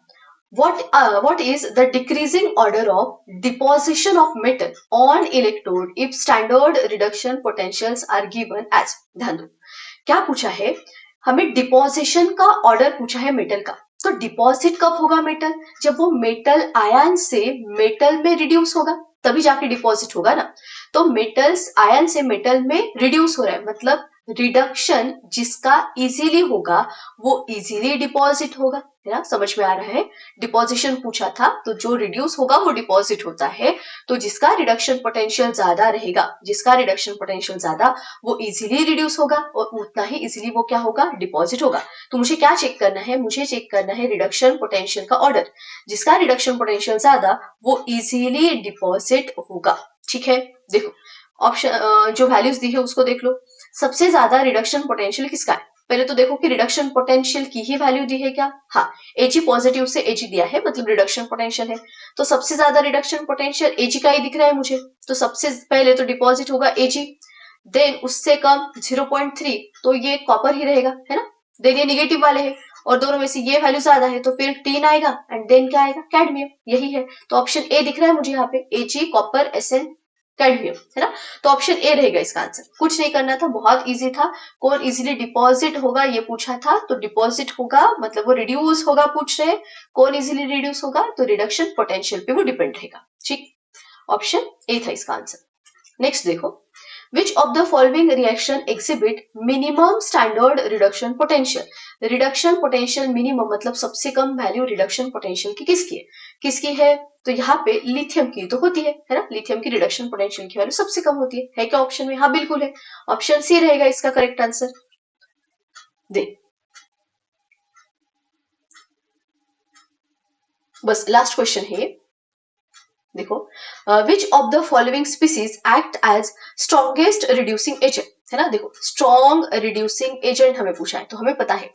what is the decreasing order of deposition of metal on electrode if standard reduction potentials are given as। ध्यान दो क्या पूछा है, हमें डिपोजिशन का ऑर्डर पूछा है मेटल का। तो डिपॉजिट कब होगा मेटल, जब वो मेटल आयन से मेटल में रिड्यूस होगा, तभी जाके डिपॉजिट होगा ना। तो मेटल्स आयन से मेटल में रिड्यूस हो रहा है, मतलब रिडक्शन जिसका इजीली होगा वो इजीली डिपॉजिट होगा, है ना। समझ में आ रहा है, डिपोजिशन पूछा था, तो जो रिड्यूस होगा वो डिपॉजिट होता है। तो जिसका रिडक्शन पोटेंशियल ज्यादा रहेगा, जिसका रिडक्शन पोटेंशियल ज्यादा, वो इजीली रिड्यूस होगा और उतना ही इजीली वो क्या होगा, डिपॉजिट होगा। तो मुझे क्या चेक करना है, मुझे चेक करना है रिडक्शन पोटेंशियल का ऑर्डर, जिसका रिडक्शन पोटेंशियल ज्यादा वो इजीली डिपॉजिट होगा। ठीक है, देखो ऑप्शन जो वैल्यूज दी है उसको देख लो, सबसे ज्यादा रिडक्शन पोटेंशियल किसका है। पहले तो देखो कि रिडक्शन पोटेंशियल की ही वैल्यू दी है क्या, हाँ एजी पॉजिटिव से एजी दिया है, मतलब रिडक्शन पोटेंशियल है, तो सबसे ज्यादा रिडक्शन पोटेंशियल एजी का ही दिख रहा है मुझे, तो सबसे पहले तो डिपॉजिट होगा एजी, देन उससे कम 0.3, तो ये कॉपर ही रहेगा, है ना। देन ये निगेटिव वाले हैं और दोनों में से ये वैल्यू ज्यादा है, तो फिर टीन आएगा एंड देन क्या आएगा, कैडमियम, यही है। तो ऑप्शन ए दिख रहा है मुझे यहाँ पे, एजी कॉपर एस एन कैडमियम, है ना। तो ऑप्शन ए रहेगा इसका आंसर, कुछ नहीं करना था, बहुत इजी था। कौन इजीली डिपॉजिट होगा ये पूछा था, तो डिपॉजिट होगा मतलब वो रिड्यूस होगा पूछ रहे, कौन इजीली रिड्यूस होगा, तो रिडक्शन पोटेंशियल पे वो डिपेंड रहेगा। ठीक, ऑप्शन ए था इसका आंसर। नेक्स्ट देखो, which of the following reaction exhibit minimum standard reduction potential। Reduction potential minimum मतलब सबसे कम वैल्यू रिडक्शन पोटेंशियल की किसकी है, किसकी है, तो यहाँ पे लिथियम की तो होती है ना, लिथियम की रिडक्शन पोटेंशियल की वैल्यू सबसे कम होती है क्या ऑप्शन में, हाँ बिल्कुल है, ऑप्शन सी रहेगा इसका करेक्ट आंसर। दे बस लास्ट क्वेश्चन है, देखो which of the following species act as strongest reducing agent, है ना। देखो स्ट्रॉन्ग रिड्यूसिंग एजेंट हमें पूछा है, तो हमें पता है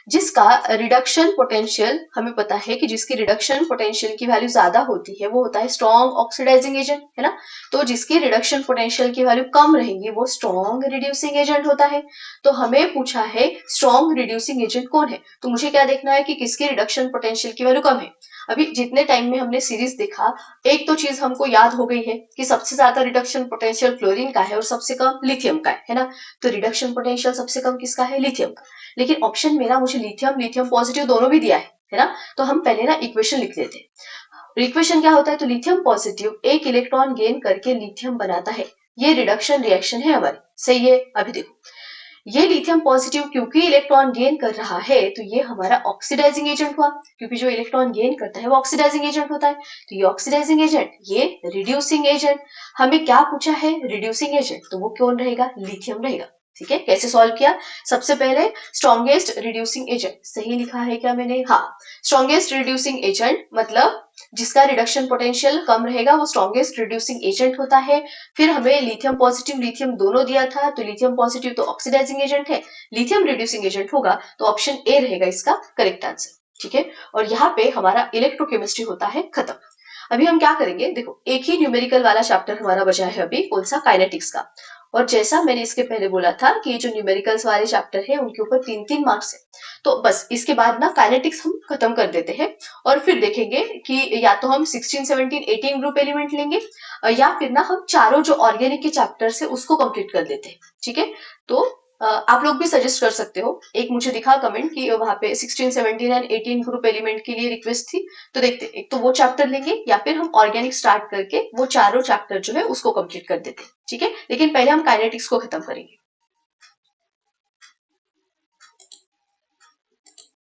जिसका रिडक्शन पोटेंशियल, हमें पता है कि जिसकी रिडक्शन पोटेंशियल की वैल्यू ज्यादा होती है वो होता है स्ट्रॉन्ग ऑक्सीडाइजिंग एजेंट, है ना। तो जिसकी रिडक्शन पोटेंशियल की वैल्यू कम रहेंगी वो स्ट्रॉन्ग रिड्यूसिंग एजेंट होता है। तो हमें पूछा है स्ट्रॉन्ग रिड्यूसिंग एजेंट कौन है, तो मुझे क्या देखना है कि किसकी रिडक्शन पोटेंशियल की वैल्यू कम है। अभी जितने टाइम में हमने सीरीज देखा, एक तो चीज हमको याद हो गई है कि सबसे ज्यादा रिडक्शन पोटेंशियल फ्लोरीन का है और सबसे कम लिथियम का है ना। ना, तो रिडक्शन पोटेंशियल सबसे कम किसका है? लिथियम का। लेकिन ऑप्शन में ना मुझे लिथियम लिथियम पॉजिटिव दोनों भी दिया है ना, तो हम पहले ना इक्वेशन लिख लेते हैं। इक्वेशन क्या होता है? तो लिथियम पॉजिटिव एक इलेक्ट्रॉन गेन करके लिथियम बनाता है, ये रिडक्शन रिएक्शन है हमारी, सही है। अभी देखो, ये लिथियम पॉजिटिव क्योंकि इलेक्ट्रॉन गेन कर रहा है, तो ये हमारा ऑक्सीडाइजिंग एजेंट हुआ, क्योंकि जो इलेक्ट्रॉन गेन करता है वो ऑक्सीडाइजिंग एजेंट होता है। तो ये ऑक्सीडाइजिंग एजेंट, ये रिड्यूसिंग एजेंट। हमें क्या पूछा है? रिड्यूसिंग एजेंट, तो वो कौन रहेगा? लिथियम रहेगा। ठीक है, कैसे सॉल्व किया? सबसे पहले स्ट्रॉन्गेस्ट रिड्यूसिंग एजेंट, सही लिखा है क्या मैंने? हाँ, स्ट्रॉन्गेस्ट रिड्यूसिंग एजेंट मतलब जिसका रिडक्शन पोटेंशियल कम रहेगा वो स्ट्रॉन्गेस्ट रिड्यूसिंग एजेंट होता है। फिर हमें लिथियम पॉजिटिव लिथियम दोनों दिया था, तो लिथियम पॉजिटिव तो ऑक्सीडाइजिंग एजेंट है, लिथियम रिड्यूसिंग एजेंट होगा, तो ऑप्शन ए रहेगा इसका करेक्ट आंसर। ठीक है, और यहाँ पे हमारा इलेक्ट्रोकेमिस्ट्री होता है खत्म। अभी हम क्या करेंगे? देखो, एक ही न्यूमेरिकल वाला चैप्टर हमारा बचा है अभी, कौन सा? काइनेटिक्स का। और जैसा मैंने इसके पहले बोला था कि ये जो न्यूमेरिकल्स वाले चैप्टर है उनके ऊपर 3-3 मार्क्स है, तो बस इसके बाद ना काइनेटिक्स हम खत्म कर देते हैं और फिर देखेंगे कि या तो हम 16, 17, 18 ग्रुप एलिमेंट लेंगे या फिर ना हम चारों जो ऑर्गेनिक के चैप्टर्स है उसको कंप्लीट कर देते हैं। ठीक है, तो आप लोग भी सजेस्ट कर सकते हो। एक मुझे दिखा कमेंट कि वहां पे 16, 17 एंड 18 ग्रुप एलिमेंट के लिए रिक्वेस्ट थी, तो देखते एक तो वो चैप्टर लेंगे या फिर हम ऑर्गेनिक स्टार्ट करके वो चारों चैप्टर जो है उसको कंप्लीट कर देते हैं। ठीक है, लेकिन पहले हम काइनेटिक्स को खत्म करेंगे।